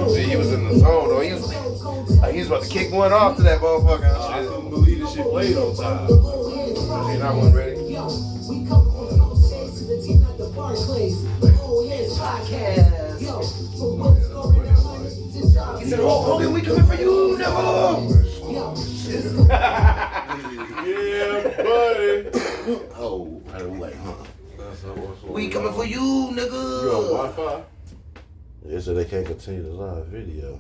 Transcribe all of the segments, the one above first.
See, he was in the zone though. He was about to kick one off to that motherfucker. I couldn't believe this shit played on time. See, I wasn't ready. He said, "Oh, Hogan, we coming for you, nigga." Yeah, buddy. Oh, I don't like, huh? We coming for you, nigga. You on Wi-Fi? They said they can't continue the live video.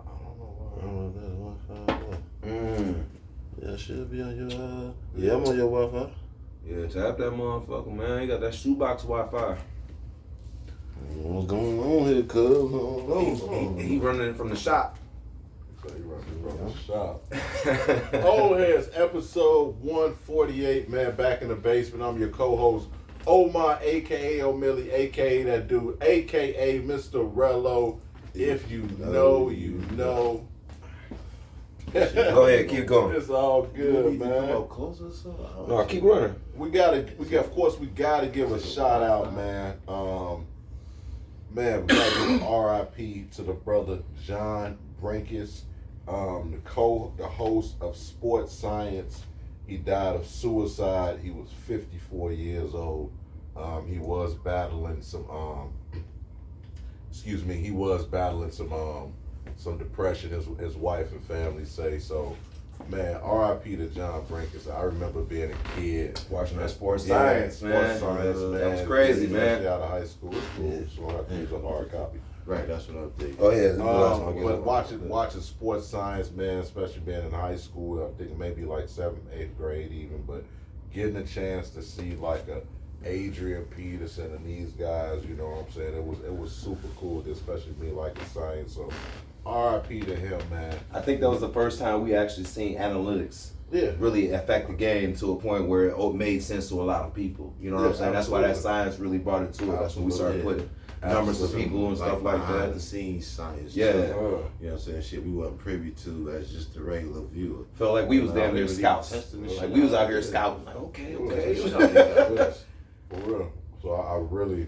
I don't know I don't know if that's Wi-Fi or what. Mm. Yeah, it should be on your, yeah, I'm on your Wi-Fi. Yeah, tap that motherfucker, man. You got that shoebox Wi-Fi. What's going on here, cuz? He running from the shop. So you running the shop. Old Heads, episode 148, man. Back in the basement. I'm your co-host, Omar, aka O'Milly, aka that dude, aka Mr. Rello. If you know, you know. Go ahead, keep going. It's all good, man. Come up closer, so No, keep running. Of course, we gotta give a shout out, man. Man, we gotta give RIP to the brother John Brinkus, the host of Sports Science. He died of suicide. He was 54 years old. He was battling some some depression, his wife and family say. So, man, R.I.P. to John Brinkus. I remember being a kid. Watching that Sports Science, man. Sports Science, man. That was crazy, man. Out of high school. It's cool, so I have to use a hard copy. right, that's what I'm thinking. Oh, yeah. But watching Sports Science, man, especially being in high school, I think maybe like 7th, 8th grade even, but getting a chance to see like a Adrian Peterson and these guys, you know what I'm saying? It was super cool, especially me liking science. So RIP to him, man. I think that was the first time we actually seen analytics really affect the game to a point where it made sense to a lot of people. You know what I'm saying? That's why that science really brought it to it. That's when we started putting numbers of people and stuff like behind that. the scenes science. Yeah. You know what I'm saying? Shit we wasn't privy to as just the regular viewer. Felt like we was damn near scouts. Like we was out here scouting. Like, okay. For real. So I really,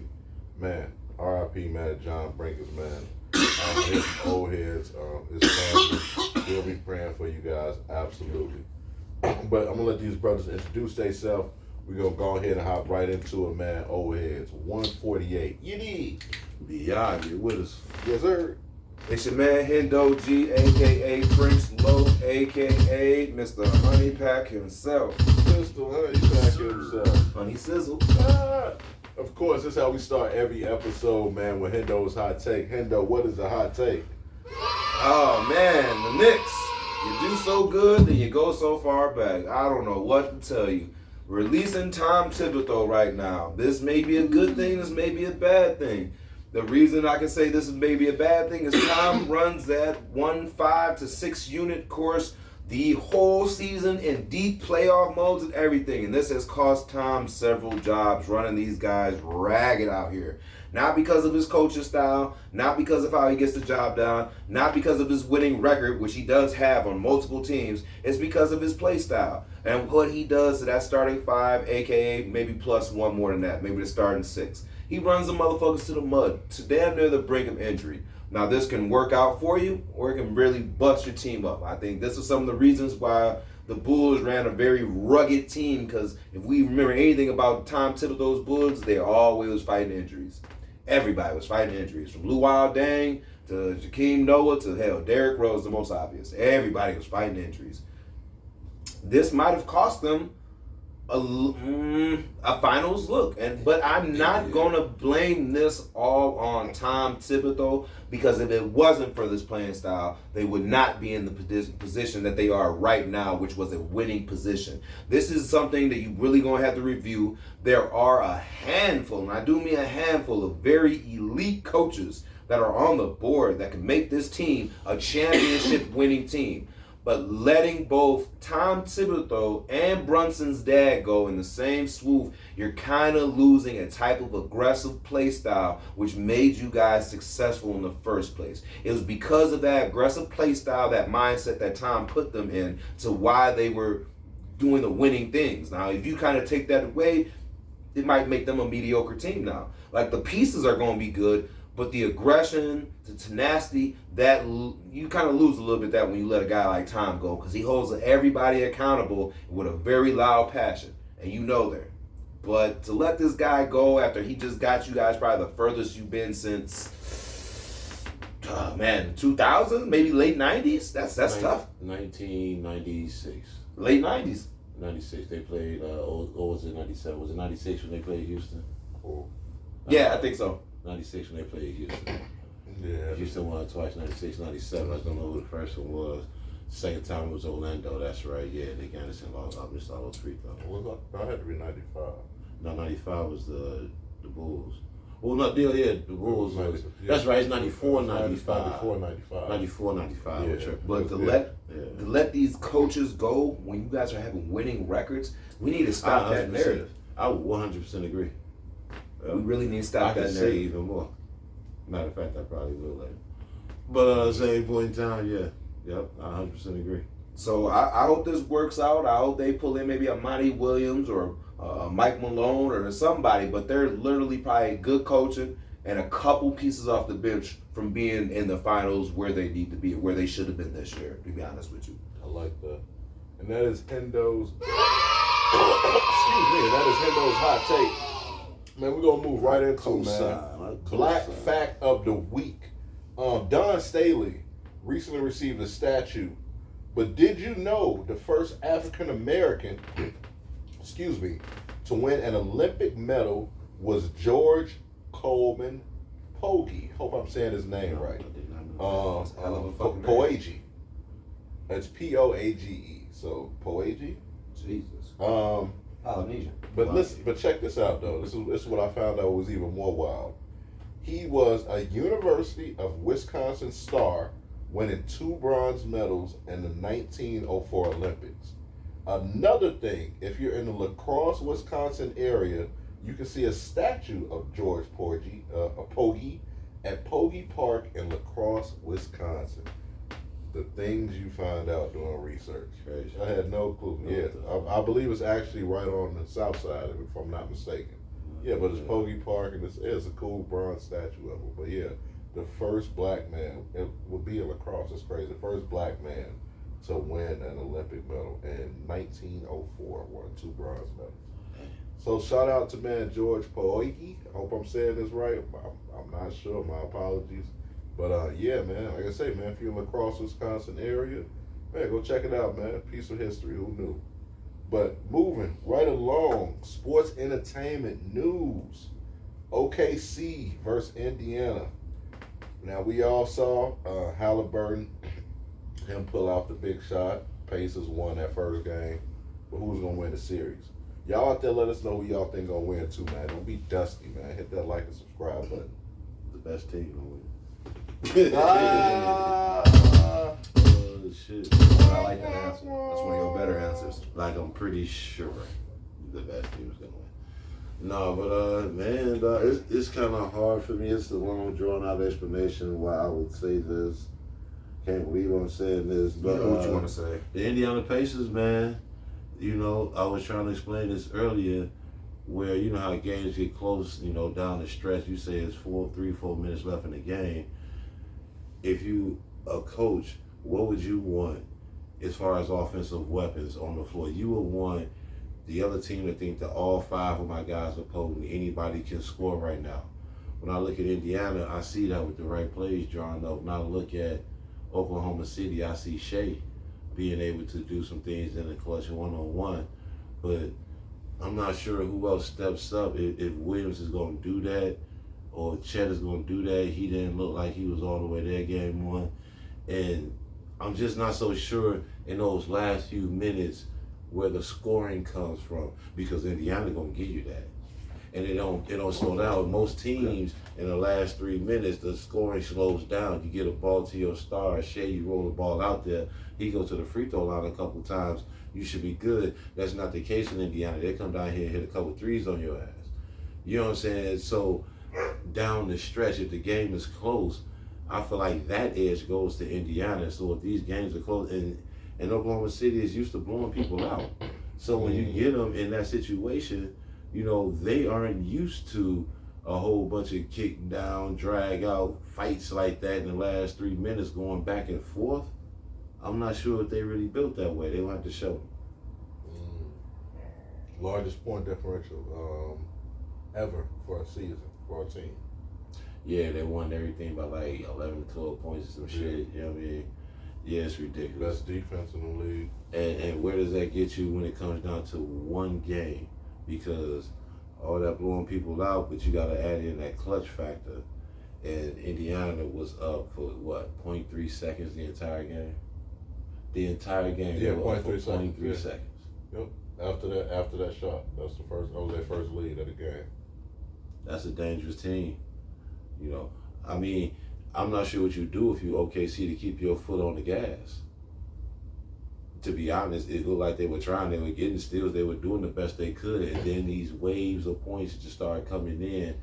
man, RIP, man, John Brinkus, man. His old heads, his family, we'll be praying for you guys, absolutely. But I'm gonna let these brothers introduce themselves. We're gonna go ahead and hop right into it, man. Old Heads, 148. You need. Beyond, you're with us. Yes, sir. It's your man Hendo G, aka Prince Low, aka Mr. Honey Pack himself. Mr. Honey Pack himself. Honey Sizzle. Of course, this is how we start every episode, man, with Hendo's hot take. Hendo, what is a hot take? Oh man, the Knicks. You do so good, then you go so far back. I don't know what to tell you. Releasing Tom Thibodeau right now. This may be a good thing, this may be a bad thing. The reason I can say this is maybe a bad thing is Tom runs that 5 to 6 unit course the whole season in deep playoff modes and everything. And this has cost Tom several jobs running these guys ragged out here. Not because of his coaching style, not because of how he gets the job done, not because of his winning record, which he does have on multiple teams. It's because of his play style and what he does to that starting 5, aka maybe plus one more than that, maybe the starting 6. He runs the motherfuckers to the mud, to damn near the brink of injury. Now this can work out for you, or it can really bust your team up. I think this is some of the reasons why the Bulls ran a very rugged team, because if we remember anything about Tom Thibodeau's Bulls, they always was fighting injuries. Everybody was fighting injuries, from Luol Deng to Jakeem Noah to hell, Derrick Rose, the most obvious. Everybody was fighting injuries. This might have cost them a finals look, but I'm not gonna blame this all on Tom Thibodeau, because if it wasn't for this playing style, they would not be in the position that they are right now, which was a winning position. This is something that you really gonna have to review. There are a handful, and I do mean a handful, of very elite coaches that are on the board that can make this team a championship winning team. But letting both Tom Thibodeau and Brunson's dad go in the same swoop, you're kind of losing a type of aggressive play style which made you guys successful in the first place. It was because of that aggressive play style, that mindset that Tom put them in, to why they were doing the winning things. Now, if you kind of take that away, it might make them a mediocre team now. Like, the pieces are going to be good, But the aggression, the tenacity, that you kind of lose a little bit that when you let a guy like Tom go, because he holds everybody accountable with a very loud passion, and you know that. But to let this guy go after he just got you guys probably the furthest you've been since, 2000, maybe late 90s. That's tough. 1996. Late 90s. 96. They played. Or was it 97? Was it 96 when they played Houston? Or Yeah, I think so. 96 when they played Houston. Yeah. Houston won twice. 96, 97. I don't know who the first one was. Second time it was Orlando. That's right. Yeah, Nick Anderson missed all those free throws. I had to be 95. No, 95 was the Bulls. Well, no, the Bulls. Yeah. That's right. It's 94, 95. 94, 95. 94, 95. Yeah. But to let these coaches go when you guys are having winning records, we need to stop that narrative. I would 100% agree. We really need to stop that I can say narrative. even more. Matter of fact, I probably will later. But at the same point in time, yeah. Yep, I 100% agree. So I hope this works out. I hope they pull in maybe a Monty Williams or Mike Malone or somebody, but they're literally probably good coaching and a couple pieces off the bench from being in the finals where they need to be, where they should have been this year, to be honest with you. I like that. And that is Hendo's. Excuse me. And that is Hendo's hot take. Man, we're gonna move right into it, man. Black fact of the week. Don Staley recently received a statue, but did you know the first African American, to win an Olympic medal was George Coleman Poage? Hope I'm saying his name right. Poage. That's Poage. So Poage. Jesus. Polynesian. But listen, but check this out though. This is what I found out was even more wild. He was a University of Wisconsin star, winning 2 bronze medals in the 1904 Olympics. Another thing, if you're in the La Crosse, Wisconsin area, you can see a statue of George Poage at Poage Park in La Crosse, Wisconsin. The things you find out doing research. Crazy. I had no clue. Yeah, I believe it's actually right on the south side, if I'm not mistaken. Yeah, but it's Poage Park, and it's a cool bronze statue of him. But yeah, the first black man, it would be in La Crosse, it's crazy, the first black man to win an Olympic medal in 1904, won 2 bronze medals. So shout out to man George Poage. I hope I'm saying this right. I'm not sure, my apologies. But yeah, man, like I say, man, if you're in La Crosse, Wisconsin area, man, go check it out, man. Piece of history, who knew? But moving right along, sports entertainment news. OKC versus Indiana. Now we all saw Halliburton, him pull out the big shot. Pacers won that first game. But who's gonna win the series? Y'all out there, let us know who y'all think gonna win too, man. Don't be dusty, man. Hit that like and subscribe button. The best team gonna win. Oh, Shit. I like that answer. That's one of your better answers. Like, I'm pretty sure the best team is gonna win. No, but man, it's kind of hard for me. It's a long, drawn out explanation why I would say this. Can't believe I'm saying this, but You know what you want to say. the Indiana Pacers, man. You know, I was trying to explain this earlier, where you know how games get close. You know, down the stretch, you say it's 3-4 minutes left in the game. If you a coach, what would you want as far as offensive weapons on the floor? You would want the other team to think that all 5 of my guys are potent. Anybody can score right now. When I look at Indiana, I see that with the right plays drawn up. When I look at Oklahoma City, I see Shea being able to do some things in the clutch one-on-one. But I'm not sure who else steps up. If Williams is going to do that or Chet is going to do that. He didn't look like he was all the way there game 1. And I'm just not so sure in those last few minutes where the scoring comes from, because Indiana going to give you that. And it don't slow down. Most teams in the last 3 minutes, the scoring slows down. You get a ball to your star, Shea, you roll the ball out there. He goes to the free throw line a couple times. You should be good. That's not the case in Indiana. They come down here and hit a couple threes on your ass. You know what I'm saying? So down the stretch, if the game is close, I feel like that edge goes to Indiana. So if these games are close, and Oklahoma City is used to blowing people out. So when you get them in that situation, you know, they aren't used to a whole bunch of kick down, drag out fights like that in the last 3 minutes going back and forth. I'm not sure if they really built that way. They'll have to show me. Largest point differential ever for a season for a team. Yeah, they won everything by like 11, 12 points or some shit. You know what I mean? Yeah, it's ridiculous. Best defense in the league. And where does that get you when it comes down to one game? Because all that blowing people out, but you got to add in that clutch factor. And Indiana was up for what, 0.3 seconds the entire game? The entire game. Yeah, they were up for 0.3 seconds. 0.3 Yeah. seconds. Yep. After that shot, that was their first lead of the game. That's a dangerous team. You know, I mean, I'm not sure what you do if you OKC to keep your foot on the gas. To be honest, it looked like they were trying. They were getting steals. They were doing the best they could. And then these waves of points just started coming in.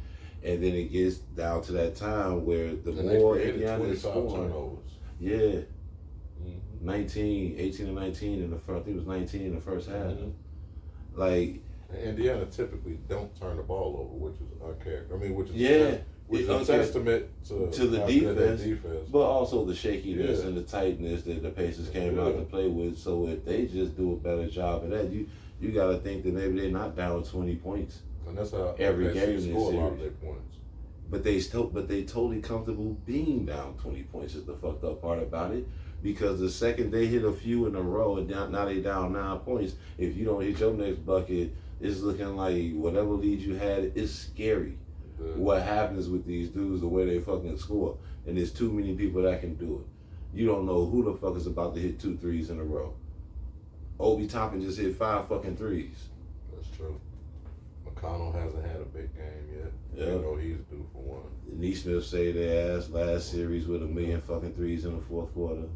And then it gets down to that time where the more Indiana is scoring. Turnovers. Yeah. 18 and 19 in the first. I think it was 19 in the first half. Like, and Indiana typically don't turn the ball over, which is uncharacteristic. I mean, which is a testament to the how good their defense, but also the shakiness Yeah. and the tightness that the Pacers came out to play with. So if they just do a better job of that, you got to think that maybe they're not down 20 points. And that's how every they game in this score a lot of series. their points. But they totally comfortable being down 20 points is the fucked up part about it. Because the second they hit a few in a row and now they down 9 points, if you don't hit your next bucket, it's looking like whatever lead you had is scary. What happens with these dudes, the way they fucking score. And there's too many people that can do it. You don't know who the fuck is about to hit 2 threes in a row. Obi Toppin just hit 5 fucking threes. That's true. McConnell hasn't had a big game yet. Yeah. You know he's due for one. Neesmith saved their ass last series with 1,000,000 fucking threes in the fourth quarter.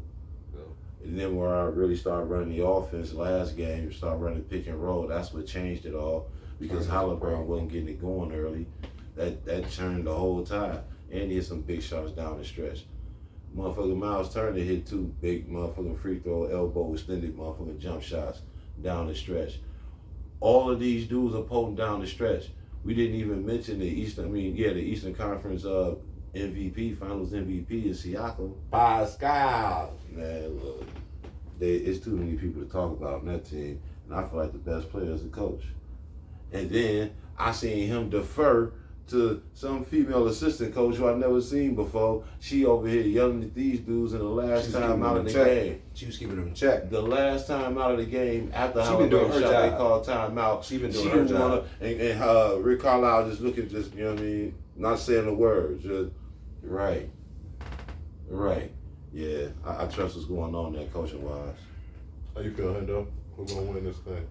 Yeah. And then where I really started running the offense last game, start running pick and roll, that's what changed it all. Because Halliburton wasn't getting it going early. That turned the whole tide. And he had some big shots down the stretch. Motherfucking Miles Turner hit 2 big motherfucking free throw, elbow extended motherfucking jump shots down the stretch. All of these dudes are potent down the stretch. We didn't even mention the Eastern Conference MVP, Finals MVP is Siakam. Pascal. Man, look, it's too many people to talk about in that team. And I feel like the best player is the coach. And then I seen him defer to some female assistant coach who I've never seen before. She over here yelling at these dudes in the last time out of the game. She was keeping them in check. The last time out of the game, after She been doing her shot, job. they called timeout. She been doing her job. And Rick Carlisle just looking, you know what I mean, not saying a word, just right. Yeah, I trust what's going on there, coaching wise. How you feel, Hendo? Who's gonna win this thing?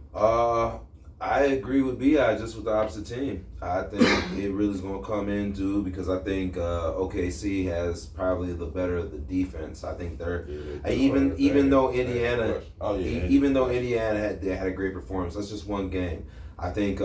I agree with B.I. just with the opposite team. I think it really is going to come into because I think OKC has probably the better of the defense. I think they're even though Indiana had a great performance. That's just one game. I think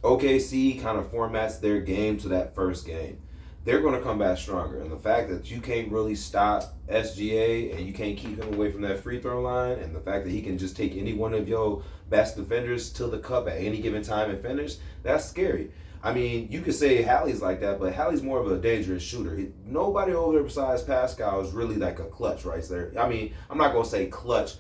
OKC kind of formats their game to that first game. They're going to come back stronger. And the fact that you can't really stop SGA and you can't keep him away from that free throw line, and the fact that he can just take any one of your best defenders to the cup at any given time and finish, that's scary. I mean, you could say Hallie's like that, but Hallie's more of a dangerous shooter. Nobody over there besides Pascal is really like a clutch right there. I mean, I'm not going to say clutch.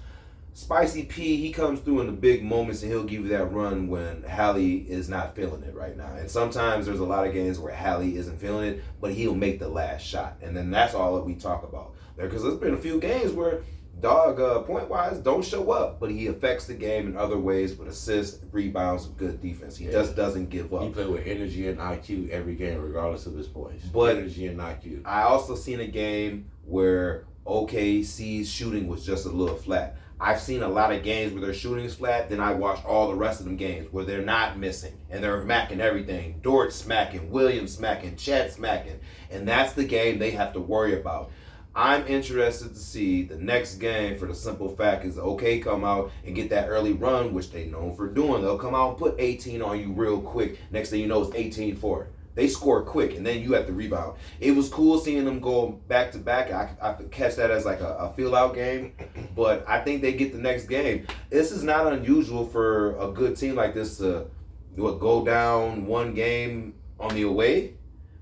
Spicy P, he comes through in the big moments and he'll give you that run when Hallie is not feeling it right now. And sometimes there's a lot of games where Hallie isn't feeling it, but he'll make the last shot. And then that's all that we talk about there. Because there's been a few games where point-wise, don't show up, but he affects the game in other ways with assists, rebounds, good defense. He just doesn't give up. He played with energy and IQ every game, regardless of his points. But energy and IQ. I also seen a game where OKC's shooting was just a little flat. I've seen a lot of games where their shooting is flat, then I watched all the rest of them games where they're not missing and they're smacking everything. Dort smacking, Williams smacking, Chet smacking. And that's the game they have to worry about. I'm interested to see the next game for the simple fact is OK come out and get that early run, which they known for doing. They'll come out and put 18 on you real quick. Next thing you know, it's 18-4. They score quick, and then you have to rebound. It was cool seeing them go back to back. I could catch that as like a feel-out game, but I think they get the next game. This is not unusual for a good team like this to go down one game on the away,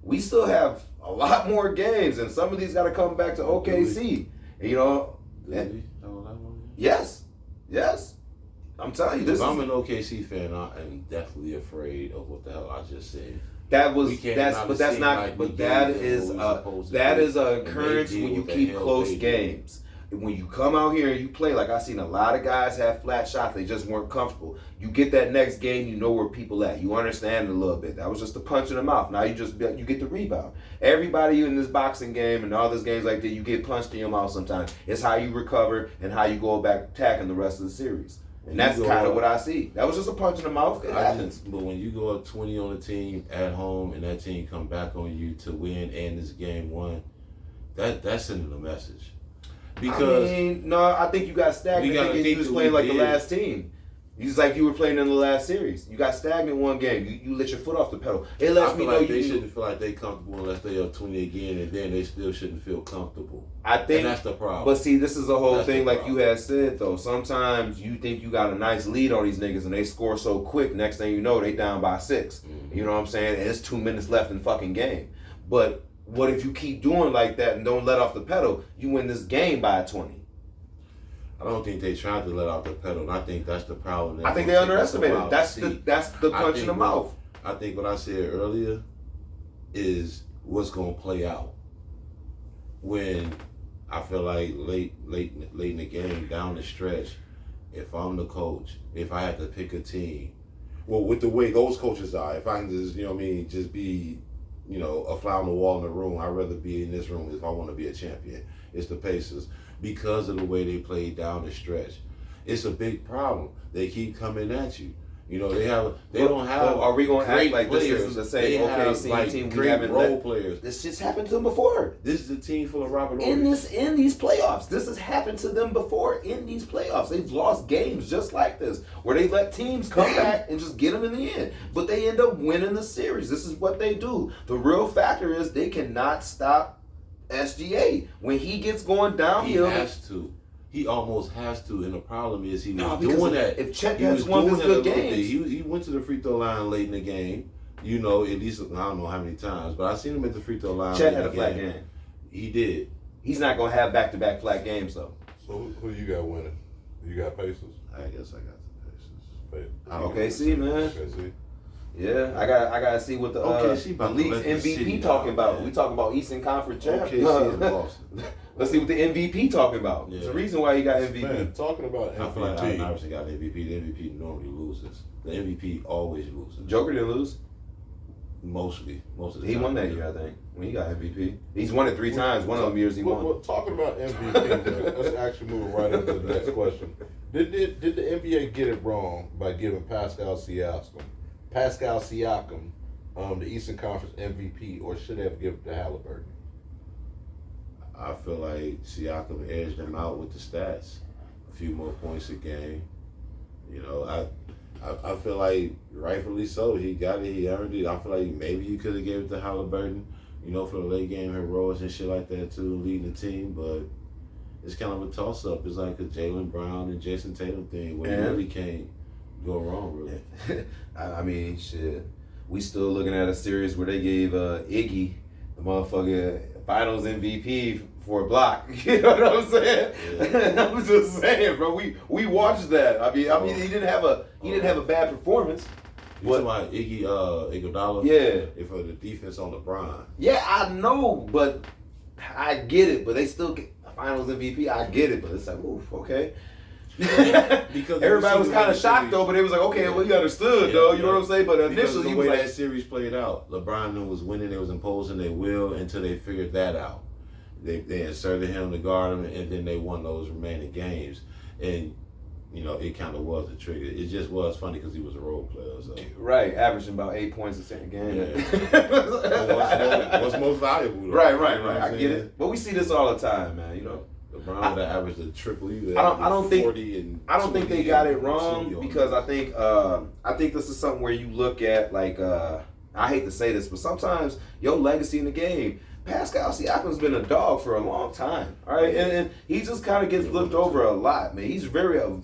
we still have a lot more games, and some of these got to come back to OKC. You know, yes. I'm telling you, this. If I'm an OKC fan, I am definitely afraid of what the hell I just said. That is an occurrence when you keep close games. When you come out here and you play, like I've seen a lot of guys have flat shots, they just weren't comfortable. You get that next game, you know where people at. You understand it a little bit. That was just a punch in the mouth. Now you get the rebound. Everybody in this boxing game and all these games like that, you get punched in your mouth sometimes. It's how you recover and how you go back attacking the rest of the series. And that's kind of what I see. That was just a punch in the mouth. It happens. But when you go up 20 on the team at home and that team come back on you to win and this game won, that's sending a message. Because I think you got stagnant thinking you was playing like the last team. It's like you were playing in the last series. You got stagnant one game. You let your foot off the pedal. It lets me know they shouldn't feel like they comfortable unless they up 20 again, and then they still shouldn't feel comfortable. I think and that's the problem. But see, this is a whole thing like you had said though. Sometimes you think you got a nice lead on these niggas and they score so quick, next thing you know, they down by 6. Mm-hmm. You know what I'm saying? And it's 2 minutes left in the fucking game. But what if you keep doing like that and don't let off the pedal? You win this game by 20. I don't think they tried to let off the pedal, and I think that's the problem. I think they underestimated. That's the punch in the mouth. I think what I said earlier is what's going to play out when I feel like late in the game, down the stretch, if I'm the coach, if I had to pick a team, well, with the way those coaches are, if I can just, just be, a fly on the wall in the room, I'd rather be in this room if I want to be a champion. It's the Pacers. Because of the way they play down the stretch, it's a big problem. They keep coming at you. They don't have. Are we going to act like players. This is the same OKC team? We haven't role players. This just happened to them before. This is a team full of Robert in these playoffs. This has happened to them before in these playoffs. They've lost games just like this, where they let teams come back and just get them in the end, but they end up winning the series. This is what they do. The real factor is they cannot stop SGA. When he gets going downhill, he has to. He almost has to, and the problem is he was doing that. If Chet has one of his good games, he went to the free throw line late in the game. At least I don't know how many times, but I seen him at the free throw line. Chet had a flat game. He did. He's not gonna have back-to-back flat games though. So who you got winning? You got Pacers. I guess I got the Pacers. OKC, man. OKC. Yeah, I gotta see what the league's MVP talking about. Man. We talking about Eastern Conference champions. Let's see what the MVP talking about. Yeah. There's a reason why he got MVP. Man, talking about MVP. I feel like Allen Iverson got MVP. The MVP normally loses. The MVP always loses. Joker didn't lose. Most of the time. He won that year, I think, when he got MVP. He's won it 3 times. One of them years he won. Well, talking about MVP, let's actually move right into the next question. Did the NBA get it wrong by giving Pascal Siakam the Eastern Conference MVP, or should they have given it to Halliburton? I feel like Siakam edged him out with the stats. A few more points a game. I feel like rightfully so. He got it. He earned it. I feel like maybe you could have gave it to Halliburton, for the late game heroics and shit like that too, leading the team. But it's kind of a toss up. It's like a Jaylen Brown and Jason Tatum thing where you really can't go wrong, really. I mean, shit. We still looking at a series where they gave Iggy the motherfucking Finals MVP for a block. You know what I'm saying? Yeah. I'm just saying, bro. We watched that. I mean, he didn't have a bad performance. You talking about Iggy Iguodala? Yeah. For the defense on LeBron. Yeah, I know, but I get it. But they still get a Finals MVP. I get it, but it's like, oof, okay. Because everybody was kind of shocked though, but it was like, okay, well, you understood though, you know what I'm saying? But initially, the way that series played out, LeBron was winning, they was imposing their will until they figured that out. They inserted him to guard him, and then they won those remaining games. And it kind of was a trigger. It just was funny because he was a role player. So. Right, averaging about 8 points a second game. Yeah. what's most valuable? Though, right. I get it. But we see this all the time, man. LeBron would have averaged a triple. I don't think they got it wrong because I think this is something where you look at like I hate to say this, but sometimes your legacy in the game. Pascal Siakam's been a dog for a long time, all right, and he just kind of gets looked over a lot, man. He's a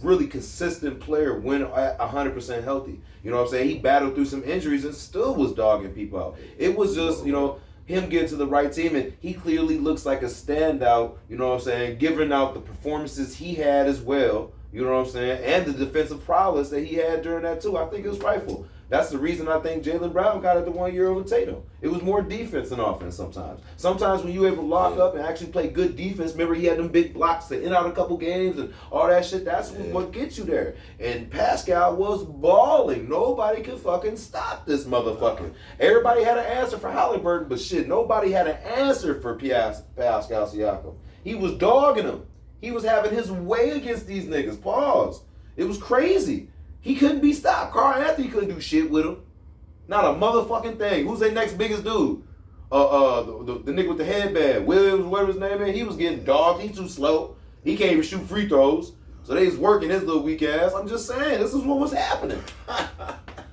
really consistent player when at 100% healthy. You know what I'm saying? He battled through some injuries and still was dogging people out. It was just, you know, him getting to the right team, and he clearly looks like a standout. You know what I'm saying? Giving out the performances he had as well. You know what I'm saying? And the defensive prowess that he had during that too. I think it was rightful. That's the reason I think Jaylen Brown got it the 1 year over Tatum. It was more defense than offense sometimes. Sometimes when you able to lock up and actually play good defense, remember he had them big blocks to end out a couple games and all that shit, that's what gets you there. And Pascal was balling. Nobody could fucking stop this motherfucker. Everybody had an answer for Halliburton, but shit, nobody had an answer for Pascal Siakam. He was dogging him. He was having his way against these niggas. Pause. It was crazy. He couldn't be stopped. Carl Anthony couldn't do shit with him. Not a motherfucking thing. Who's their next biggest dude? The nigga with the headband. Williams, whatever his name is. He was getting dogged. He's too slow. He can't even shoot free throws. So they was working his little weak ass. I'm just saying, this is what was happening.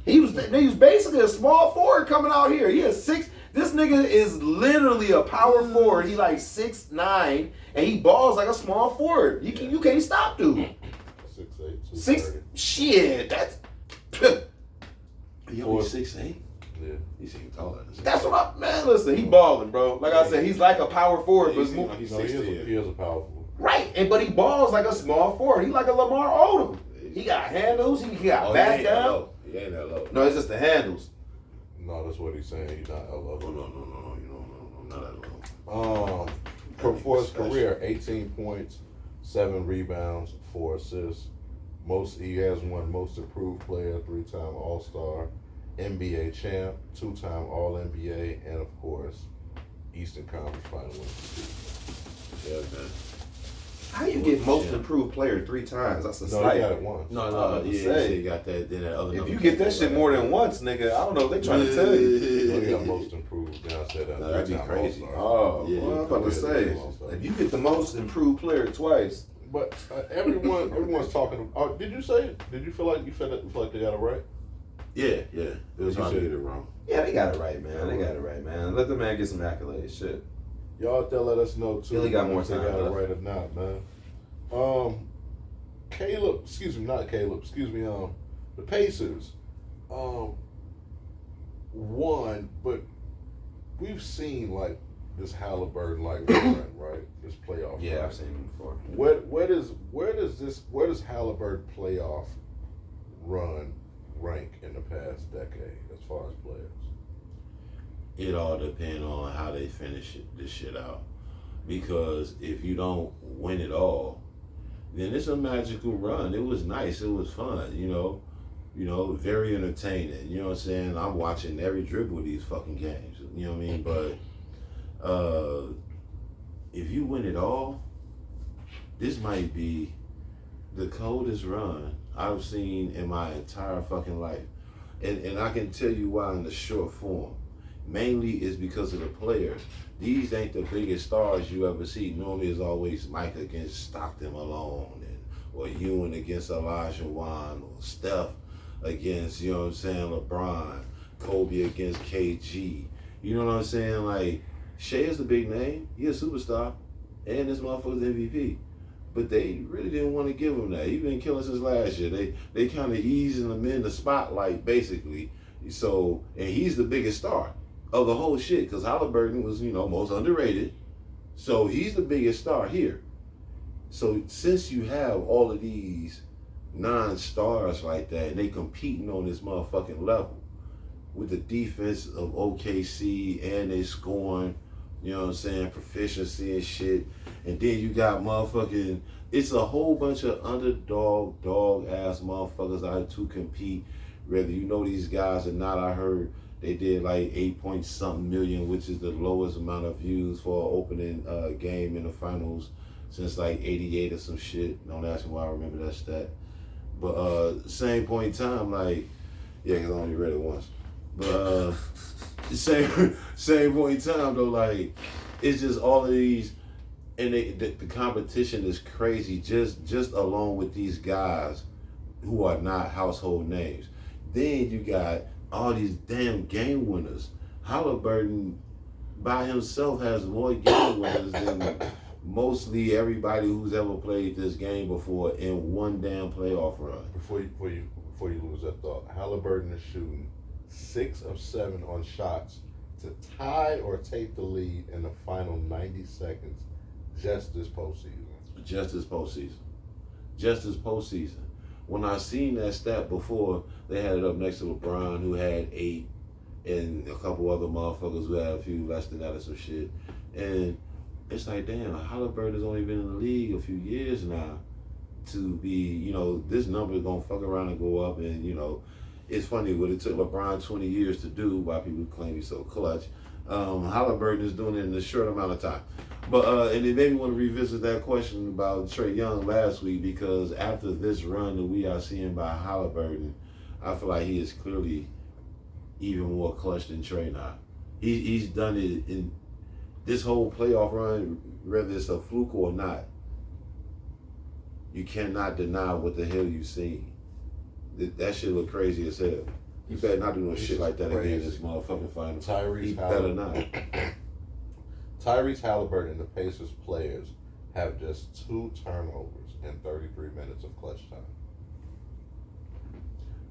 He was basically a small forward coming out here. He has six. This nigga is literally a power forward. He like 6'9", and he balls like a small forward. You can't stop dude. 6'8", 6 shit. That's He only 6'8". Yeah. He seems taller than that. that's what man. Listen, he balling, bro. Like I said, he's like a power forward, but Yeah, he's No, he 6'10". is a powerful. right. But he balls like a small forward. He like a Lamar Odom. He got handles. He got back down. He ain't that low. No, it's just the handles. No, that's what he's saying. He's not a low. No, you don't know. Not that low. For his career, 18 points, 7 rebounds, 4 assists. He has won Most Improved Player, 3-time All-Star, NBA champ, 2-time All-NBA, and of course, Eastern Conference Final MVP. Yeah, man. How you get Most Improved Player 3 times? That's a No, sight. he got it once. No, yeah, yeah, he got that. Then that other. If number you get that came shit right more after. than once, nigga, I don't know what they trying to tell you. No, he got Most Improved. Then I said that. No, that'd be 3-time crazy. All-Star. Oh, Yeah, well, I'm about to yeah, say, yeah. if you get the Most Improved Player twice, But everyone's talking. Did you say it? Did you feel like they got it right? Yeah. It was You hard to said- get it wrong. yeah, they got it right, man. They got it right, man. Let the man get some accolades. Shit. Y'all out there let us know too. Billy got more if they time got it left. right or not, man. The Pacers, won, but we've seen like this Halliburton like run, right? This playoff. Yeah, run. I've seen him before. Where does Halliburton playoff run rank in the past decade as far as players? It all depends on how they finish this shit out. Because if you don't win it all, then it's a magical run. It was nice. It was fun. You know, very entertaining. You know what I'm saying? I'm watching every dribble of these fucking games. You know what I mean? But if you win it all, this might be the coldest run I've seen in my entire fucking life. And I can tell you why in the short form. Mainly is because of the players. These ain't the biggest stars you ever see. Normally it's always Mike against Stockton Malone, or Ewing against Elijah Wan, or Steph against, you know what I'm saying, LeBron, Kobe against KG. You know what I'm saying? Like, Shea is the big name. He a superstar. And this motherfucker's MVP. But they really didn't want to give him that. He been killing since last year. They kind of easing him in the spotlight, basically. So, and he's the biggest star of the whole shit, because Halliburton was, most underrated. So he's the biggest star here. So since you have all of these non-stars like that, and they competing on this motherfucking level with the defense of OKC, and they scoring, you know what I'm saying, proficiency and shit, and then you got motherfucking, it's a whole bunch of underdog, dog-ass motherfuckers out to compete, whether you know these guys or not. I heard they did like 8-point-something million, which is the lowest amount of views for an opening game in the finals since like 88 or some shit. Don't ask me why I remember that stat. But same point in time, like, yeah, because I only read it once. But same point in time, though, like, it's just all of these, and the competition is crazy just along with these guys who are not household names. Then you got all these damn game winners. Halliburton by himself has more game winners than mostly everybody who's ever played this game before in one damn playoff run. Before you lose that thought, Halliburton is shooting 6 of 7 on shots to tie or take the lead in the final 90 seconds just this postseason. Just this postseason. When I seen that stat before, they had it up next to LeBron, who had 8, and a couple other motherfuckers who had a few less than that or some shit. And it's like, damn, Halliburton has only been in the league a few years now to be, this number is going to fuck around and go up. And, it's funny what it took LeBron 20 years to do, why people claim he's so clutch. Halliburton is doing it in a short amount of time. But and it made me want to revisit that question about Trae Young last week, because after this run that we are seeing by Halliburton, I feel like he is clearly even more clutch than Trae now. He's done it in this whole playoff run, whether it's a fluke or not. You cannot deny what the hell you seen. That shit look crazy as hell. You better not do no shit like that again in this motherfucking final. He better not. Tyrese Halliburton and the Pacers players have just 2 turnovers in 33 minutes of clutch time.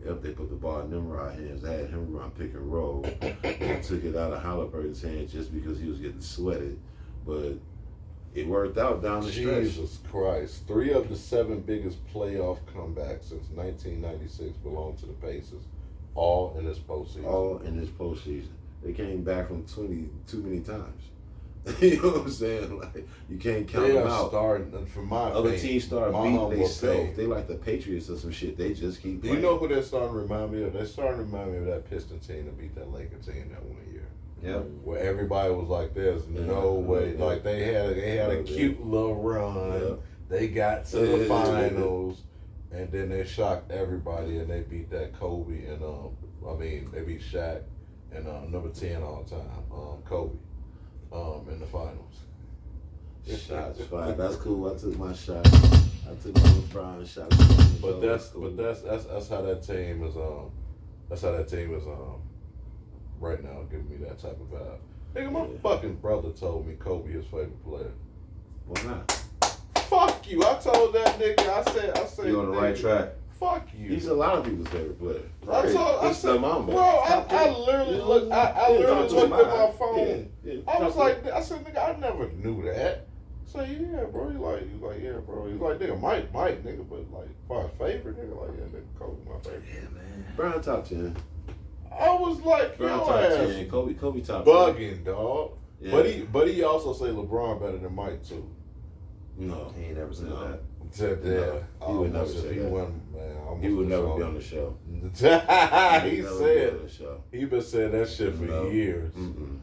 Yep, they put the ball in Nimrod's hands. They had him run pick and roll. They took it out of Halliburton's hands just because he was getting sweated. But it worked out down the stretch. Jesus Christ. 3 of the 7 biggest playoff comebacks since 1996 belong to the Pacers. All in this postseason. They came back from 20 too many times. You know what I'm saying? Like, you can't count them out. Starting, for my other opinion, teams start beating themselves. They like the Patriots or some shit. They just keep playing. You know who they're starting to remind me of? They're starting to remind me of that Piston team that beat that Laker team that one year. Yeah. Where everybody was like, "There's no way." Yeah. Like they had a cute little run. Yeah. They got to the finals, and then they shocked everybody, and they beat that Kobe and they beat Shaq and number 10 all time, Kobe, in the finals. Shots fired. That's cool. I took my shot. I took my LeBron shot. But that's how that team is. That's how that team is. Right now, giving me that type of vibe. Nigga, my fucking brother told me Kobe his favorite player. Why not? Fuck you! I told that nigga. I said. You on the right track. Fuck you. He's a lot of people's favorite player. I said, Mamba. bro, I literally looked. I literally looked at my phone. I was like, I said, nigga, I never knew that. So yeah, bro. He's like, yeah, bro. He's like, nigga, Mike, nigga, but like, for his favorite, nigga, like, yeah, nigga, Kobe, my favorite. Yeah, man. Brown top 10. I was like, Brown yo, top ass 10. Kobe top 10. bugging, dog. Yeah. But he also say LeBron better than Mike too. No. He ain't never said that. Said that. He would never say that. He would never be on the show. He been saying that shit for years. Mm-mm.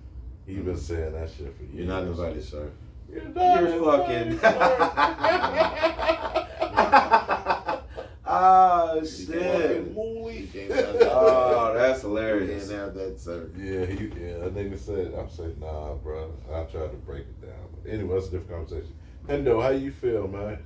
He been saying that shit for years. You're not invited, sir. You're fucking. Oh shit! Oh, that's hilarious. You can't have that, sir. Yeah, that nigga said. I'm saying, nah, bro. I tried to break it down. But anyway, that's a different conversation. Hendo, how you feel, man?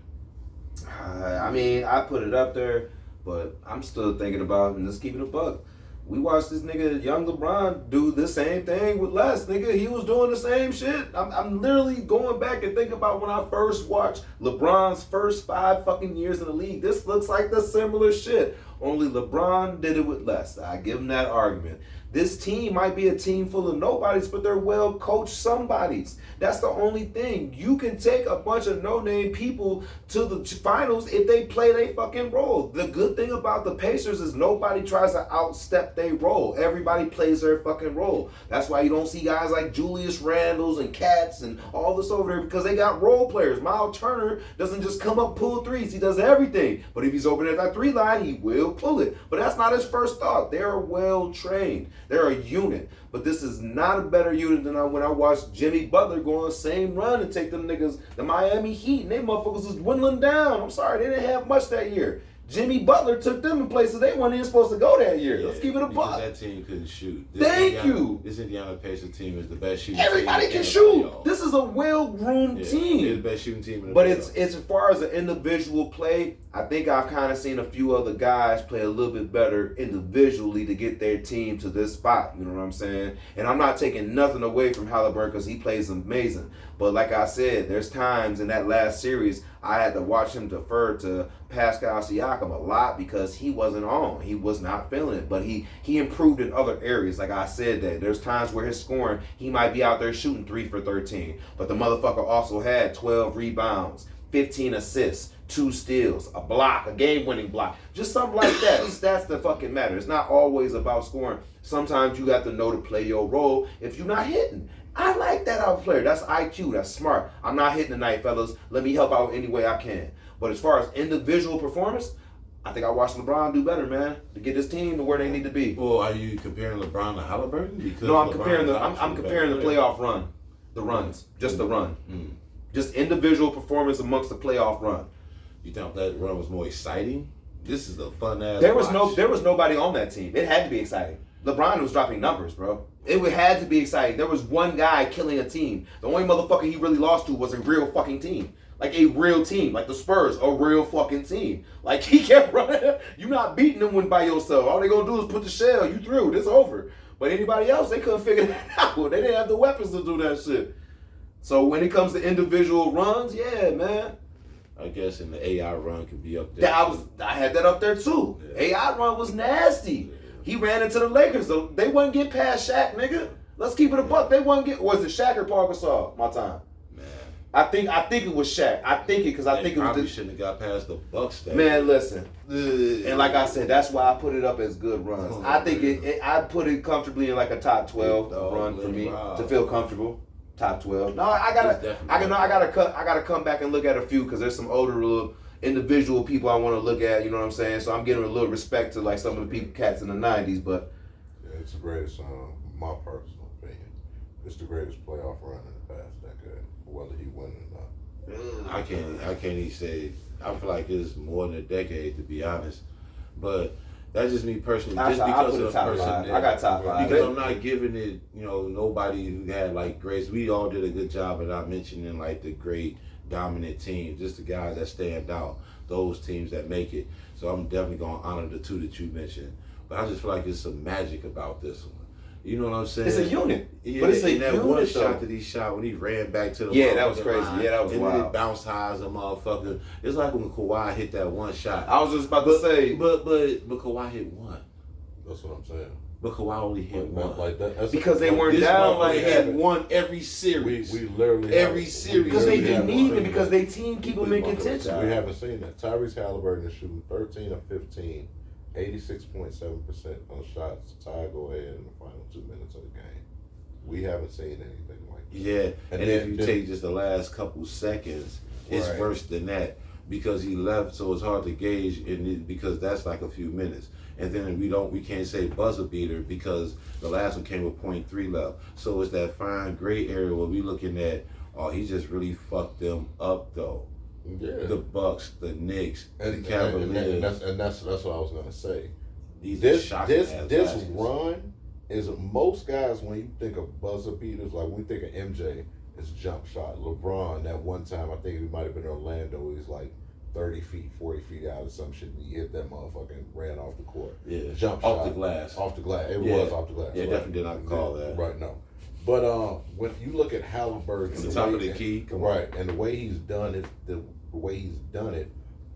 I mean, I put it up there, but I'm still thinking about, and let's keep it a buck. We watched this nigga, young LeBron, do the same thing with Les, nigga. He was doing the same shit. I'm literally going back and thinking about when I first watched LeBron's first 5 fucking years in the league. This looks like the similar shit. Only LeBron did it with Les. I give him that argument. This team might be a team full of nobodies, but they're well-coached somebodies. That's the only thing. You can take a bunch of no-name people to the finals if they play their fucking role. The good thing about the Pacers is nobody tries to outstep their role. Everybody plays their fucking role. That's why you don't see guys like Julius Randles and Cats and all this over there, because they got role players. Miles Turner doesn't just come up, pull threes. He does everything. But if he's open at that 3 line, he will pull it. But that's not his first thought. They're well-trained. They're a unit. But this is not a better unit than when I watched Jimmy Butler go on the same run and take them niggas, the Miami Heat, and they motherfuckers was dwindling down. I'm sorry, they didn't have much that year. Jimmy Butler took them in places they weren't even supposed to go that year. Let's keep it a buck. That team couldn't shoot. Thank you. This Indiana Pacers team is the best shooting Everybody team. can shoot. This is a well-groomed team. They're the best shooting team in the But playoffs. it's as far as the individual play, I think I've kind of seen a few other guys play a little bit better individually to get their team to this spot. You know what I'm saying? And I'm not taking nothing away from Halliburton because he plays amazing. But like I said, there's times in that last series I had to watch him defer to Pascal Siakam a lot because he wasn't on. He was not feeling it. But he improved in other areas. Like I said, that there's times where his scoring, he might be out there shooting 3 for 13. But the motherfucker also had 12 rebounds, 15 assists, 2 steals, a block, a game-winning block. Just something like that. Stats that fucking matter. It's not always about scoring. Sometimes you have to know to play your role if you're not hitting. I like that out player. That's IQ. That's smart. I'm not hitting tonight, fellas. Let me help out any way I can. But as far as individual performance, I think I watched LeBron do better, man, to get his team to where they need to be. Well, are you comparing LeBron to Halliburton? Because No, I'm LeBron comparing is the obviously comparing the better. playoff run, the runs, just the run, just individual performance amongst the playoff run. You think that run was more exciting? This is a fun ass. There was nobody on that team. It had to be exciting. LeBron was dropping numbers, bro. Had to be exciting. There was one guy killing a team. The only motherfucker he really lost to was a real fucking team. Like a real team. Like the Spurs, a real fucking team. Like he kept running. You not beating them when by yourself. All they gonna do is put the shell. You through. This over. But anybody else, they couldn't figure that out. They didn't have the weapons to do that shit. So when it comes to individual runs, yeah, man. I guess in the AI run could be up there. I had that up there too. Yeah. AI run was nasty. He ran into the Lakers. Though. They wouldn't get past Shaq, nigga. Let's keep it a buck. They wouldn't get. Was it Shaq or Paul Gasol? My time. Man. I think it was Shaq. I think it was probably the. shouldn't have got past the Bucks. Man, listen. And like I said, that's why I put it up as good runs. I think I put it comfortably in like a top 12 run for me to feel comfortable. Top 12. No, I gotta come back and look at a few because there's some older little individual people I want to look at. You know what I'm saying? So I'm giving a little respect to like some of the people cats in the '90s, but Yeah, it's the greatest, my personal opinion. It's the greatest playoff run in the past decade, whether he win or not. I can't even say. I feel like it's more than a decade to be honest, but that's just me personally. Just because of the person, I got top 5 because I'm not giving it, nobody who had like greats. We all did a good job of not mentioning like the great dominant teams, just the guys that stand out, those teams that make it. So I'm definitely gonna honor the 2 that you mentioned, but I just feel like there's some magic about this one. You know what I'm saying? it's a unit. Yeah, But it's a and that unit, one though. shot that he shot when he ran back to the That was crazy. line, Yeah, that was and wild. then it bounced high as a motherfucker. It's like when Kawhi hit that one shot. I was just about to say, But Kawhi hit one. That's what I'm saying. But Kawhi only hit one. Like that's because they weren't This down motherfucker like had that. one every series. we literally Every haven't- series. we Because they literally be haven't needing seen because that. they team keep them in contention. We haven't seen that. Tyrese Halliburton is shooting 13 of 15, 86.7% on shots. Ty go ahead in the final 2 minutes of the game. We haven't seen anything like that. Yeah, and if you then- take just the last couple seconds, it's Right. worse than that because he left, so it's hard to gauge, because that's like a few minutes. And then we can't say buzzer beater because the last one came with .3 left. So it's that fine gray area where we looking at, he just really fucked them up though. Yeah. The Bucks, the Knicks, the And Cavaliers. that's what I was gonna say. These are This shocking ass baskets. run is most guys when you think of buzzer beaters, like when we think of MJ, it's jump shot. LeBron, that one time I think it might have been Orlando, he's like 30 feet, 40 feet out or some shit, and he hit that motherfucker and ran off the court. Yeah, Jump off shot. the glass. Off the glass. It Yeah. was off the glass. Yeah, right. definitely did not call that. Right, no. But when you look at Halliburton, It's the top of the key. Come on. right, and the way he's done it,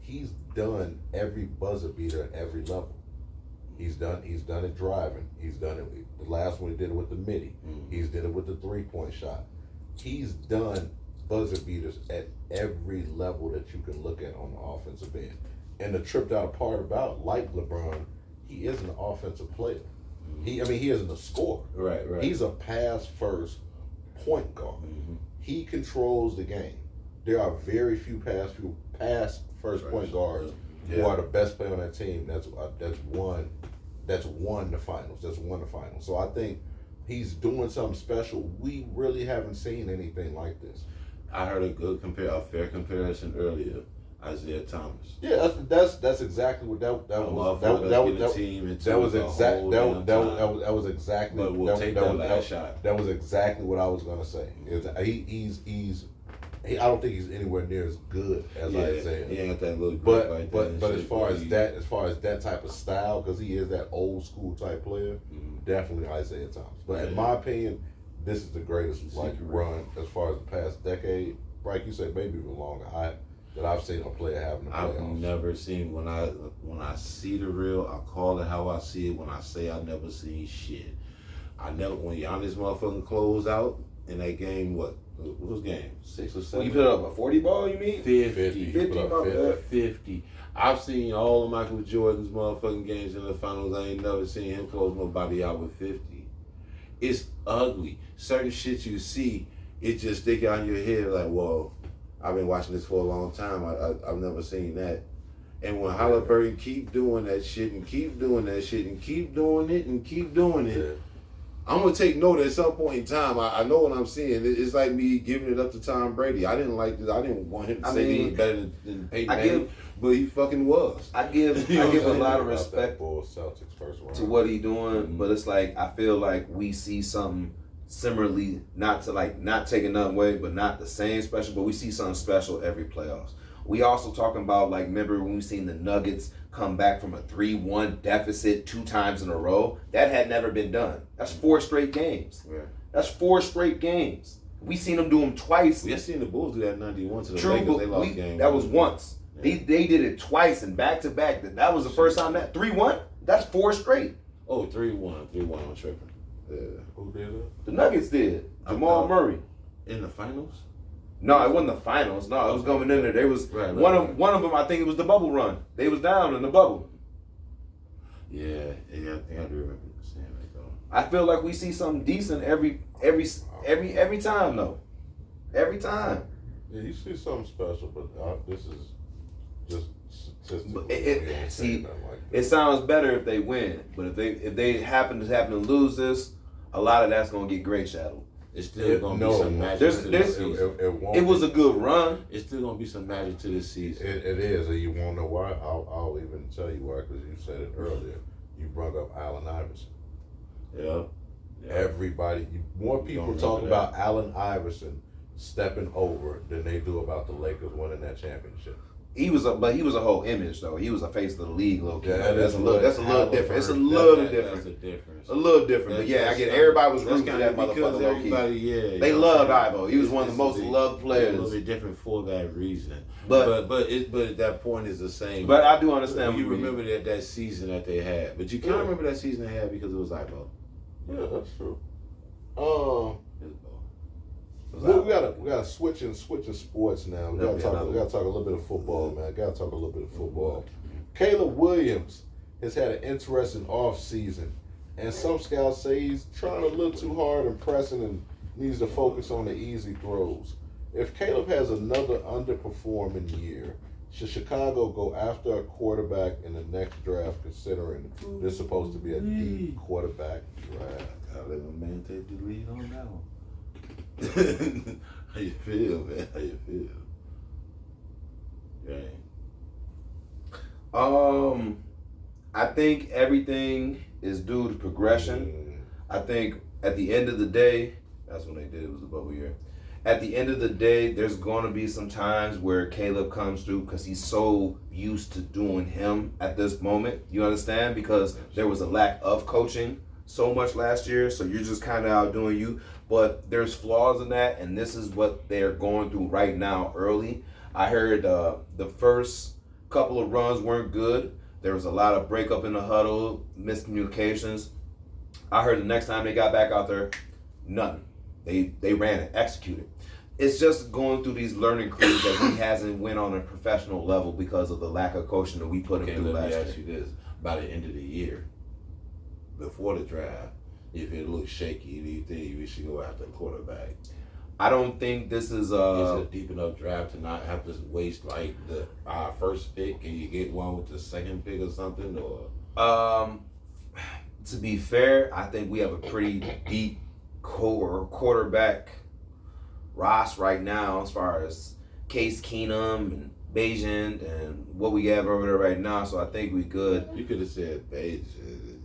he's done every buzzer beater at every level. He's done it driving. He's done it. The last one he did it with the midi. Mm-hmm. He's did it with the 3-point shot. He's done buzzer beaters at every level that you can look at on the offensive end. And the tripped out part about, like LeBron, he isn't an offensive player. He isn't a scorer. Right. He's a pass first point guard. Mm-hmm. He controls the game. There are very few pass first point guards who are the best player on that team. That's won the finals. So I think he's doing something special. We really haven't seen anything like this. I heard a fair comparison earlier. Isaiah Thomas. Yeah, that's exactly what that was exactly. But we'll take that last shot. That was exactly what I was gonna say. I don't think he's anywhere near as good as Isaiah. He ain't got that little But grip like but that. as far as that type of style, because he is that old school type player, definitely Isaiah Thomas. But in my opinion, this is the greatest run as far as the past decade. Like you said, maybe even longer. That I've seen a player having a playoffs. I've never seen when I see the real, I call it how I see it. When I say I never seen shit, when Giannis motherfucking closed out in that game, what was game 6 or 7? You put up a 40 ball, you mean? 50. I've seen all of Michael Jordan's motherfucking games in the finals. I ain't never seen him close nobody out with 50. It's ugly. Certain shit you see, it just stick out in your head like, well, I've been watching this for a long time. I've never seen that. And when Halliburton keep doing that shit and keep doing that shit and keep doing it and keep doing it, I'm gonna take note at some point in time. I know what I'm seeing. It's like me giving it up to Tom Brady. I didn't like this. I didn't want him to say he was better than Peyton Manning, but he fucking was. I give a lot of respect Celtics first round to what he doing, but it's like I feel like we see something similarly, not taking nothing away, but not the same special, but we see something special every playoffs. We also talking about, like, remember when we seen the Nuggets come back from a 3-1 deficit 2 times in a row? That had never been done. That's 4 straight games. Yeah. That's 4 straight games. We seen them do them twice. We seen the Bulls do that 91 to the True, Lakers. They lost game. That was once. Yeah. They did it twice and back to back. That was the first time that 3-1. That's 4 straight. Oh, 3-1 on tripping. Yeah. Who did it? The Nuggets did. Jamal Murray. In the finals? No, it wasn't the finals. No, it was going in there. They was one of them. I think it was the bubble run. They was down in the bubble. Yeah, I think I do remember saying that though. I feel like we see something decent every time though. Every time. Yeah, you see something special, but this is just statistically. It sounds better if they win, but if they happen to lose this, a lot of that's gonna get great shadowed. It's still gonna be some magic to this season. It was a good run. It's still gonna be some magic to this season. It is, and you won't know why. I'll even tell you why, because you said it earlier. You brought up Allen Iverson. Yeah. Everybody, more people talk about Allen Iverson stepping over than they do about the Lakers winning that championship. He was a whole image though. He was a face of the league, low key. Yeah, that's a little different. It's a little different. That's a difference. A little different, but yeah, I get everybody was rooting for that motherfucker low key. Yeah, they loved Ivo. He was one of the most loved players. A little bit different for that reason. But at that point is the same. But I do understand. You remember that season that they had, but you can't remember that season they had because it was Ivo. Yeah, that's true. We gotta switching sports now. We gotta talk a little bit of football, man. Caleb Williams has had an interesting off season, and some scouts say he's trying a little too hard and pressing and needs to focus on the easy throws. If Caleb has another underperforming year, should Chicago go after a quarterback in the next draft, considering there's supposed to be a deep quarterback draft? Gotta let my man take the lead on that one. How you feel, man? How you feel? Yeah. I think everything is due to progression. I think at the end of the day, that's when they did it was the bubble year. At the end of the day, there's going to be some times where Caleb comes through because he's so used to doing him at this moment. You understand? Because there was a lack of coaching so much last year, so you're just kind of outdoing you. But there's flaws in that, and this is what they're going through right now early. I heard the first couple of runs weren't good. There was a lot of breakup in the huddle, miscommunications. I heard the next time they got back out there, nothing. They ran it, executed. It's just going through these learning curves that he hasn't went on a professional level because of the lack of coaching that we put him through last year. Let me ask you this. By the end of the year, before the draft, if it looks shaky, do you think we should go after a quarterback? I don't think this is Is it a deep enough draft to not have to waste like our first pick? Can you get one with the second pick or something? Or to be fair, I think we have a pretty deep quarterback roster right now as far as Case Keenum and Bayesian and what we have over there right now. So I think we good. You could have said Beige.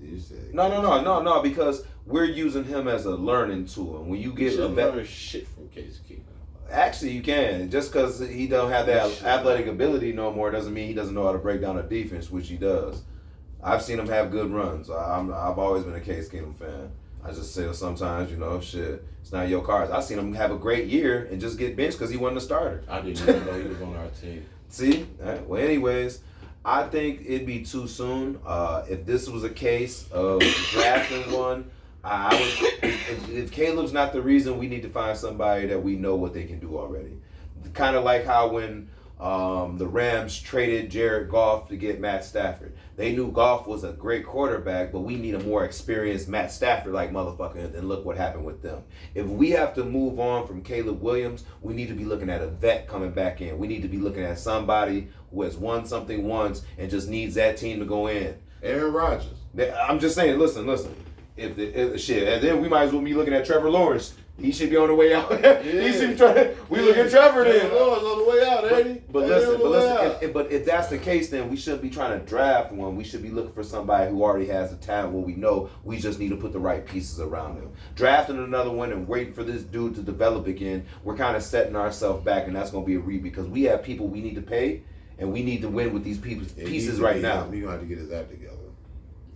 You said No, because we're using him as a learning tool. And when you get a learn shit from Case Keenum. actually you can. Just because he don't have that athletic ability no more doesn't mean he doesn't know how to break down a defense, which he does. I've seen him have good runs. I've always been a Case Keenum fan. I just say sometimes, shit, it's not your cards. I've seen him have a great year and just get benched because he wasn't a starter. I didn't even know he was on our team. See? Right. Well, anyways, I think it'd be too soon. If this was a case of drafting one, I would. If Caleb's not the reason, we need to find somebody that we know what they can do already. Kind of like how when the Rams traded Jared Goff to get Matt Stafford. They knew Goff was a great quarterback, but we need a more experienced Matt Stafford-like motherfucker, and look what happened with them. If we have to move on from Caleb Williams, we need to be looking at a vet coming back in. We need to be looking at somebody who has won something once and just needs that team to go in. Aaron Rodgers. I'm just saying, listen. If shit, and then we might as well be looking at Trevor Lawrence. He should be on the way out. He should be trying. We look at Trevor then. Lawrence on the way out, ain't he? But listen. If that's the case, then we shouldn't be trying to draft one. We should be looking for somebody who already has the talent. Where we know we just need to put the right pieces around him. Drafting another one and waiting for this dude to develop again, we're kind of setting ourselves back, and that's going to be a read because we have people we need to pay, and we need to win with these pieces right now. We're gonna have to get his act together.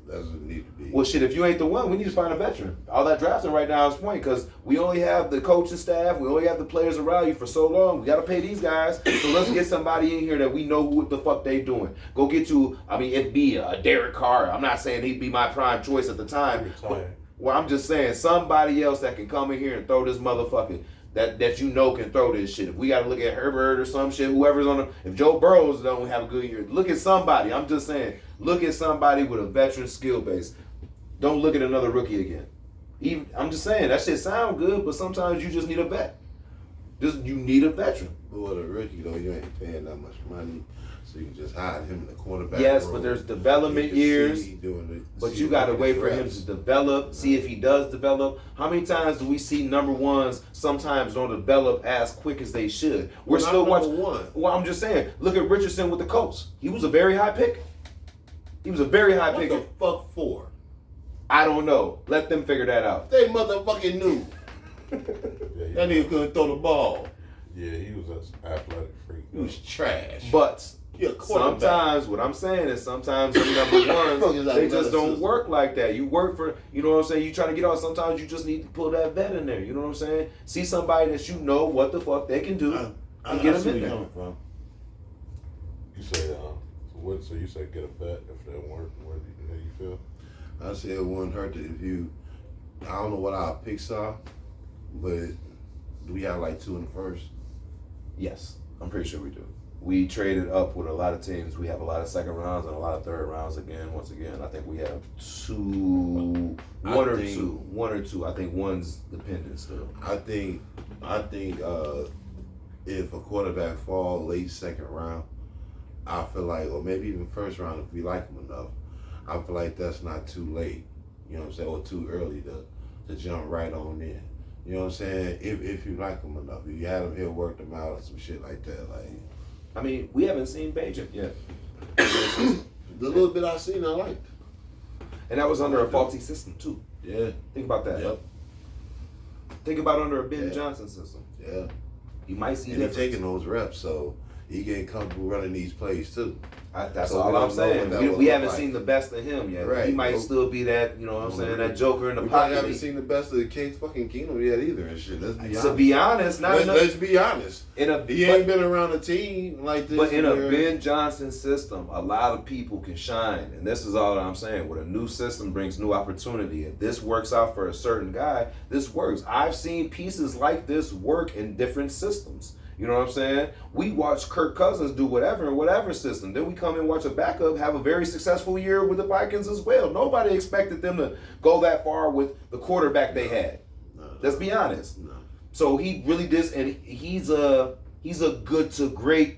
That's what it needs to be. Well, shit, if you ain't the one, we need to find a veteran. All that drafting right now is point because we only have the coaching staff, we only have the players around you for so long. We got to pay these guys. So let's get somebody in here that we know what the fuck they doing. Go get you, it'd be a Derek Carr. I'm not saying he'd be my prime choice at the time. Well, I'm just saying somebody else that can come in here and throw this motherfucker. That can throw this shit. If we got to look at Herbert or some shit, whoever's on if Joe Burrows don't have a good year, look at somebody. I'm just saying, look at somebody with a veteran skill base. Don't look at another rookie again. I'm just saying, that shit sound good, but sometimes you just need a vet. You need a veteran. But with a rookie, though, you ain't paying that much money, so you can just hide him in the quarterback Yes, role. but there's development years. But you got to wait for him to develop, see if he does develop. How many times do we see number ones sometimes don't develop as quick as they should? We're still watching. Well, I'm just saying, look at Richardson with the Colts. He was a very high pick. Pick. What the fuck for? I don't know. Let them figure that out. They motherfucking knew. That nigga couldn't throw the ball. Yeah, he was an athletic freak. He was trash. But sometimes, what I'm saying is sometimes the number ones, they just don't work like that. You work for, you know what I'm saying? You trying to get out. Sometimes you just need to pull that vet in there. You know what I'm saying? See somebody that you know what the fuck they can do and get them in there. You say, so you say get a vet if that work? How do you feel? I said it wouldn't hurt if you. I don't know what our picks are, but do we have like 2 in the first? Yes, I'm pretty sure we do. We traded up with a lot of teams. We have a lot of second rounds and a lot of third rounds again. Once again, I think we have one or two. I think one's dependent still. I think if a quarterback fall late second round, I feel like, or maybe even first round if we like him enough, I feel like that's not too late. You know what I'm saying? Or too early to jump right on in. You know what I'm saying? If you like him enough, if you had him here, worked him out, or some shit like that. We haven't seen Bajan yet. The little bit I seen, I liked. And that was under a faulty system too. Yeah. Think about that. Yep. Think about under a Ben Johnson system. Yeah. You might see and he's taking those reps, so he getting comfortable running these plays too. That's all I'm saying. We haven't seen the best of him yet. Right. He might still be that, you know what I'm saying, that joker in the we pocket. We haven't seen the best of the Case fucking Keenum yet either and shit. Let's be honest. To be honest, let's be honest. He ain't been around a team like this. But in a Ben Johnson system, a lot of people can shine. And this is all I'm saying. With a new system brings new opportunity. If this works out for a certain guy, this works. I've seen pieces like this work in different systems. You know what I'm saying? We watch Kirk Cousins do whatever in whatever system. Then we come and watch a backup have a very successful year with the Vikings as well. Nobody expected them to go that far with the quarterback they had. Let's be honest. So he really did, and he's a good to great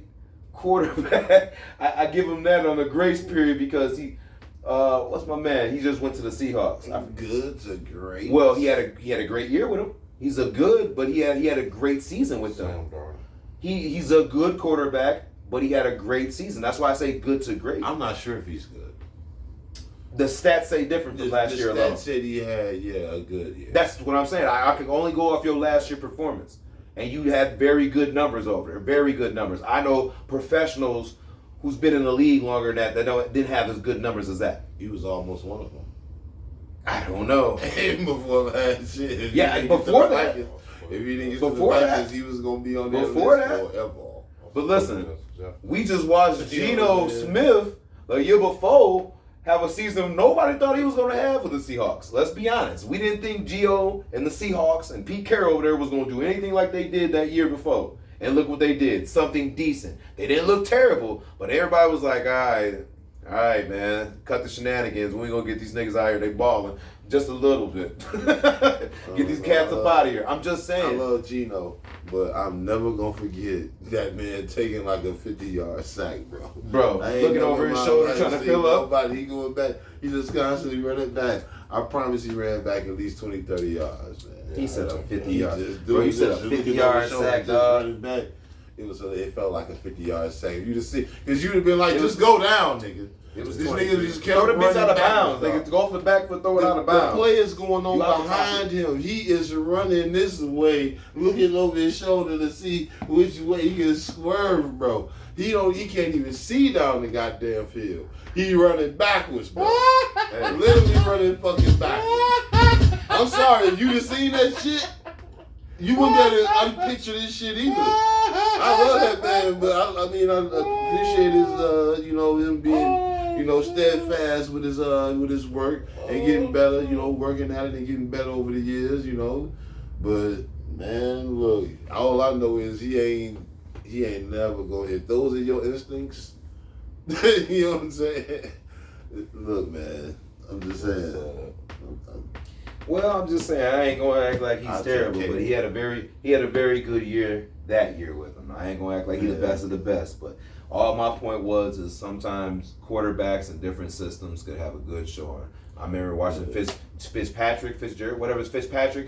quarterback. I give him that on the grace period because he, what's my man? He just went to the Seahawks. Good to great. Well, he had a great year with him. He's a good, but he had a great season with them. He's a good quarterback but he had a great season. That's why I say good to great. I'm not sure if he's good. The stats say different from last year alone. That said he had, a good year. That's what I'm saying. I can only go off your last year performance. And you had very good numbers over there. Very good numbers. I know professionals who's been in the league longer than that didn't have as good numbers as that. He was almost one of them. I don't know. Before last year. Yeah, before that. If he didn't get Before to the that. Vikings, he was going to be on that Before list that. forever. But listen, we just watched Geno Smith a year before have a season nobody thought he was going to have with the Seahawks. Let's be honest. We didn't think Gio and the Seahawks and Pete Carroll over there was going to do anything like they did that year before. And look what they did. Something decent. They didn't look terrible, but everybody was like, all right, man. Cut the shenanigans. We ain't going to get these niggas out here. They balling just a little bit. Get these cats up out of here. I'm just saying. I love Geno, but I'm never going to forget that man taking like a 50-yard sack, bro. Bro, looking over his shoulder trying to fill up. He going back. He just constantly running back. I promise he ran back at least 20, 30 yards, man. He said a 50-yard. Bro, He said a 50-yard sack, dog. It felt like a 50-yard sack. You just see, because you'd have been like, just go down, nigga. This nigga just kept throw the bitch out of bounds. They They could go off the back foot, throw it out of bounds. The player's going on You out the behind him. He is running this way, looking over his shoulder to see which way he can swerve, bro. He can't even see down the goddamn field. He running backwards, bro. Literally running fucking backwards. I'm sorry, if you just seen that shit, you wouldn't be able to unpicture this shit either. I love that man, but I appreciate his, him being, steadfast with his work and getting better, working at it and getting better over the years, But man, look, all I know is he ain't never gonna. If those are your instincts, you know what I'm saying? Look, man, I'm just saying. Well, I'm just saying I ain't gonna act like he's terrible, but he had a very good year that year with him. I ain't gonna act like he's the best of the best, but all my point is sometimes quarterbacks in different systems could have a good showing. I remember watching Fitzpatrick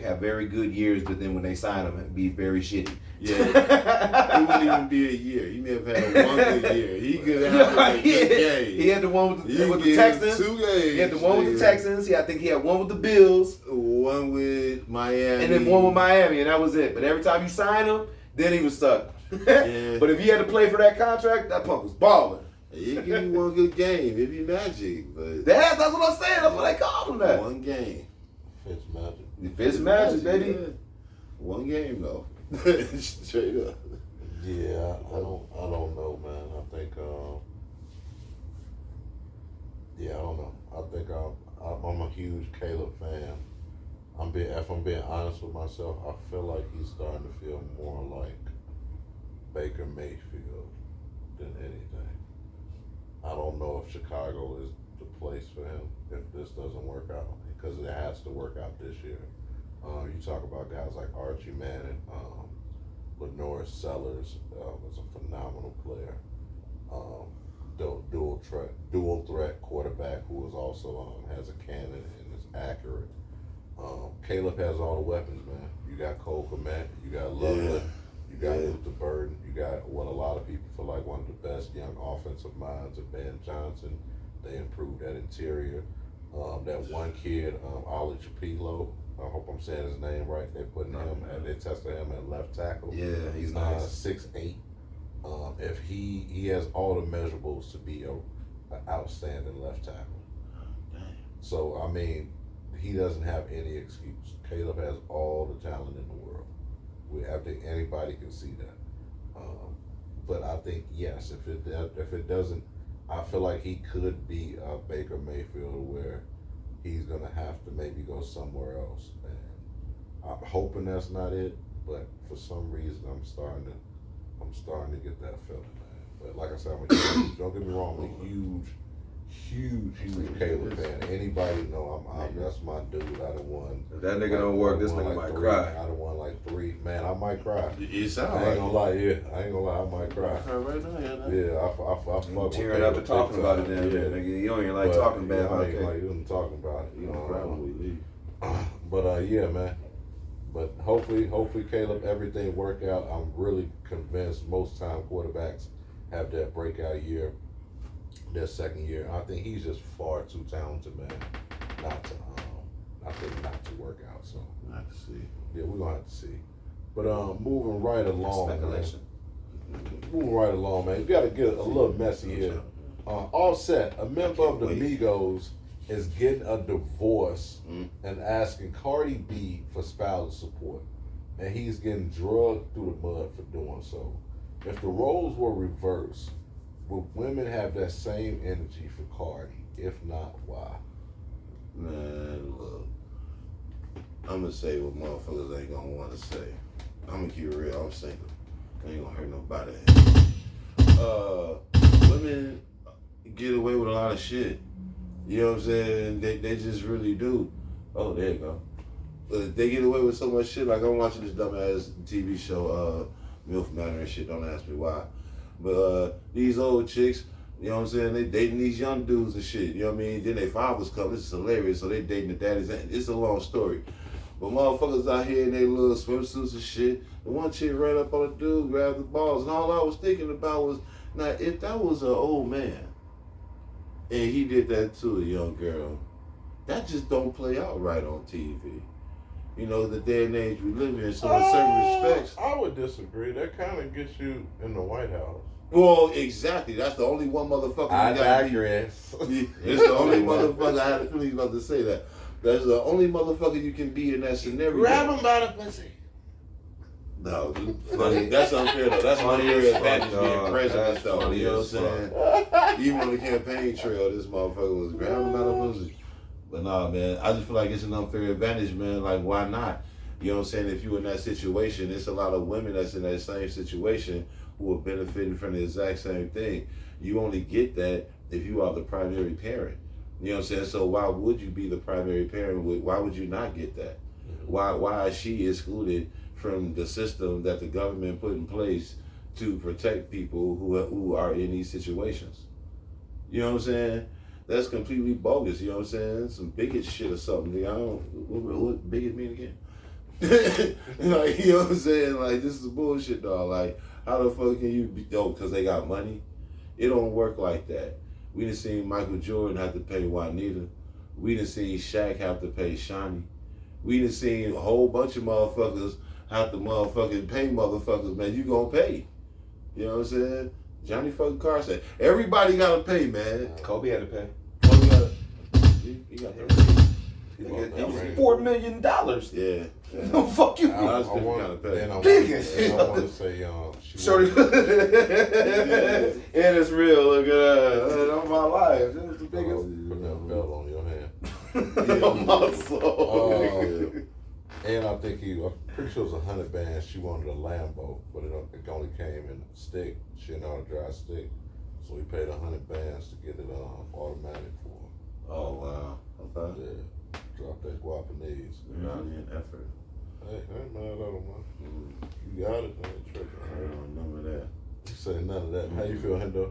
have very good years, but then when they sign him, it'd be very shitty. Yeah, it wouldn't even be a year. He may have had one good year. He could have had a good game. He had the one with the Texans. 2 games. He had the one with the Texans. I think he had one with the Bills. One with Miami. And then one with Miami, and that was it. But every time you sign him, then he was stuck. Yeah. But if he had to play for that contract, that punk was balling. He give you one good game. It'd be magic. But That's what I'm saying. That's what they called him that. one game. Fitzmagic, baby. Yeah. One game though. Straight up. Yeah, I don't know, man. I think, I don't know. I think I'm a huge Caleb fan. If I'm being honest with myself, I feel like he's starting to feel more like Baker Mayfield than anything. I don't know if Chicago is the place for him if this doesn't work out, because it has to work out this year. You talk about guys like Archie Manning, Lenore Sellers is a phenomenal player. Dual threat quarterback who is also has a cannon and is accurate. Caleb has all the weapons, man. You got Cole Kmet, you got Loveland, you got Luther Burden, you got what a lot of people feel like one of the best young offensive minds of Ben Johnson. They improved that interior. That one kid, Ollie Chapilo, I hope I'm saying his name right. They tested him at left tackle. Yeah, he's nice. 6'8". If he has all the measurables to be an outstanding left tackle. So I mean, he doesn't have any excuse. Caleb has all the talent in the world. I think anybody can see that. But I think yes, if it doesn't, I feel like he could be a Baker Mayfield where he's gonna have to maybe go somewhere else. And I'm hoping that's not it, but for some reason I'm starting to get that feeling, man. But like I said, don't get me wrong, I'm a huge Caleb fan. Anybody know that's my dude. I done won. If that nigga don't work, this nigga might cry. I done won like 3. Man, I might cry. It sounds I ain't gonna lie, I might cry. Right now, Yeah, I fuck with tearing up and talking about it then. Yeah, nigga, you don't even like talking bad about it. Like you talking about it. You know, probably leave. But yeah, man. But hopefully Caleb, everything work out. I'm really convinced most time quarterbacks have that breakout year, their second year. I think he's just far too talented, man, not to work out. So I have to see. yeah, we're gonna have to see. But moving right along, Speculation. moving right along, man. We gotta get a little messy here. Offset, a member of the Migos, is getting a divorce and asking Cardi B for spousal support, and he's getting drugged through the mud for doing so. If the roles were reversed, would women have that same energy for Cardi? If not, why? Man, look, I'm gonna say what motherfuckers ain't gonna want to say. I'm gonna keep it real. I'm single. I ain't gonna hurt nobody. Women get away with a lot of shit. You know what I'm saying? They just really do. Oh, there you go. They get away with so much shit. Like I'm watching this dumbass TV show, MILF Manor and shit. Don't ask me why. But these old chicks, you know what I'm saying? They dating these young dudes and shit. You know what I mean? Then their fathers come. This is hilarious. So they dating the daddies. It's a long story. But motherfuckers out here in their little swimsuits and shit. The one chick ran up on a dude, grabbed the balls, and all I was thinking about was, now if that was an old man, and he did that to a young girl, that just don't play out right on TV. You know, the day and age we live in. So in certain respects, I would disagree. That kind of gets you in the White House. well, exactly. That's the only one motherfucker. I you gotta be- digress. It's the only motherfucker. I had a feeling you was about to say that. That's the only motherfucker you can be in that scenario. Grab him by the pussy. No, funny. That's unfair though. That's unfair advantage being president though. funny You know what I'm as saying? Even on the campaign trail, this motherfucker was grabbing by the pussy. But nah, man, I just feel like it's an unfair advantage, man. Like, why not? You know what I'm saying? If you in that situation, it's a lot of women that's in that same situation who are benefiting from the exact same thing. You only get that if you are the primary parent. You know what I'm saying? So why would you be the primary parent? Why would you not get that? Why is she excluded from the system that the government put in place to protect people who are in these situations? You know what I'm saying? That's completely bogus. You know what I'm saying? Some bigot shit or something. I don't. What bigot mean again? Like, you know what I'm saying? Like, this is bullshit, dog. Like, how the fuck can you be? Oh, because they got money? It don't work like that. We done seen Michael Jordan have to pay Juanita. We done seen Shaq have to pay Shawnee. We done seen a whole bunch of motherfuckers have to motherfucking pay motherfuckers. Man, you gonna pay. You know what I'm saying? Johnny fucking Carson. Everybody gotta pay, man. Kobe had to pay. Kobe got, he got the It was $4 million. Yeah. No, fuck you. I That's want different kind of pay. to say, she Shorty. And it's real. Look at that. On my life. It was the biggest. Put that belt on your hand. On my soul. And I think I'm pretty sure it was 100 bands. She wanted a Lambo, but it only came in a stick. She didn't know how to drive a stick. So we paid 100 bands to get it automatic for her. Oh, wow. Okay. Yeah. Drop that Guapanese. Valiant effort. Hey, I ain't mad at him, man. You got it, man. I don't remember that. You say none of that. How you feel, Hendo?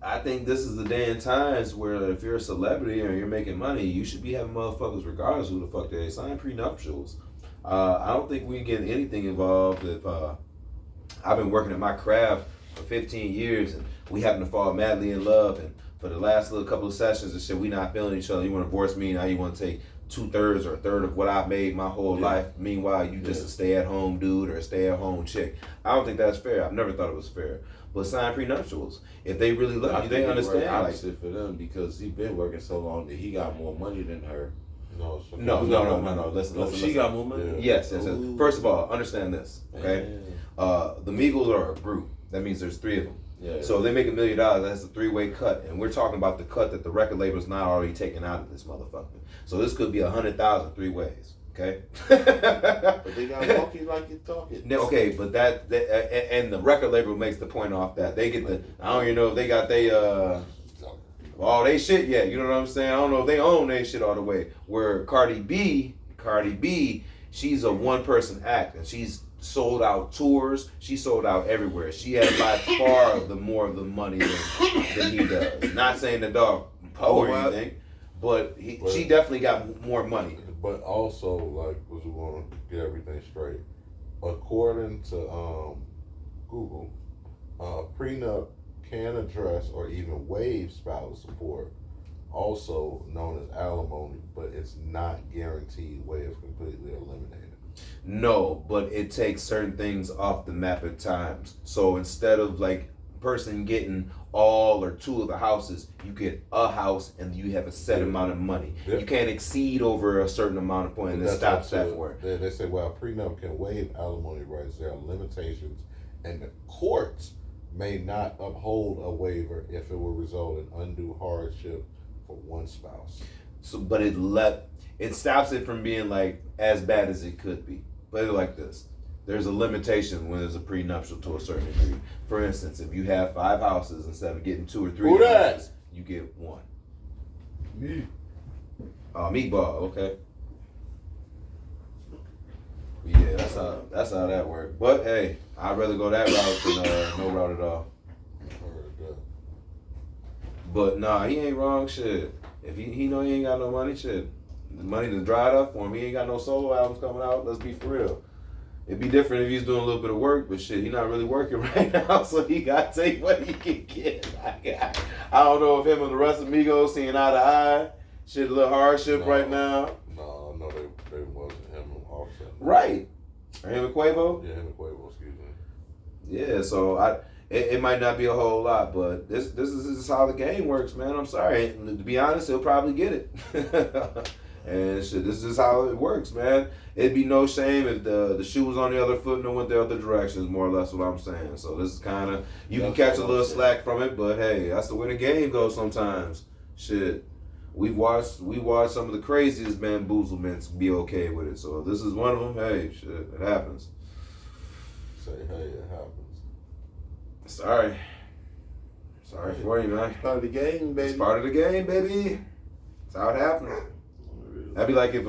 I think this is the day and times where if you're a celebrity or you're making money, you should be having motherfuckers regardless who the fuck they sign prenuptials. I don't think we get anything involved if I've been working at my craft for 15 years and we happen to fall madly in love, and for the last little couple of sessions and shit, we not feeling each other. You want to divorce me, now you want to take 2/3 or a third of what I made my whole life. Meanwhile, you just a stay-at-home dude or a stay-at-home chick. I don't think that's fair. I've never thought it was fair. But sign prenuptials. If they really love you, they understand. Opposite for them because he been working so long that he got more money than her. No. Listen. She got more money. Yes. First of all, understand this. Okay. The Migos are a group. That means there's 3 of them. Yeah. So if they make $1 million, that's a 3-way cut, and we're talking about the cut that the record label's not already taking out of this motherfucker. So this could be 100,000 3 ways. Okay. But they got walkie like you're talking. Okay, but and the record label makes the point off that they get the. I don't even know if they got all they shit yet. You know what I'm saying? I don't know if they own their shit all the way. Where Cardi B, she's a 1-person act, and she's sold out tours. She sold out everywhere. She has by far more of the money than he does. Not saying the dog poor or anything, but she definitely got more money. But also, like, we want to get everything straight. According to Google, Prenup can address or even waive spousal support, also known as alimony, but it's not guaranteed way of completely eliminating. No, but it takes certain things off the map at times. So instead of like person getting all or two of the houses, you get a house and you have a set amount of money. Yeah. You can't exceed over a certain amount of point, and it stops that for it. They say, well, prenup can waive alimony rights. There are limitations, and the courts may not uphold a waiver if it will result in undue hardship for one spouse. So, but it stops it from being like as bad as it could be. Put it like this: there's a limitation when there's a prenuptial to a certain degree. For instance, if you have 5 houses, instead of getting 2 or 3 houses, you get 1. Me. Meatball, okay. Yeah, that's how that works. But hey, I'd rather go that route than no route at all. But nah, he ain't wrong. Shit, if he know he ain't got no money, shit, the money to dried up for him. He ain't got no solo albums coming out. Let's be for real. It'd be different if he's doing a little bit of work, but shit, he's not really working right now, so he got to take what he can get. I don't know if him and the rest of Migos seeing eye to eye. Shit, a little hardship right now. No, they wasn't him and Offset. Right. Or him and Quavo? Yeah, him and Quavo, excuse me. Yeah, so it might not be a whole lot, but this is how the game works, man. I'm sorry. To be honest, he'll probably get it. And shit, this is how it works, man. It'd be no shame if the shoe was on the other foot and it went the other direction, is more or less what I'm saying. So this is kind of, you can catch a little slack from it, but hey, that's the way the game goes sometimes. Shit. We watched some of the craziest bamboozlements be okay with it. So if this is one of them, hey, shit, it happens. Say, hey, it happens. Sorry for you, man. It's part of the game, baby. It's part of the game, baby. That's how it happens. That'd be like if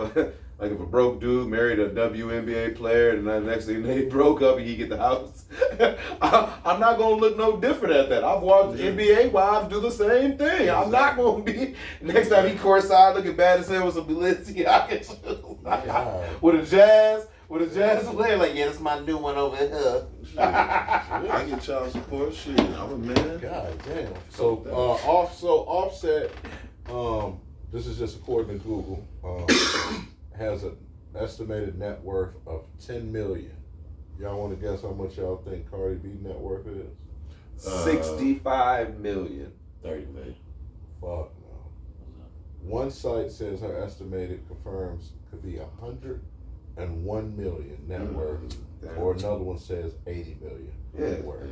a broke dude married a WNBA player, and then the next thing they broke up and he get the house. I'm not gonna look no different at that. I've watched NBA wives do the same thing. I'm not gonna be next time he courtside looking bad as hell with some Balenciaga with a jazz player. Like, yeah, that's my new one over here. I get child support. Shit, I'm a man. God damn. So Offset, this is just according to Google, has an estimated net worth of $10 million. Y'all want to guess how much y'all think Cardi B net worth is? 65 million. 30 million. Fuck no. One site says her estimated confirms could be 101 million net worth, or another one says 80 million net worth.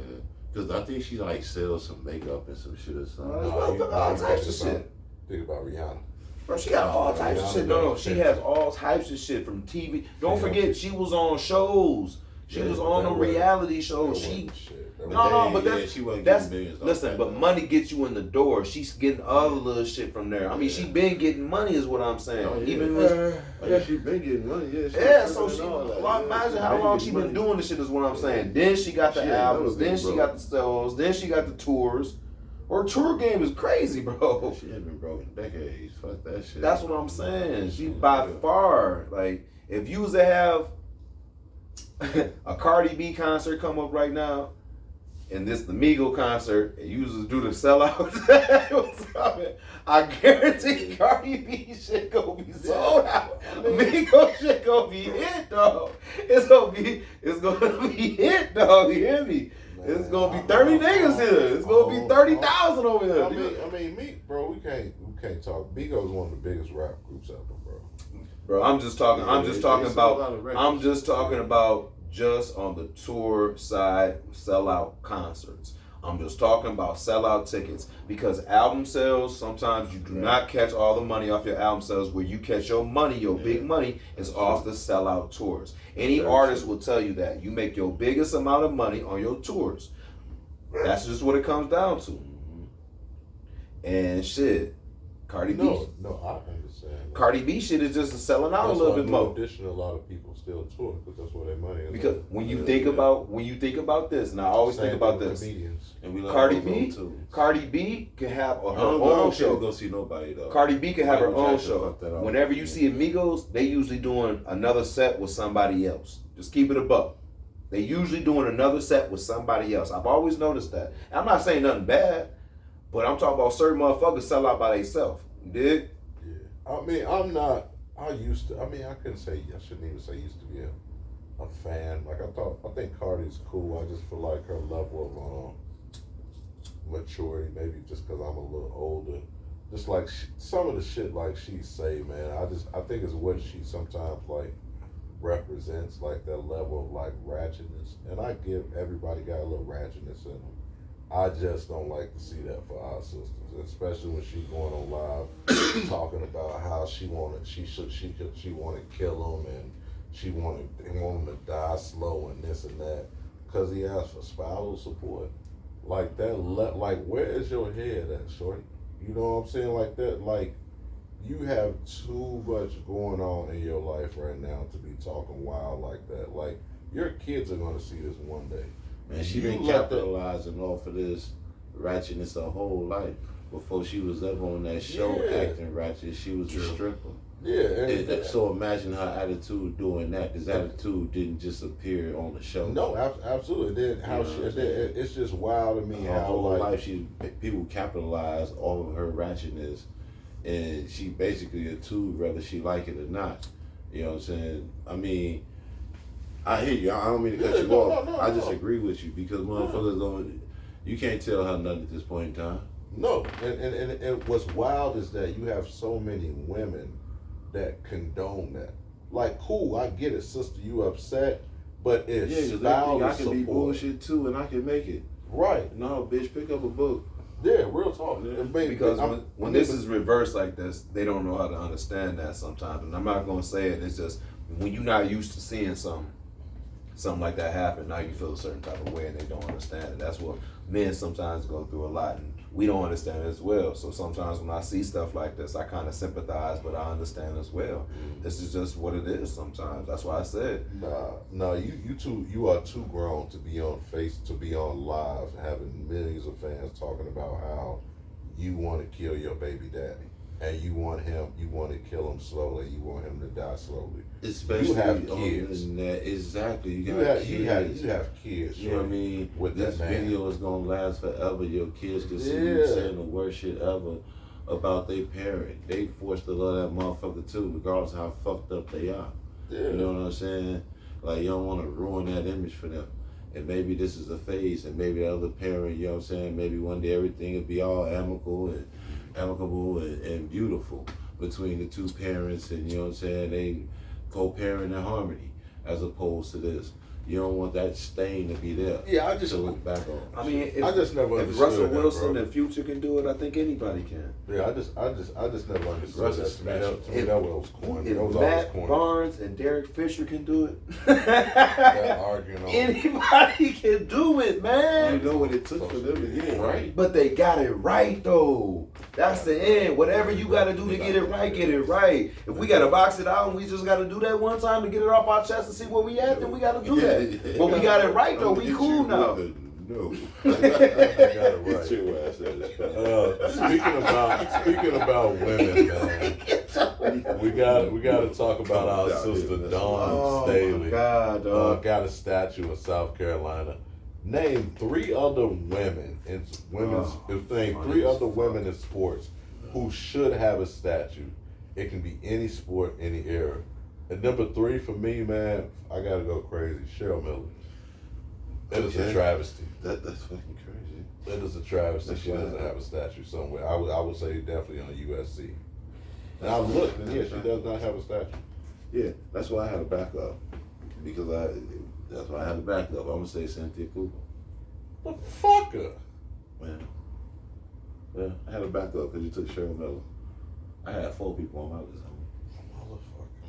Because I think she like sells some makeup and some shit or something. All types of shit. Think about Rihanna. Bro, she got all types of shit. No, she has all types of shit from TV. Don't forget, she was on shows. She was on a reality show. But that's listen. But money gets you in the door. She's getting other little shit from there. I mean, she been getting money, is what I'm saying. She been getting money. So imagine how long she been doing this shit, is what I'm saying. Then she got the albums. Then she got the sales. Then she got the tours. Her tour game is crazy, bro. She ain't been broke in decades. Fuck that shit. That's what I'm saying. She by far, like, if you was to have a Cardi B concert come up right now, and this the Migo concert, and you was to do the sellout, I guarantee Cardi B shit gonna be sold out. Migo shit gonna be hit, dog. It's gonna be hit, dog. You hear me? It's gonna be 30 niggas here. It's gonna be 30,000 over here. I mean, bro, we can't talk. Migo's one of the biggest rap groups ever, bro. Bro, I'm just talking about just on the tour side, sellout concerts. I'm just talking about sellout tickets, because album sales, sometimes you do not catch all the money off your album sales. Where you catch your money, your big money, is off the sellout tours. Any artist will tell you that. You make your biggest amount of money on your tours. That's just what it comes down to. And shit, Cardi B. No, I understand. Cardi B shit is just selling out a little bit more. In addition, a lot of people still tour because that's where their money is. Because when you think about this, and I always think about this, comedians. And we Cardi B can have her I own don't show. go see nobody though. Cardi B can have her own Jackson show. fucked that up. Whenever you see Amigos, they usually doing another set with somebody else. Just keep it a buck. They usually doing another set with somebody else. I've always noticed that. And I'm not saying nothing bad, but I'm talking about certain motherfuckers sell out by themselves. You dig? Yeah. I mean, I'm not. I used to. I mean, I couldn't say. I shouldn't even say used to be a fan. Like I think Cardi's cool. I just feel like her level of maturity, maybe just because I'm a little older. Just like some of the shit like she say, man. I think it's what she sometimes like represents, like that level of like ratchetness. And I give everybody got a little ratchetness in them. I just don't like to see that for our sisters, especially when she going on live talking about how she wanted to kill him and she wanted him to die slow and this and that because he asked for spousal support. Like that, like where is your head at, shorty? You know what I'm saying? Like that, like you have too much going on in your life right now to be talking wild like that. Like your kids are gonna see this one day. Man, she been capitalizing off of this ratchetness her whole life. Before she was ever on that show acting ratchet, she was a stripper. Yeah. So imagine her attitude doing that. This attitude didn't just appear on the show. No, absolutely. Then how it's just wild to me her how whole like life people capitalize off of her ratchetness, and she basically a tool whether she like it or not. You know what I'm saying? I mean, I hear you. I don't mean to cut you off. I just agree with you because motherfuckers don't. You can't tell her nothing at this point in time. No, and what's wild is that you have so many women that condone that. Like, cool, I get it, sister, you upset, but it's spousal I can support. be bullshit too, and I can make it. Right. No, bitch, pick up a book. Yeah, real talk. Yeah. Because when this is reversed like this, they don't know how to understand that sometimes. And I'm not gonna say it. It's just when you're not used to seeing something like that happen, now you feel a certain type of way, and they don't understand it. That's what men sometimes go through a lot, and we don't understand it as well. So sometimes when I see stuff like this, I kind of sympathize, but I understand as well. This is just what it is sometimes. That's why I said. Nah, you are too grown to be on live, having millions of fans talking about how you want to kill your baby daddy. And you want to kill him slowly. You want him to die slowly. Especially you have on kids. the internet. Exactly. You have kids. You know what I mean? With this that man. video is gonna last forever. Your kids can see you saying the worst shit ever about their parent. They forced to love that motherfucker too, regardless of how fucked up they are. Yeah. You know what I'm saying? Like you don't want to ruin that image for them. And maybe this is a phase, and maybe the other parent, you know what I'm saying? Maybe one day everything will be all amicable and beautiful between the two parents, and you know what I'm saying, they co-parent in harmony as opposed to this. You don't want that stain to be there. Yeah, I just to look back on. I mean, I just never if understood Russell that, Wilson bro. and Future can do it, I think anybody can. Yeah, I just never understood Russell's that. To me, that was corny. If That was always Matt corny. Barnes and Derek Fisher can do it, That arguing on. anybody can do it, man. You know what it took for them to get it right. But they got it right though. That's the end. Whatever you gotta do to get it right, get it right. If we gotta box it out and we just gotta do that one time to get it off our chest and see where we at, then we gotta do that. But we got it right though. We cool now. No. I got it right. Get your ass out of Speaking about women, man, we got to talk about our sister Dawn Staley. My God, dog. Got a statue in South Carolina. Name three other women in sports who should have a statue. It can be any sport, any era. And number three for me, man, I gotta go crazy. Cheryl Miller. It is a travesty. That's fucking crazy. It is a travesty. She doesn't have a statue somewhere. I would say definitely on USC. And I looked, and yeah, she does not have a statue. Yeah, that's why I had a backup. That's why I had a backup. I'm gonna say Cynthia Cooper. The fucker. Yeah, I had a backup because you took Cheryl Miller. I had 4 people on my list.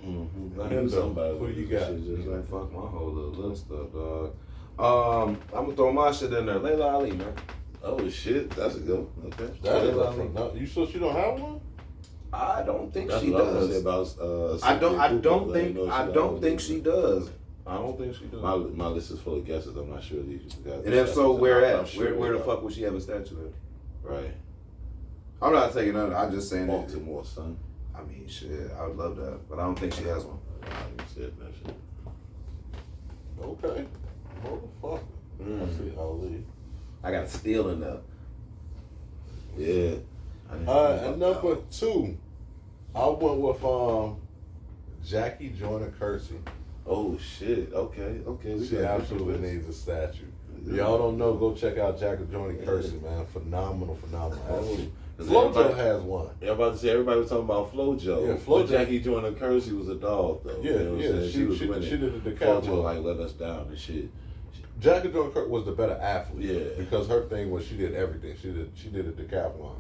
Motherfucker. I knew somebody. Who you got? You gonna fuck my whole little list up, dog. I'm gonna throw my shit in there. Layla Ali, man. Oh shit, that's a good one. Okay. That is you sure she don't have one? I don't think That's she what I was does. gonna say about, I don't Cynthia think Cooper, she does. I don't think she does. My list is full of guesses. I'm not sure these guys. And if so, where I'm at? sure Where the fuck would she have a statue at? Right. I'm not taking none. I'm just saying that. Baltimore, son. I mean, shit, I would love that, but I don't think she has one. I ain't said that shit. Okay. Motherfucker. I Mm. see Ali. I got a steal in there. Yeah. And number 2, I went with Jackie Joyner Kersey. Oh shit. Okay. We She got absolutely different needs a statue. lists. Y'all don't know, go check out Jackie Joyner Kersey, man. Phenomenal athlete. 'Cause FloJo everybody- has one. I'm about to say everybody was talking about FloJo. Yeah, But FloJo. Jackie Joyner Kersey was a dog though. Yeah, You know what I'm yeah. saying? She was winning. did the FloJo decathlon. like let us down and shit. Jackie Joyner Kersey was the better athlete. Yeah. Because her thing was she did everything. She did a decathlon.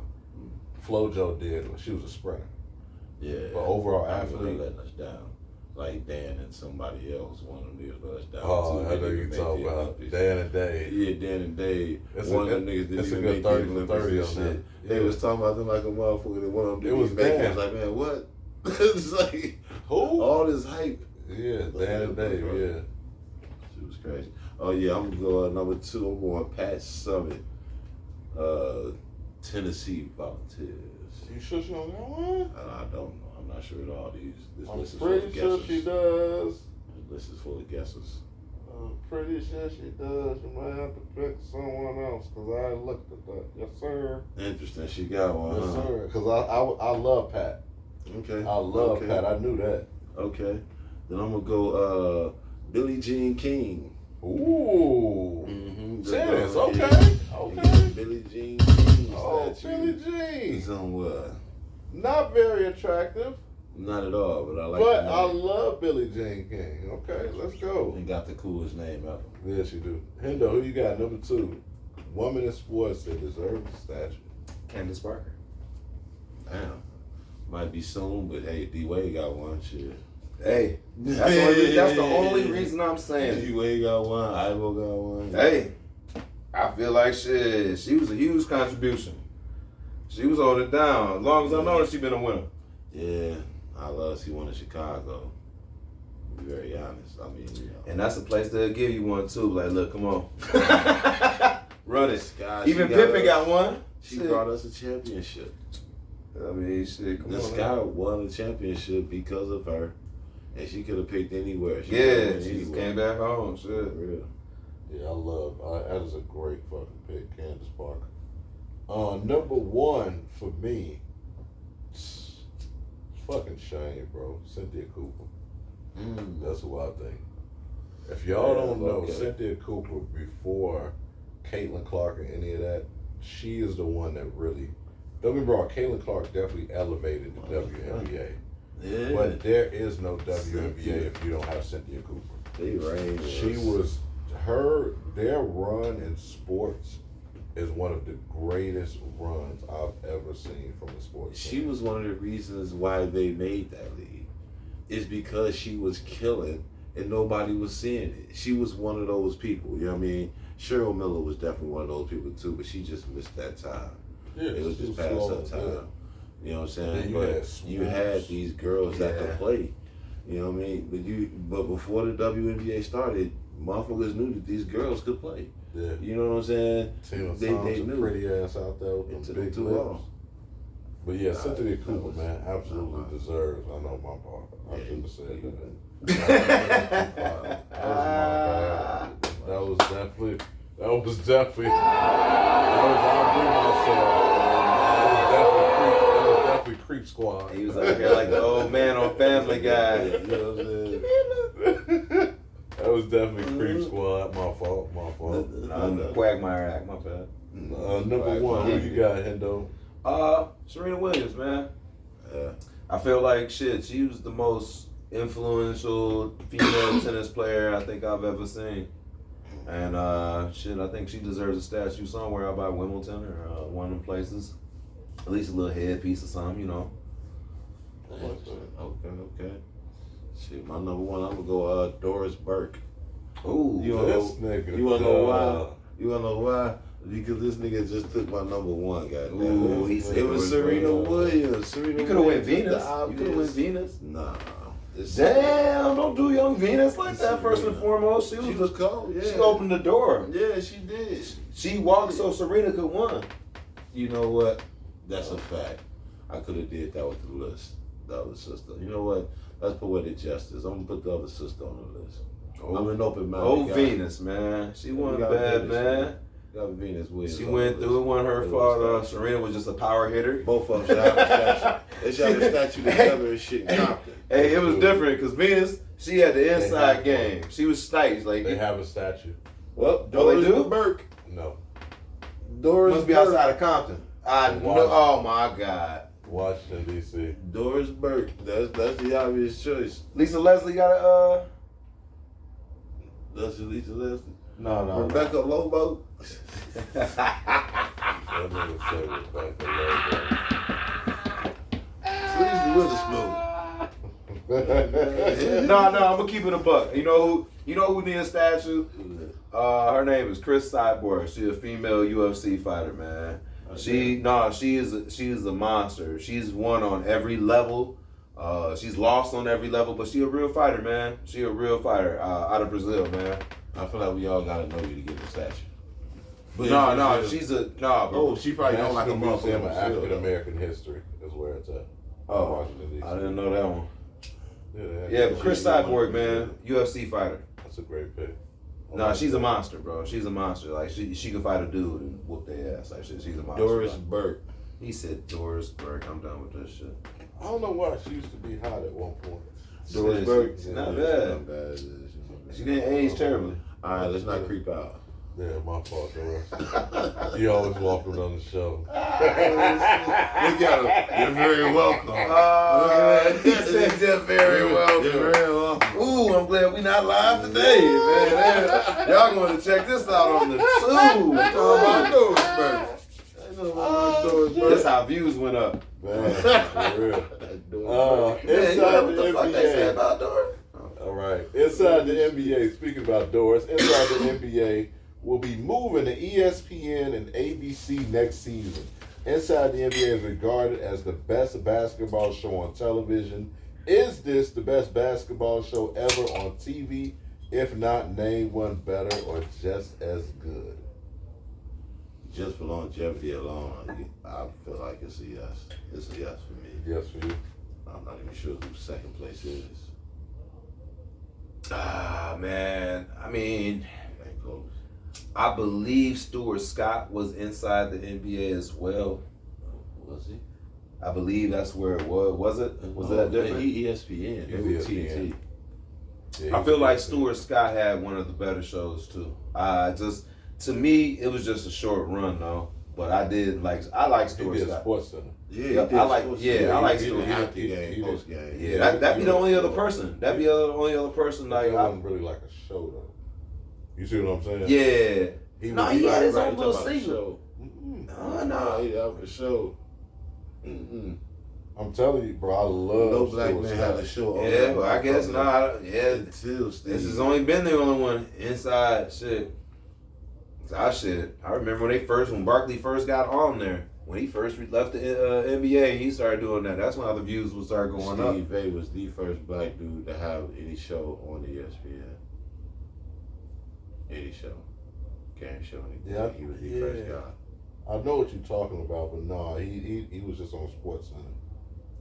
FloJo did. She was a sprinter. Yeah. But overall I mean, athlete. they letting us down. Like Dan and somebody else, one of them niggas let us down. Oh, too. I They know didn't you make talking the about Olympics. Dan and Dave. Yeah, Dan and Dave. It's One a of them niggas didn't it's a even good make 30 the for Olympics 30 and on shit. that. They Yeah. was talking about them like a motherfucker that one of them It was didn't make it. I Dan. was like, man, what? It's like Who? all this hype. Yeah, Dan and Dave, yeah. She was crazy. Oh yeah, I'm gonna go number 2. I'm going Pat Summit, Tennessee Volunteers. You sure she don't got one? I don't know. I'm not sure at all. This I'm list is full of pretty sure guesses. she does. This list is full of guesses. I'm pretty sure she does. You might have to pick someone else because I looked at that. Yes, sir. Interesting. She got one. Yes, huh? sir. Because I love Pat. Okay. I love okay. Pat. I knew that. Okay. Then I'm gonna go Billie Jean King. Ooh. Mm-hmm. Tennis. Okay. Okay. Billie Jean King. Oh, statue Billie Jean. Somewhere. Not very attractive, Not at all, but I like but the I name. love Billie Jean King. Okay, let's go. And got the coolest name ever. Yes, you do. Hendo, who you got? Number 2. Woman in sports that deserves a statue. Candace Parker. Damn. Might be soon, but hey, D Wade got one. Shit. Hey, that's the only reason I'm saying. D Wade got one. Ivo got one. Hey, I feel like shit. She was a huge contribution. She was holding it down. As long as I know that she been a winner. Yeah, I love to see one in Chicago. To be very honest. I mean, you know. And that's a place they'll give you one too. Like, look, come on. Run it. Sky, Even she Pippen us- got one. She Shit. brought us a championship. I mean, shit, come The on. Sky now. won a championship because of her. And she could have picked anywhere. She Yeah, could've went she just anywhere. came back home. Shit. For real. Yeah, I love. That is a great fucking pick, Candace Parker. Number 1 for me. It's fucking shame, bro. Cynthia Cooper. That's who I think. If y'all Yeah, don't know, okay. Cynthia Cooper before Caitlin Clark or any of that, she is the one that really. Don't get me wrong, Caitlin Clark definitely elevated the WNBA. Yeah. But there is no WNBA Cynthia. if you don't have Cynthia Cooper. They reigned. She was their run in sports is one of the greatest runs I've ever seen from the sports. She team. was one of the reasons why they made that league. Is because she was killing and nobody was seeing it. She was one of those people, you know what I mean? Cheryl Miller was definitely one of those people too, but she just missed that time. Yeah, It was she just past slow, her time. You know what I'm And saying? you But had you had Swoops. these girls that Yeah. could play. You know what I mean? But before the WNBA started, motherfuckers knew that these girls could play. Yeah. You know what I'm saying? Tina They Thompson, knew. pretty ass out there with It them took big too lips. long. But yeah, Nah, Cynthia that Cooper, was- man, absolutely nah. deserves. I know my part. I Yeah, shouldn't have said you- that. That was my bad. That was definitely. I do myself. That was definitely Creep Squad. He was out here like the old man on Family Guy. You know what I'm saying? That was definitely Creep Squad. My fault. The Quagmire Act, my bad. Number 1, who you got, Hendo? Serena Williams, man. Yeah. I feel like shit. She was the most influential female tennis player I think I've ever seen, and shit, I think she deserves a statue somewhere out by Wimbledon or one of them places. At least a little headpiece or something, you know. Okay. Shit, my number 1, I'm gonna go Doris Burke. Ooh, You wanna This know, nigga. you wanna know why? You wanna know why? Because this nigga just took my number 1, goddamn. Ooh, he It said was Doris Serena Burke. Williams. Serena you could have went Williams is Venus. the You could have went obvious- Venus. Nah. This- Damn, don't do young Venus like that. First and foremost, She was cold, yeah. she opened the door. Yeah, she did. She walked so Serena could win. You know what? That's a fact. I could have did that with the list. The other sister. You know what? Let's put Poetic Justice. I'm gonna put the other sister on the list. I'm an open mind. Oh, Venus, man. She wasn't bad, man. Got Venus with. She went through it. Wasn't her fault. Serena was just a power hitter. Both of them shot a statue. They shot a statue together and shit in Compton. Hey, it was different because Venus, she had the inside game. She was snipes. Like They have a statue. Well, Oh, they Doris do? Burke. No. Doris must be Burke. outside of Compton. I know. Oh my God. Washington, D.C. Doris Burke. That's the obvious choice. Lisa Leslie got a That's Lisa Leslie. No. Rebecca Lobo. That nigga said Rebecca Reese Witherspoon. No, I'm gonna keep it a buck. You know who needs a statue? Her name is Chris Cyborg. She's a female UFC fighter, she is a monster. She's won on every level. She's lost on every level, but she a real fighter, man. She a real fighter out of Brazil, man. I feel like we all gotta know you to get the statue. But she's a Oh, she probably don't like a National Museum of motherfucker. African American History is where it's at. Washington, D.C. I didn't know that one. Yeah, But Chris Cyborg, man, UFC fighter. That's a great pick. Nah, she's a monster, bro. She's a monster. Like she can fight a dude and whoop their ass. Like shit, she's a monster. Doris bro. Burke. He said Doris Burke. I'm done with this shit. I don't know why she used to be hot at one point. Doris Burke. She's not bad. She didn't age terribly. All right, let's not creep out. Yeah, my fault, Doris. You always welcome on the show. Look at him. You're very welcome. He said you're very welcome. You're very welcome. Ooh, I'm glad we not live today, man. Y'all going to check this out on the tube. Talking about Doris Burke. Doris Burke. That's how views went up. Man, for real. Man, you Inside know what the the fuck they said NBA. about Doris? All right. Inside the NBA, speaking about Doris, inside the NBA will be moving to ESPN and ABC next season. Inside the NBA is regarded as the best basketball show on television. Is this the best basketball show ever on TV? If not, name one better or just as good. Just for longevity alone, I feel like it's a yes. It's a yes for me. Yes for you. I'm not even sure who second place is. Ah, man. I mean, Ain't close. I believe Stuart Scott was inside the NBA as well. Was he? I believe that's where it was. Was it? Was that different? He ESPN. He It was ESPN. TNT. Yeah, I feel like Stuart Scott had one of the better shows too. To me, it was just a short run though. But I like He Stuart did Scott. Sports Center. Yeah, Yep, he did I like- sports. yeah, I like he Stuart. did after He game, did. post game. Yeah, that'd be the only other person. That'd be the only other person. Like, Like, it wasn't really like a show though. You see what I'm saying? yeah. No, he had his own little talking about the single. show. Oh, No, no. he had a show. Mm-mm. I'm telling you, bro, I love No black Stuart man Scott. had a show. Yeah, well, I guess not. Yeah, Until Steve. this has only been the only one inside shit. I remember when Barkley first got on there. When he first left the NBA, he started doing that. That's when all the views would start going up. Steve Vai was the first black dude to have any show on ESPN. Any show. Game show. Yeah, He was the first guy. I know what you're talking about, but no, he was just on Sports Center.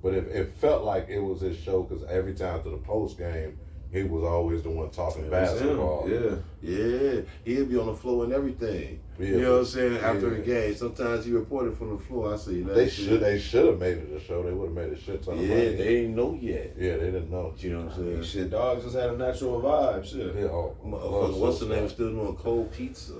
But it felt like it was his show because every time after the post game, he was always the one talking basketball. Yeah. Yeah, he'd be on the floor and everything. Yeah, You know what I'm saying? After the yeah. game, sometimes he reported from the floor. I see that. They shit. should have made it a show. They would have made a shit ton of Yeah, money. they ain't know yet. Yeah, they didn't know. You know what I'm saying? Shit, dogs just had a natural vibe. Shit. Yeah, oh, Motherfucker, what's the name? Still doing cold pizza.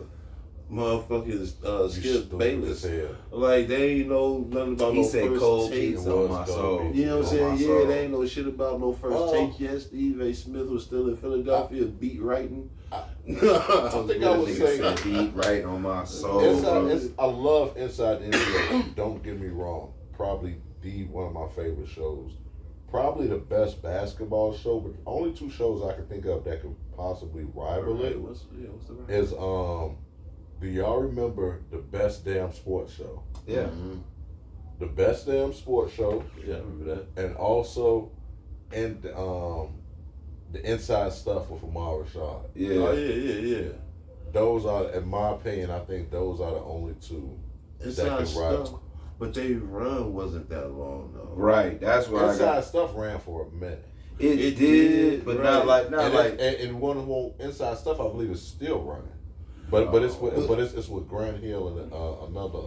Motherfuckers, Skip Bayless. Like they ain't know nothing about He no said first cold take. pizza on my soul. You know what I'm saying? On my Yeah, soul. they ain't know shit about no first take yet. Steve A. Smith was still in Philadelphia beat writing. I think I would Nigga say said beat right on my soul. I love Inside the NBA. Don't get me wrong. Probably one of my favorite shows. Probably the best basketball show, but only two shows I can think of that could possibly rival it What's the right? is do y'all remember the Best Damn Sports Show? Yeah. Mm-hmm. The Best Damn Sports Show, Yeah, I remember that. and also the Inside Stuff with Amar Rashad. Yeah. Oh yeah. Those are, in my opinion, I think those are the only two that Inside can rival. stuff, but they run wasn't that long though. Right. That's where I Inside got. Stuff ran for a minute. It did, but right. not like. And one of the more inside stuff, I believe, is still running. But it's with Grant Hill and another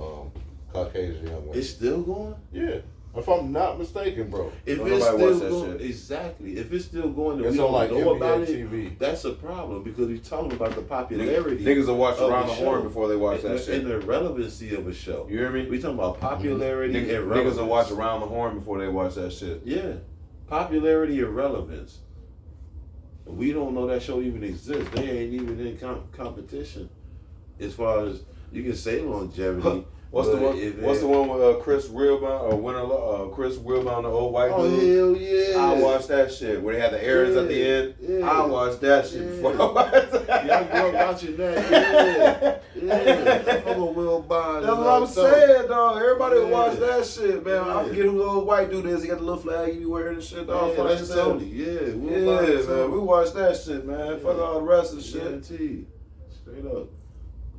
Caucasian young one. It's still going? Yeah. If I'm not mistaken, bro. If Don't it's nobody watch still that going, shit. exactly. If it's still going, and It's we on don't like know about NBA it. TV. That's a problem because he's talking about the popularity. Niggas will watch of around the show horn before they watch that and, shit. and the relevancy of a show. You hear me? We talking about popularity and Niggas relevance. will watch around the horn before they watch that shit. Yeah, popularity and relevance. We don't know that show even exists. They ain't even in competition. As far as you can say longevity. What's the one? What's the one with Chris Wilbon or Chris Wilbon, the old white Oh dude? hell yeah! I watched that shit where they had the errands at the end. Yeah. I watched that shit before I watched that. Yeah, I grew up watching that. Yeah. I'm a Will Bond. That's what I'm saying, dog. Everybody Yeah. watch that shit, man. I Yeah. forget who the old white dude is. He got the little flag he be wearing and shit, dog. Yeah, Fuck that's that Tony. shit. Yeah, Will Yeah, Bond man. Tony. We watched that shit, man. Fuck all the rest of the shit. Guaranteed. Straight up.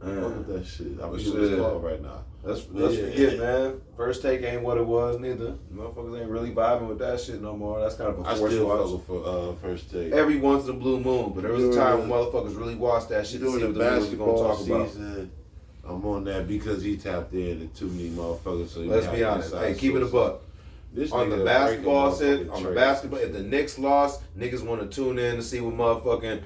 Man. Fuck with that shit. I'm But sure it's shit. called right now. Let's Yeah. forget, man. First Take ain't what it was, neither. Motherfuckers ain't really vibing with that shit no more. That's kind of a I forced still watch. fuck for First Take. Every once in a blue moon, but there was a time when motherfuckers really watched that shit to see During what the the music gonna basketball talk about. season, I'm on that because he tapped in to too many motherfuckers. So Let's be honest. Hey, keep it a buck. This On the nigga basketball breaking set, motherfucking on the trades. basketball, if the Knicks lost, niggas want to tune in to see what motherfucking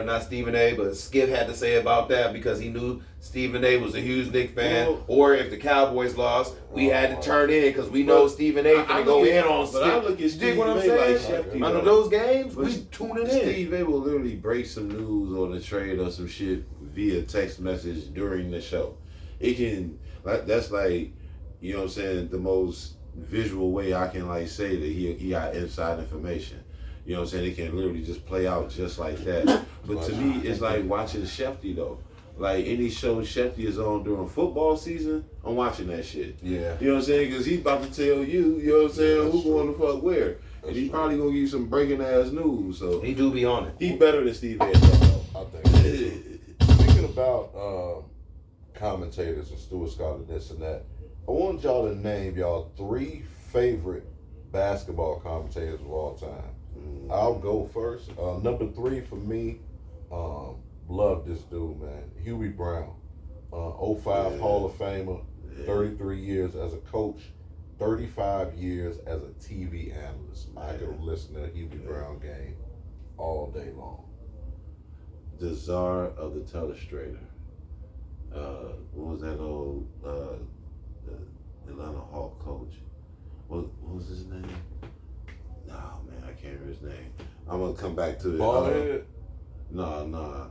not Stephen A, but Skip had to say about that because he knew Stephen A was a huge Knicks fan. Well, or if the Cowboys lost, we had to turn in because we know Stephen A finna go in on Skip. But I look at You Steve dig what I'm A saying? like Shefty, Under though. those games, But we tuning in. Steve A will literally break some news on the trade or some shit via text message during the show. It can, that's like, you know what I'm saying, the most visual way I can like say that he got inside information. You know what I'm saying? It can literally just play out just like that. But to me, it's like watching Shefty though. Like any show Shefty is on during football season, I'm watching that shit. Yeah. You know what I'm saying? Because he's about to tell you know what I'm saying, Yeah, who true. going to fuck where. And he's probably going to give you some breaking ass news. So He do be on it. he better than Steve A. though. I think so, too. Speaking about commentators and Stuart Scott and this and that, I want y'all to name y'all 3 favorite basketball commentators of all time. I'll go first. Number 3 for me, love this dude, man. Huey Brown, 05 Hall of Famer, 33 years as a coach, 35 years as a TV analyst. I could listen to a Huey Brown game all day long. The czar of the telestrator. What was that old the Atlanta Hawk coach? What was his name? No, man, I can't remember his name. I'm gonna come back to it. Ballhead? Nah.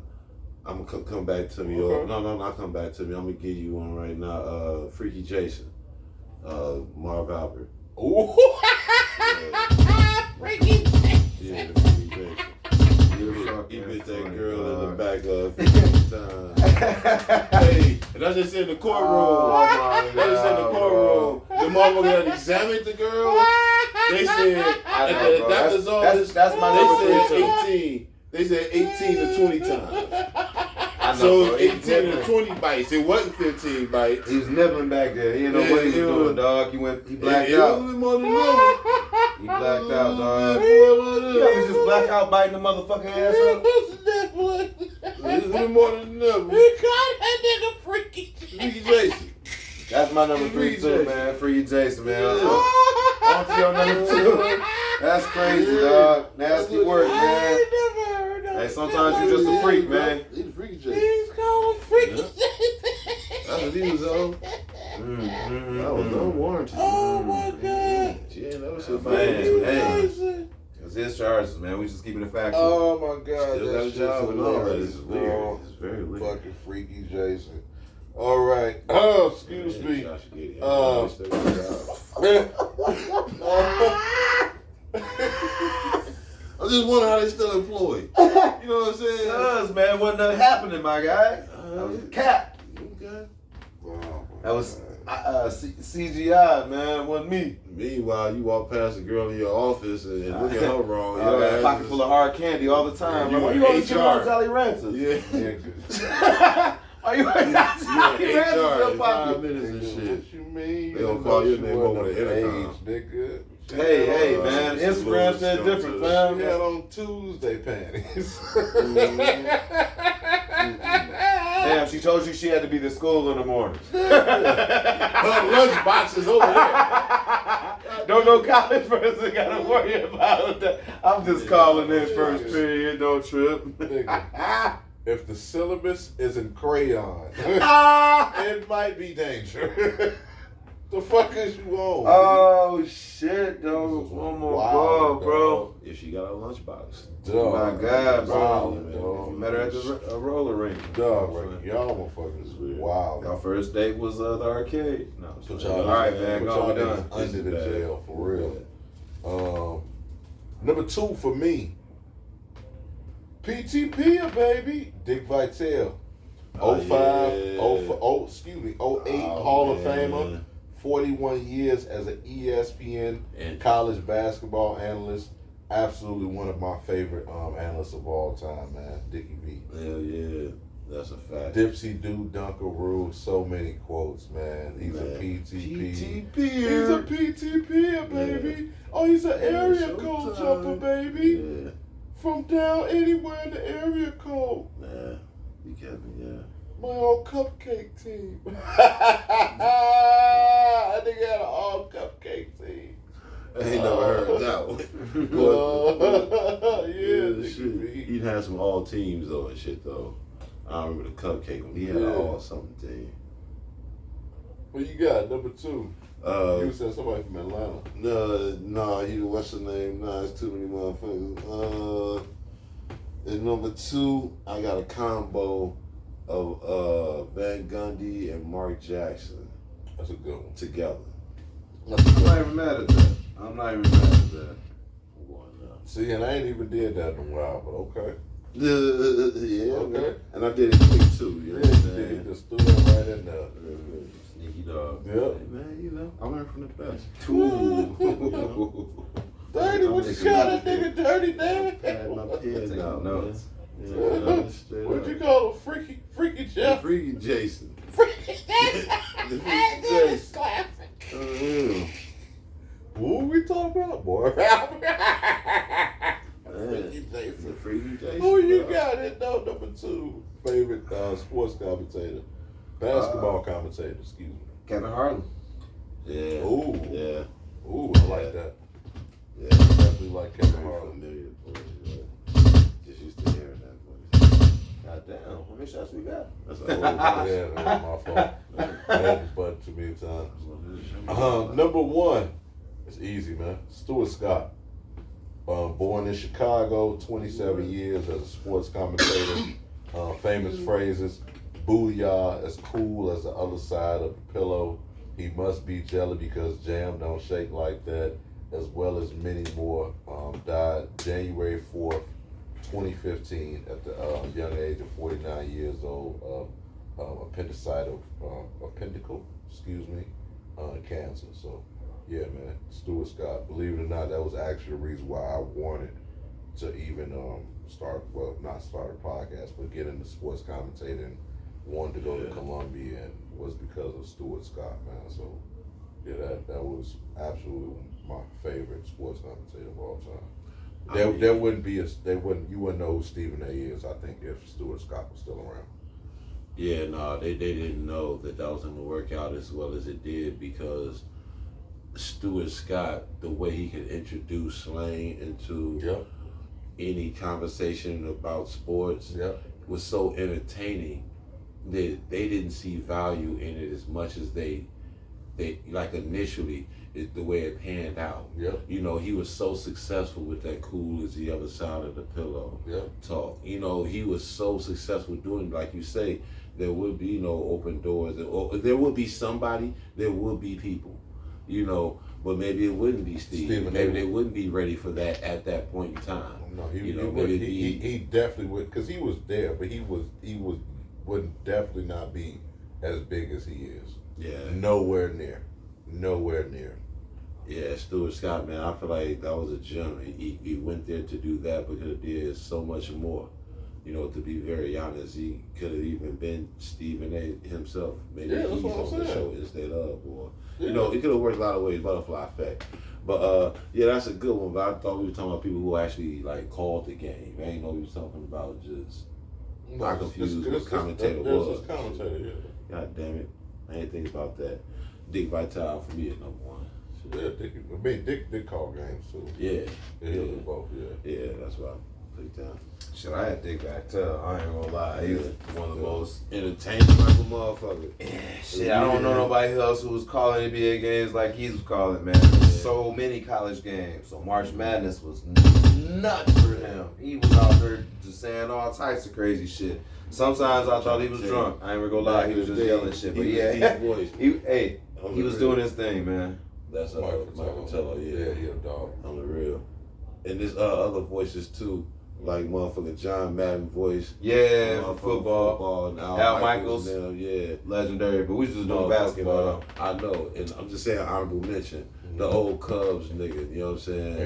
I'm gonna come back to me. Okay. No, not come back to me. I'm gonna give you one right now. Freaky Jason. Marv Albert. Ooh. Freaky Jason. Yeah, the Freaky Jason. He bit that girl in the back 50 times. Hey, and I just in the courtroom. Oh, They just in the courtroom. The motherfucker that examined the girl. They said that was all. That's my They number said 3 too. 18. They said 18 to 20 times. I know, So bro. 18 to 20 bites. It wasn't 15 bites. He was nibbling back there. He didn't know what he was Yeah, doing, dog. He blacked It out. was more than one. He blacked out, dog. He was just black out biting the motherfucking ass up. It was more than enough. Freaky Jason. That's my number 3 Free too, Jason. man. Free Jason, man. Yeah. On to your number 2. That's crazy, dog. Nasty work, man. Hey, sometimes you just a freak, man. He's a Freaky Jason. That's what he was on. That was no warranty. Oh my God. Yeah, that was a Hey. It's his charges, man. We just keeping it factual. Oh my God. Still got a That job shit's with all that. hilarious, It's weird. bro. It's very weird. Fucking Freaky Jason. All right. Oh, excuse me. Josh Giddey. Still got a job. I just wonder how they still employed. You know what I'm saying? Cuz, man, wasn't nothing happening, my guy. That was a cap. Okay. That was CGI, man. Wasn't me. Meanwhile, you walk past a girl in your office and look at her wrong. I got a pocket full of hard candy all the time. Yeah, Like, why you you always HR. giving out Jolly Ranchers? Yeah. Yeah, good. Why you always got Jolly You Ranchers HR in your in 5 pocket? minutes and Nigga, shit. what you mean? They gonna call your name over the intercom. Age, nigga. What Hey, man. Instagram said different, She fam. had on Tuesday panties. Damn, she told you she had to be to school in the morning. Her lunchbox is over there. Don't no college person gotta worry about that. I'm just calling in first period, don't trip. Nigga, if the syllabus is in crayon, it might be dangerous. The fuck is you on? Oh shit, though. Jesus, One more wow, ball, bro. dog. If she got a lunchbox. Dog, My God, bro. wow, If dog. you met her at the roller rink. Dog, like, y'all motherfuckers wow. Our first date was the arcade. No, Put all y'all, right, man. put Go y'all on done. niggas under the This is bad. jail for real. Number 2 for me, PTP, baby, Dick Vitale. 08 Hall of Famer, 41 years as an ESPN And college basketball analyst. Absolutely one of my favorite analysts of all time, man. Dickie V. hell yeah, that's a fact. Dipsy Doo Dunkaroo, so many quotes, man. He's a Man. PTP. PTP. He's a PTP, baby. Oh, he's an area code jumper, baby. Yeah, From down anywhere in the area code. nah, you kept me, yeah. My old cupcake team. I think I had an all cupcake team. I ain't never heard that one. Yeah, shit. Dickie V. He'd have some all teams though and shit though. I remember the cupcake one. He had an all something team. What you got? Number 2. You said somebody from Atlanta. No, what's the name? Nah, it's too many motherfuckers. And number 2, I got a combo of Van Gundy and Mark Jackson That's a good one. together. I'm not even mad at that. I'm not even mad at that. See, and I ain't even did that in a while, but okay. Yeah, Okay. and I did it quick too. You know what I'm You saying? just threw that right in there. Sneaky dog. Yep. Hey, man, you know, I learned from the best. Dirty, what you call that nigga dirty, damn? Had my pen Taking out, notes. man. Yeah, straight What'd up. you call him? Freaky Jeff? Freaky Jason. Freaky The Freaky Jason. classic. What we talking about, boy? Freaky The Jason. Freaky Jason. Who you bro. got in though? Number 2 favorite sports commentator, basketball commentator. Excuse me. Kevin Harlan. Yeah. Ooh. Yeah. Ooh, I like that. Yeah. Definitely like Kevin Very Harlan. familiar voice, but just used to hearing that voice. God damn. How many shots we got? That's a whole Yeah, man, my fault. I had this button too many times. Number 1, it's easy, man. Stuart Scott. Born in Chicago, 27 years as a sports commentator. Famous phrases: "Booyah, as cool as the other side of the pillow." "He must be jelly because jam don't shake like that," as well as many more. Died January 4th, 2015, at the young age of 49 years old of appendical, cancer. So, yeah, man, Stuart Scott. Believe it or not, that was actually the reason why I wanted to even not start a podcast, but get into sports commentating. Wanted to go to Columbia, and was because of Stuart Scott, man. So, yeah, that was absolutely my favorite sports commentator of all time. There wouldn't be you wouldn't know who Stephen A. is, I think, if Stuart Scott was still around. Yeah, no, they didn't know that was going to work out as well as it did because Stuart Scott, the way he could introduce slang into any conversation about sports was so entertaining that they didn't see value in it as much as they like initially the way it panned out. You know, he was so successful with that cool as the other side of the pillow talk. You know, he was so successful doing, like you say, there would be no open doors. Or there would be somebody, there would be people, you know, but maybe it wouldn't be Steve. Maybe they wouldn't be ready for that at that point in time. No, he definitely would, because he was there, but he would definitely not be as big as he is. Yeah. Nowhere near. Yeah, Stuart Scott, man, I feel like that was a gem. He went there to do that, but he did so much more. You know, to be very honest, he could have even been Stephen A. himself. Maybe Yeah, that's he's what I'm on the saying. show instead of, or Yeah. you know, it could have worked a lot of ways. Butterfly effect. But yeah, that's a good one. But I thought we were talking about people who actually like called the game. I ain't know we was talking about just. I'm confused what commentator was. Commentator, yeah. God damn it, I ain't think about that. Dick Vitale for me at number one. Yeah, Dick call games too. Yeah, Yeah, he'll do both. Yeah. yeah, that's what I put down. Shit, I had Dick Vitale. I ain't gonna lie. He was one of the most Entertaining like a motherfucker. shit. I don't know nobody else who was calling NBA games like he was calling, man. There's so many college games. So March Madness was nuts for him. He was out there just saying all types of crazy shit. Sometimes I thought he was drunk. I ain't even gonna lie, he was just yelling shit. But yeah, he was doing his thing, man. That's Michael Teller, Yeah, he a dog. on the real. And there's other voices too, like motherfucking John Madden voice. Yeah, for Motherfucking football. and Al Michaels. and them, yeah. Legendary, but we just doing Motherfucking, basketball. I know, and I'm just saying honorable mention. The old Cubs nigga, you know what I'm saying?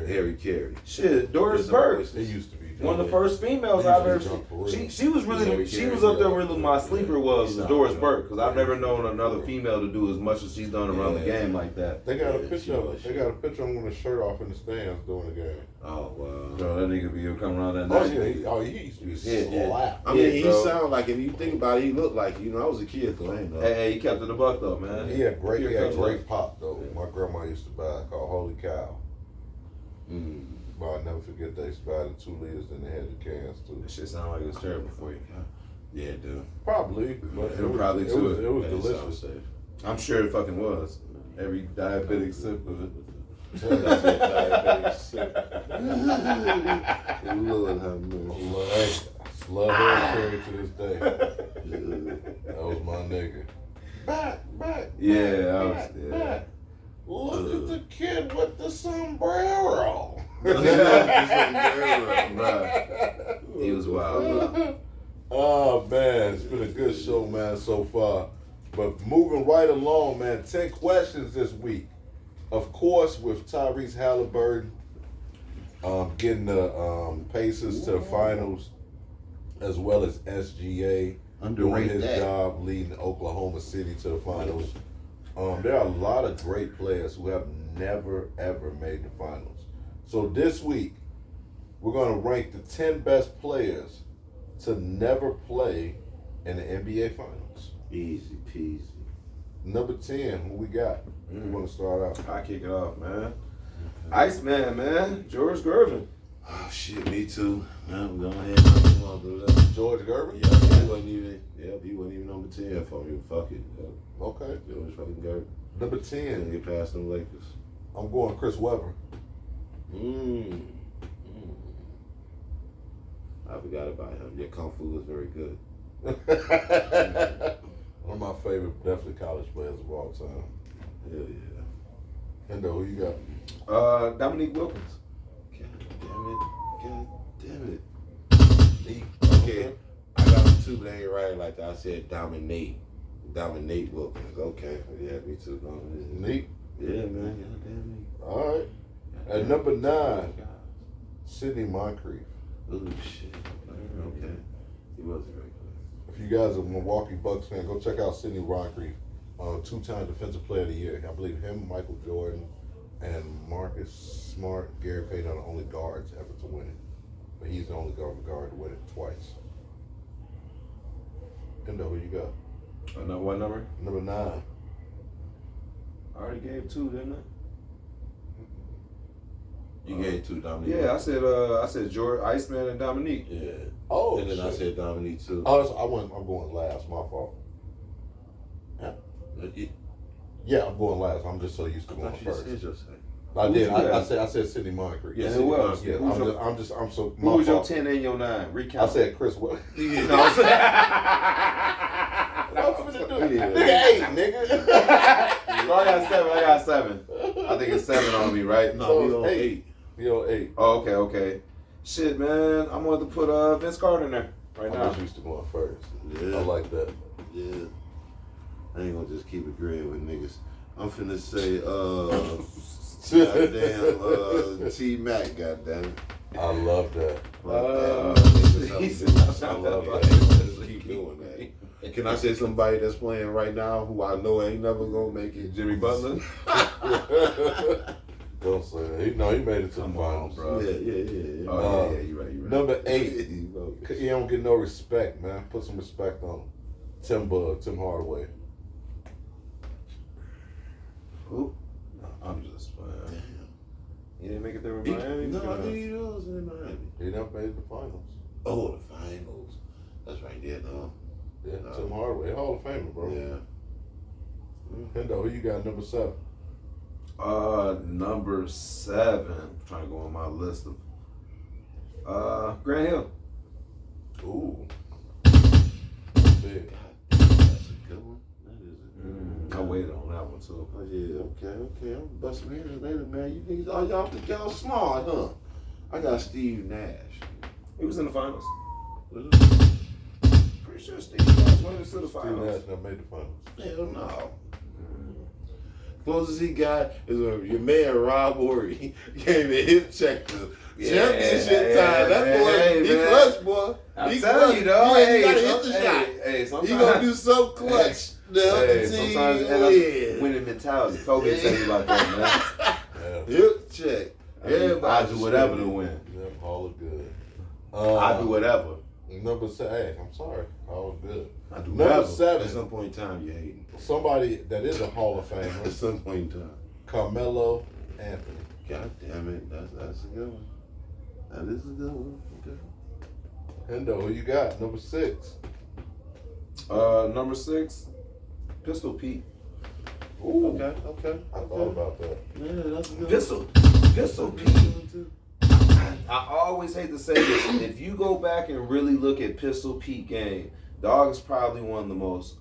Harry Carey. Shit, Doris There's Burke. voices. He used to be One of the drunk. first females He I've used ever to be drunk for seen. real. She was really Harry she Carey, was up there yeah. really my sleeper was He's Doris not, Burke because I've yeah. never known another female to do as much as she's done around the Yeah. game like that. They got a Yeah, picture of They got a picture of him with his shirt off in the stands during the game. Oh wow. Bro, that nigga be coming around that Oh night. yeah, he used to be slap. I mean, Yeah, he bro. sound like, if you think about it, he looked like, you know, I was a kid though, I ain't know. Hey, he kept it a buck though, man. He had great He kept it great pop though. My grandma used to buy it called Holy Cow. Mm. But I'll never forget they used to buy the 2 liters and they had the cans too. That shit sound like it was terrible for you. Yeah, dude. Probably, but It'll probably too. It was That sounds delicious. safe. I'm sure it fucking was. Every diabetic sip of it. Lord have mercy. Love Harry Carey to this day. That was my nigga. Back. Yeah, I was back. Look at the kid with the sombrero. He was wild, bro. Oh man, it's been a good show, man, so far. But moving right along, man, 10 questions this week. Of course, with Tyrese Halliburton getting the Pacers to the finals, as well as SGA doing his job leading Oklahoma City to the finals. There are a lot of great players who have never, ever made the finals. So this week, we're going to rank the 10 best players to never play in the NBA Finals. Easy peasy. Number 10, who we got? We want to start out. I kick it off, man. Iceman, man. George Gervin. Oh shit, me too. I'm going ahead and I'll do that. George Gervin? Yeah, he wasn't even number 10 for me. Fuck it. Okay. George fucking Gervin. Number Couldn't 10, get past them Lakers. I'm going Chris Webber. I forgot about him. Yeah, Kung Fu was very good. One of my favorite, definitely college players of all time. Hell yeah. Hendo, who you got? Dominique Wilkins. God damn it. Okay. I got him too, but they ain't right like that. I said Dominate Wilkins. Okay. Yeah, me too. Neat. Yeah, man. God damn me. All right. At number 9, Sidney Moncrief. Oh shit. Okay. He was very good. If you guys are Milwaukee Bucks fan, go check out Sidney Moncrief. 2-time Defensive Player of the Year. I believe him, Michael Jordan, and Marcus Smart, Gary Payton are the only guards ever to win it. But he's the only guard to win it twice. Hendo, who you got? What number? Number 9. I already gave 2, didn't I? You gave 2, Dominique. Yeah, I said George, Iceman, and Dominique. Yeah. Oh, And then I shit. said Dominique too. Oh, I'm going last. My fault. Yeah, I'm going last. I'm just so used to I going thought you first. said your say. I Who's did. you I at? said Sidney Moncrief. Yeah, Sidney who else? Yeah, Moncrief. I'm so. Who My was your fault. 10 and your 9? Recount. I said Chris. What? Yeah. No, I'm saying. What I'm finna do? Yeah. Nigga 8, nigga. So I got 7. I think it's 7 on me, right? No, we So on it's 8. Yo, 8. Oh, okay. Shit, man. I'm going to put Vince Carter in there right I'm now. just used to going first. Yeah. I like that. Yeah. I ain't gonna just keep agreeing with niggas. I'm finna say, goddamn, T-Mac, goddamn. I love that. He said, I love that. Keep doing that. Can I say somebody that's playing right now who I know ain't never gonna make it? Jimmy Butler. Don't say that. He made it to the Come on, finals. bro. Yeah. Oh yeah, you're right. Number 8. He don't get no respect, man. Put some respect on him. Tim Hardaway. Who? I'm just playing. He didn't make it there with Miami? No, I think he was in Miami. He never made the finals. Oh, the finals. That's right there, no. Yeah, Tim Hardaway, Hall of Famer, bro. Yeah. Hendo, who you got number 7? Number 7. I'm trying to go on my list of Grant Hill. Ooh. Big. That's a good one. That is a good one. I waited on that one too. Oh, yeah, okay. I'm busting hands later, man. You niggas, all y'all think y'all smart, huh? I got Steve Nash. He was in the finals. Hell Pretty sure Steve Nash went into the Steve finals. Nash never made the finals. no. Closest he got is when your man Rob Horry came and hit check the championship time. That boy, he clutch, boy. I'm telling you, though. He gotta hit the shot. Hey, sometimes He gonna do some clutch. sometimes that's winning mentality. Kobe tell you about that, Yeah. Hip check. I do whatever to win. Yep, all of good. I do whatever. Number 7. Hey, I'm sorry. All good. I do Number whatever. At 7. some point in time, you hating. Somebody that is a Hall of At Famer. some point in time. Carmelo Anthony. God damn it, that's a good one. That is a good one. Okay. Hendo, who you got? Number 6. Number 6, Pistol Pete. Ooh. Okay. I thought about that. Yeah, that's a good Pistol Pete. one. I always hate to say this. If you go back and really look at Pistol Pete game, Dog is probably one of the most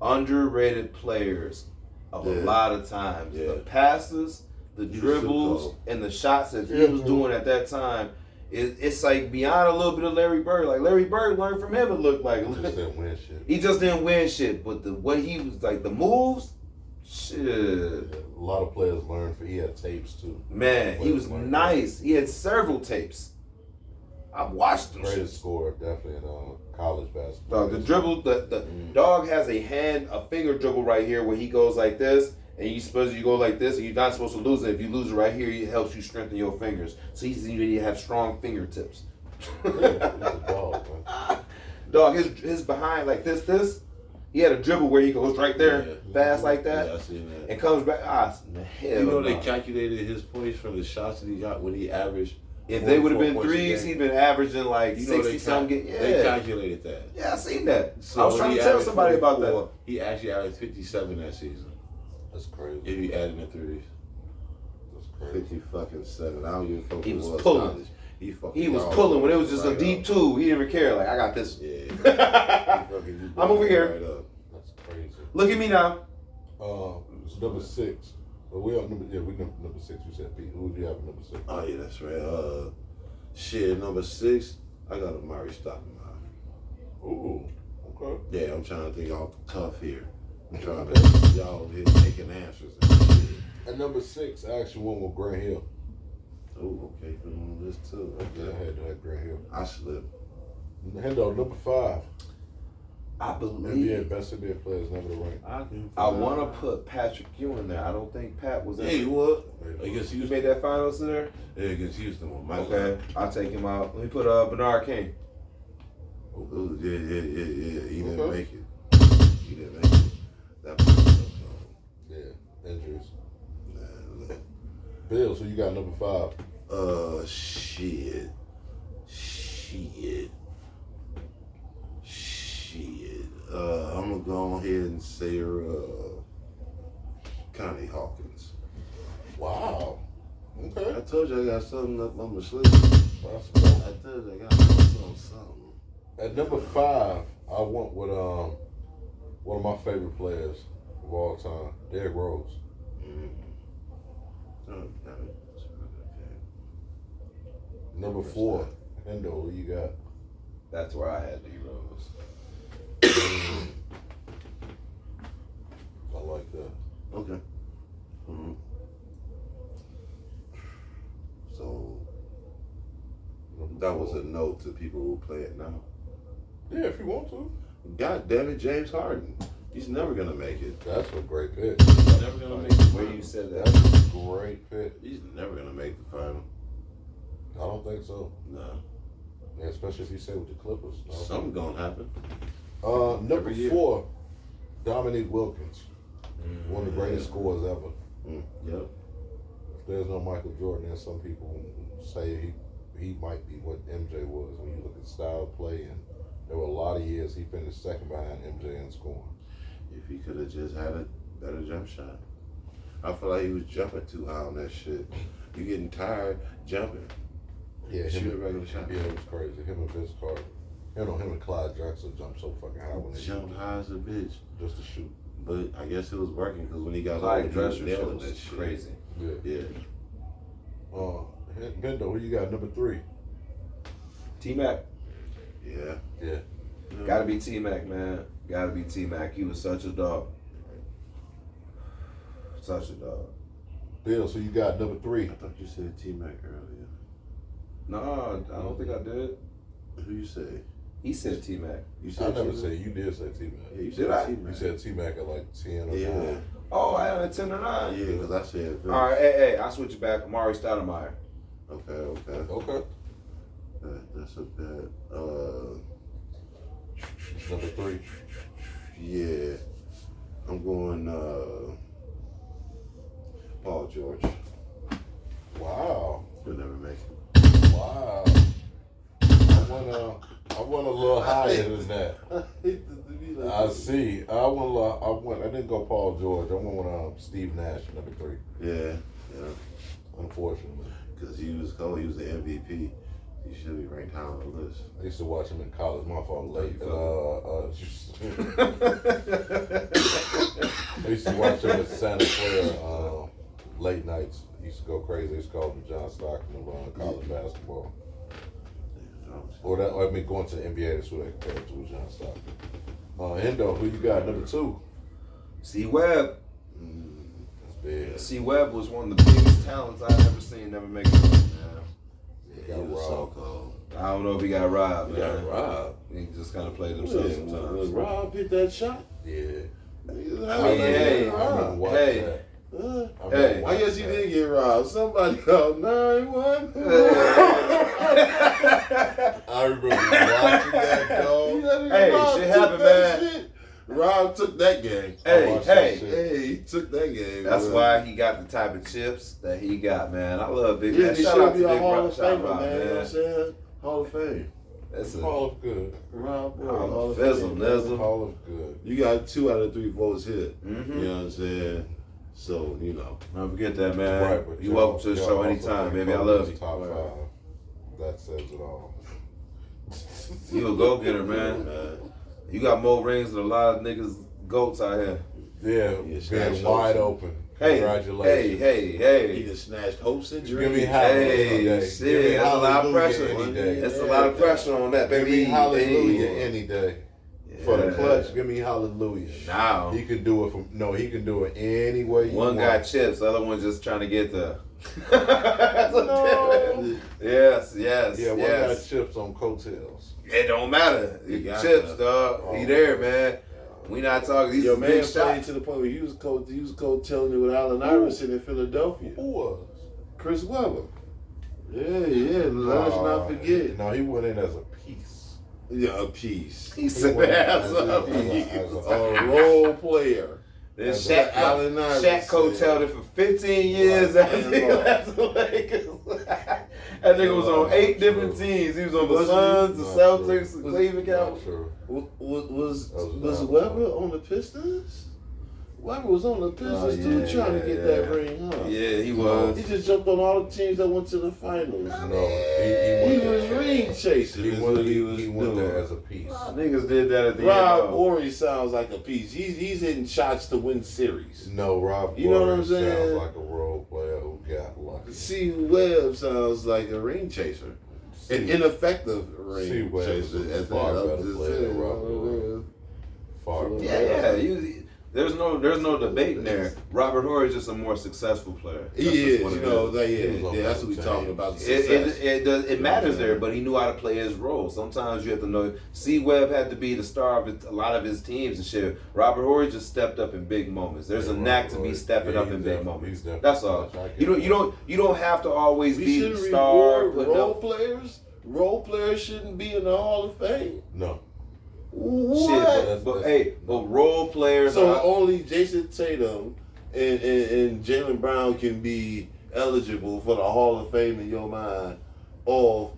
underrated players of a lot of times. Yeah. The passes, the dribbles, and the shots that he was doing at that time, it's like beyond a little bit of Larry Bird. Like Larry Bird learned from him, it looked like. He just didn't win shit. He just didn't win shit, but the way he was like, the moves, shit. A lot of players learned he had tapes too. Man, he was nice. He had several tapes. I watched them. Greatest scorer definitely in college basketball. Dog, the dribble, the Dog has a finger dribble right here where he goes like this, and you supposed to go like this, and you're not supposed to lose it. If you lose it right here, it helps you strengthen your fingers. So you have strong fingertips. He's a dog, man. Dog, his behind like this. He had a dribble where he goes right there, fast like that, Yeah, I seen that. and comes back. Hell, You know they no. calculated his points from the shots that he got when he averaged. If they would have been 44 points a threes, game. he'd been averaging like You know 60 something. They calculated that. Yeah, I seen that. So I was trying he to tell averaged somebody about 44. that. He actually averaged 57 that season. That's crazy. If you add in the threes. That's crazy. 50 fucking 7. I don't even fuck He with was what pulling. college. He He was all pulling when it was just right a deep up. two. He didn't even care. Like, I got this. Yeah. I'm over here. Right up. That's crazy. Look at me now. Number 6. We on number 6. You said Pete. Who would you have at number 6? Oh yeah, that's right. Shit, number 6, I got Amari Stoudemire. Ooh. Okay. Yeah, I'm trying to think off the cuff here. I'm trying to y'all here taking answers and shit. At number 6, I actually went with Grant Hill. Oh, okay, put him on this too. Yeah, I had to have Grant Hill. I slipped. Hendo, number 5. I NBA believe. best NBA players never ranked. I want to put Patrick Ewing there. I don't think Pat was in. Hey, there. what? Against You Houston. made that finals in there? Yeah, against Houston on my Okay, I'll take him out. Let me put Bernard King. Oh, yeah. He didn't Okay. make it. He didn't make it. That was Yeah, injuries. nah. Bill, so you got number 5. Shit. I'm gonna go ahead and say Connie Hawkins. Wow. Okay. I told you I got something up on my sleeve. That's cool. I told you I got something. At number 5, I went with one of my favorite players of all time, Derrick Rose. Okay. Number 4, Hendo, who you got? That's where I had D Rose. I like that. Okay. So That was a note to people who play it now. Yeah, if you want to. God damn it, James Harden. He's never gonna make it. That's a great pick. He's never gonna make the Where final. you said that? That's a great pick. He's never gonna make the final. I don't think so. No. Yeah, especially if you say with the Clippers. No. Something gonna happen. Number Every year. 4, Dominique Wilkins. One of the greatest scorers ever. Yep. If there's no Michael Jordan, then some people say he might be what MJ was when you look at style of play. And there were a lot of years he finished second behind MJ in scoring. If he could have just had a better jump shot. I feel like he was jumping too high on that shit. You getting tired jumping. Yeah, Shoot a regular shot. Yeah, it was crazy. Him and Vince Carter. Him and Clyde Drexler jumped so fucking high when they Jump high as a bitch. just to shoot. But I guess it was working because when he got Clyde older, he was Drexler nailing was that shit. crazy. Yeah. Yeah. Bendo, who you got? Number 3. T-Mac. Yeah. Yeah. Gotta be T-Mac, man. Gotta be T-Mac. He was such a dog. Such a dog. Bill, so you got number 3. I thought you said T-Mac earlier. No, I don't think I did. Who you say? He said T-Mac. You I said never T-Mac? said you did say T-Mac. Yeah, you Did said I? T-Mac. You said T-Mac at like 10 or Yeah. 9. Oh, I had a 10 or 9. Yeah, because I said Vince. All right, hey, I switch it back. Amari Stoudemire. Okay. Okay. That's a bad. Number 3. Yeah. I'm going Paul George. Wow. He'll never make it. Wow. I went a little higher than that. I see. I didn't go Paul George. I went with Steve Nash, number 3. Yeah. Unfortunately. Because he was cold. He was the MVP. He should be ranked high on the list. I used to watch him in college. My fault, late. I used to watch him at Santa Clara late nights. He used to go crazy. They used to call him John Stockton of college basketball. Or going to the NBA, that's what they compared it to, John Stockton. Endo, who you got? Number 2. C. Webb. That's big. C. Webb was one of the biggest talents I've ever seen never make it. Man. Yeah, he was so cold. I don't know if he got robbed, He got man. robbed. He just kind of played himself When sometimes. Rob hit that shot? Yeah. How I mean, did he hey, get I remember robbed? watching Hey. that. Hey. I guess he did get robbed. Somebody called 911. I remember watching that, dog. Hey, shit happened, man. Rob took that game. Hey, watched that hey. shit. Hey, he took that game. That's man. why he got the type of chips that he got, man. I love Big Yeah, Man. he Shout should out to be a Big Hall Rob, of Famer, Rob, man. You know what I'm saying? Hall of Fame. That's a Hall of Good. Rob Boyd, Hall Hall of of Fizzle, Fame. Nizzle. Hall of Good. You got 2 out of 3 votes hit. Mm-hmm. You know what I'm saying? So, you know. Don't forget that, man. Right, but You y'all- welcome to the y'all show also anytime, think baby. I Kobe's love you. Top 5. That says it all. You a go-getter, man. You got more rings than a lot of niggas goats out here. Yeah, Yeah, snatch being wide hopes. open. Hey, Congratulations. hey, He hey. just snatched hopes and Give me dreams. hallelujah. Hey, any day. shit, Give me that's a lot of hallelujah pressure. any day. That's a lot of pressure on that, Give baby. me hallelujah Hey. any day. For the Yeah. clutch, give me hallelujah. Now, He can do it he can do it any way you one want. got chips, the other one just trying to get the. No. Yes. Yeah, one got yes. chips on coattails. It don't matter. He got Chips, that. dog. He there, man. We not talking. These Your is man big played shots. to the point where he was telling it with Allen Iverson in Philadelphia. Who was? Chris Webber. Yeah. Let us not forget. No, he went in as a piece. Yeah, a piece. He said, went "Ass as up." A role player. Then As Shaq, Allen Iverson. Shaq coattailed it for 15 years after he left the Lakers. That nigga was on 8 different teams. He was on the Was he? Suns, the Not Celtics, true. the Cleveland Not Cavaliers. sure. Was Webber on the Pistons? Webber was on the Pistons too, trying to get that ring, huh? Yeah, he He was. just jumped on all the teams that went to the finals. No, He he was ring chasing. He is went, what he, was he went doing. there as a piece. Niggas did that at the Rob end. Horry sounds like a piece. He's hitting shots to win series. No, Rob You know what I'm Warren sounds saying? like a role player who got lucky. C. Webb sounds like a ring chaser. An ineffective ring C. Webb is chaser. a far better player than Rob Warren. Far better. Yeah. There's no debate in there. Robert Horry is just a more successful player. He That's just is, what you it know, is. that's what we talking about. The It, success. it matters there, but he knew how to play his role. Sometimes you have to know. C. Webb had to be the star of a lot of his teams and shit. Robert Horry just stepped up in big moments. There's a knack to be stepping up in big moments. That's all. You don't have to always We be the shouldn't star. reward role players. Role players shouldn't be in the Hall of Fame. No. What? Shit, but role players. So only Jason Tatum and Jaylen Brown can be eligible for the Hall of Fame in your mind of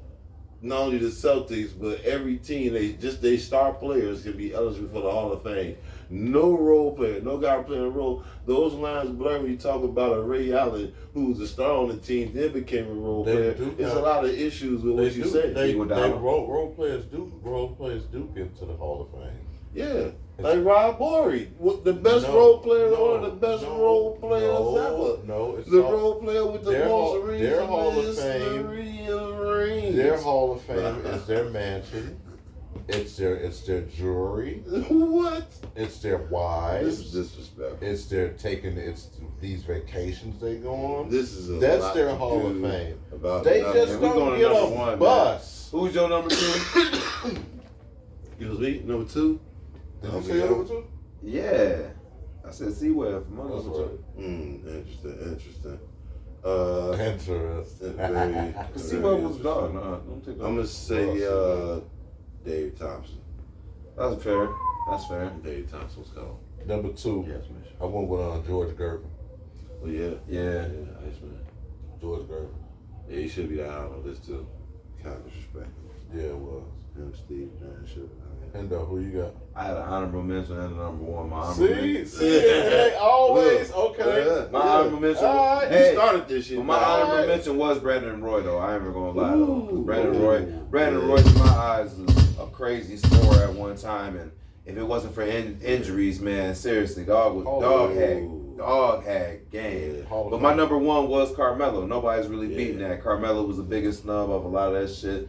not only the Celtics, but every team, they star players can be eligible for the Hall of Fame. No role player, no guy playing a role. Those lines blur when you talk about a Ray Allen who was a star on the team, then became a role player. There's a lot of issues with what you say. Role players do get to the Hall of Fame. Yeah. Like Rob Morey, the best role player, one of the best role players ever. No, it's the role player with the most rings. Their Hall of Fame. Rings. Their Hall of Fame is their mansion. It's their jewelry. What? It's their wives. This is disrespectful. It's these vacations they go on. That's their Hall of Fame. They just don't get a bus. Man. Who's your number 2? It was me, number 2. Did you say number 2? Yeah. I said C. Webb for my number 2. Interesting. Interesting. C. Webb was done. I'm gonna say Dave Thompson. That's fair. Dave Thompson was called. Number 2. Yes, man. I went with George Gervin. Well, yeah. Iceman. George Gervin. Yeah, he should be that high on the list too. Kind of disrespectful. Yeah, it was. Him, Steve, man, should. And who you got? I had an honorable mention and a number 1. My honorable mention. See, always okay. My honorable mention. You started this shit. Well, my honorable mention was Brandon Roy, though. I ain't even gonna lie, though. Brandon Roy, in my eyes, was a crazy scorer at one time, and if it wasn't for injuries, man, seriously, dog had game. But my number 1 was Carmelo. Nobody's really beating that. Carmelo was the biggest snub of a lot of that shit.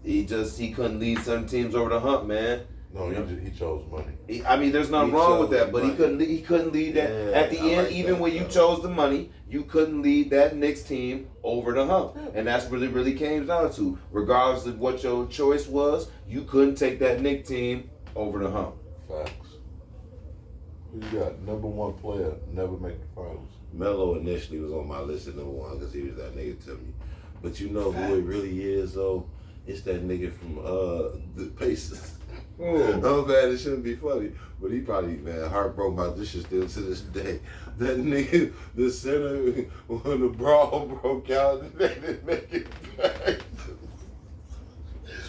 He couldn't lead some teams over the hump, man. No, he chose money. There's nothing wrong with that, but he couldn't lead that. At the end, even when you chose the money, you couldn't lead that Knicks team over the hump, and that's what it really came down to. Regardless of what your choice was, you couldn't take that Knicks team over the hump. Facts. Who you got? Number 1 player, never make the finals. Melo initially was on my list at number 1 because he was that nigga to me. But you know who it really is though? It's that nigga from the Pacers. Oh man, it shouldn't be funny, but he probably heart broke about this shit still to this day. That nigga, the center, when the brawl broke out, they didn't make it back.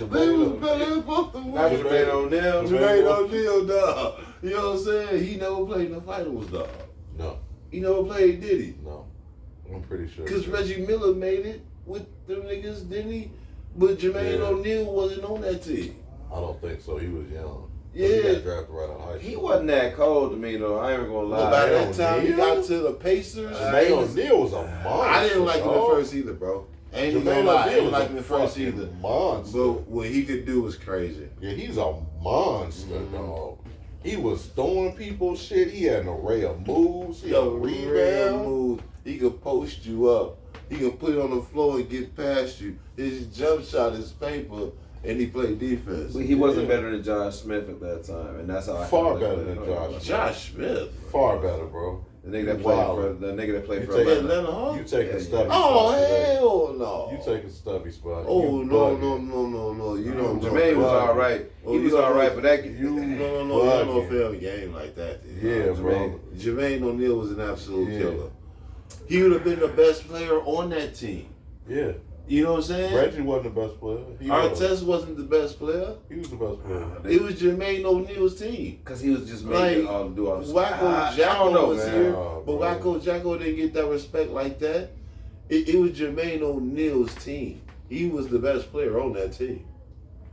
They was better than both of them. That was Jermaine O'Neal. Jermaine O'Neal, dog. You know what I'm saying? He never played in the finals, dog. No. He never played, did he? No. I'm pretty sure. Because Reggie Miller made it with them niggas, didn't he? But Jermaine O'Neal wasn't on that team. I don't think so. He was young. Yeah. He got drafted right out of high school. He wasn't that cold to me, though. I ain't even gonna lie. Well, by that time he got to the Pacers. Jermaine O'Neal was a monster. I didn't like him at first either, bro. Ain't even gonna lie. I didn't like him at first either. Monster. But what he could do was crazy. Yeah, he's a monster, dog. He was throwing people shit. He had an array of moves. He had a rebound. He could post you up. He could put it on the floor and get past you. His jump shot is paper, and he played defense. He wasn't better than Josh Smith at that time, and that's how I far better than Josh. Josh Smith, far better, bro. The nigga that played for Atlanta Hawks. You take a stubby spot. Oh hell no! You take a stubby spot. Oh no! You don't. Jermaine was all right. He was all right, but that you don't feel a game like that. Yeah, bro. Jermaine O'Neal was an absolute killer. He would have been the best player on that team. Yeah. You know what I'm saying? Reggie wasn't the best player. Artest wasn't the best player. He was the best player. It was Jermaine O'Neal's team. Because he was just making all do all this. Wacko Jacko was here, but Wacko Jacko didn't get that respect like that. It was Jermaine O'Neal's team. He was the best player on that team.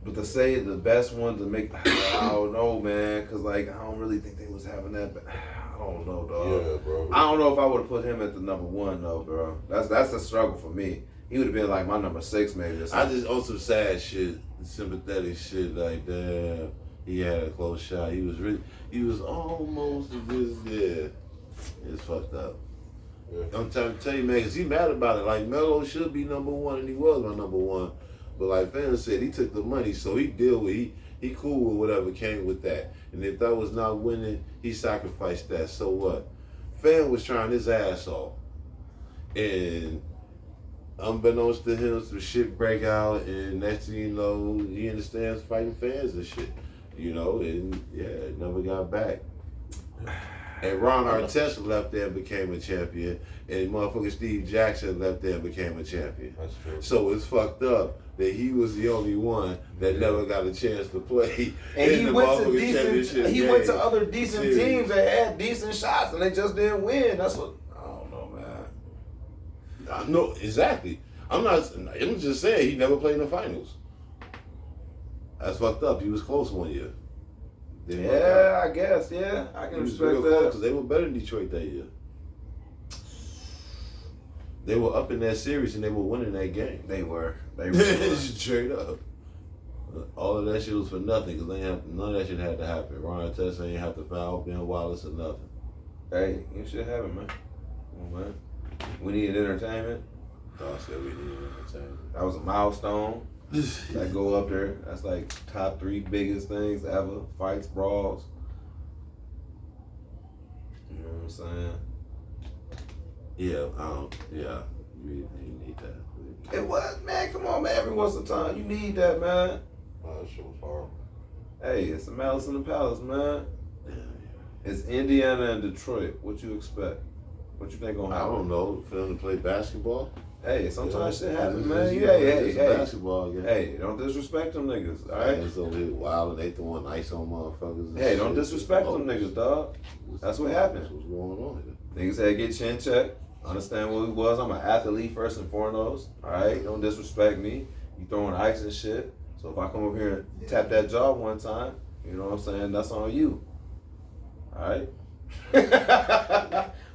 But to say the best one to make, I don't know, man. Because, I don't really think they was having that. But I don't know, dog. Yeah, bro. I don't know if I would have put him at the number 1, though, bro. That's a struggle for me. He would have been my number 6, maybe. Or something. I just on some sad shit, sympathetic shit, like damn. He had a close shot. He was almost just there. It's fucked up. Yeah. I'm trying to tell you, man, because he mad about it. Like, Melo should be number one, and he was my number one. But like fans said, he took the money, so he deal with he cool with whatever came with that. And if that was not winning, he sacrificed that. So what? Fan was trying his ass off. And unbeknownst to him, some shit break out, and next thing you know, he understands fighting fans and shit. You know, and yeah, it never got back. And Ron Artest left there and became a champion, and motherfucker Steve Jackson left there and became a champion. That's true. So it's fucked up that he was the only one that never got a chance to play. And in he the went to motherfucking decent. championship He game. went to other decent Series. teams that had decent shots, and they just didn't win. That's what I don't know, man. No, exactly. I'm just saying he never played in the finals. That's fucked up. He was close one year. Yeah, I guess. Yeah, I can respect that. Because they were better than Detroit that year. They were up in that series and they were winning that game. They were. They were. Straight up. All of that shit was for nothing because none of that shit had to happen. Ron Artest ain't have to foul Ben Wallace or nothing. Hey, you should have it, man. Come on, man. We needed entertainment. God said we needed entertainment. That was a milestone. That go up there. That's like top 3 biggest things ever. Fights, brawls. You know what I'm saying? Yeah, you need that. It was, man. Come on, man. Every once in a time, you need that, man. Oh, that shit was horrible. Hey, it's the Malice in the Palace, man. It's Indiana and Detroit. What you expect? What you think gonna I happen? don't know. For them to play basketball? Hey, sometimes shit happens, It's man. a Hey, basketball game. hey, don't disrespect them niggas, all right? It's over here wild and they throwing ice on motherfuckers. and Hey, don't shit. disrespect them Oh, niggas, dog. That's what happened. That's what's going on here. Niggas had to get chin checked. Understand what it was. I'm an athlete first and foremost. All right, don't disrespect me. You throwing ice and shit. So if I come over here and tap that jaw one time, you know what I'm saying? That's on you. All right.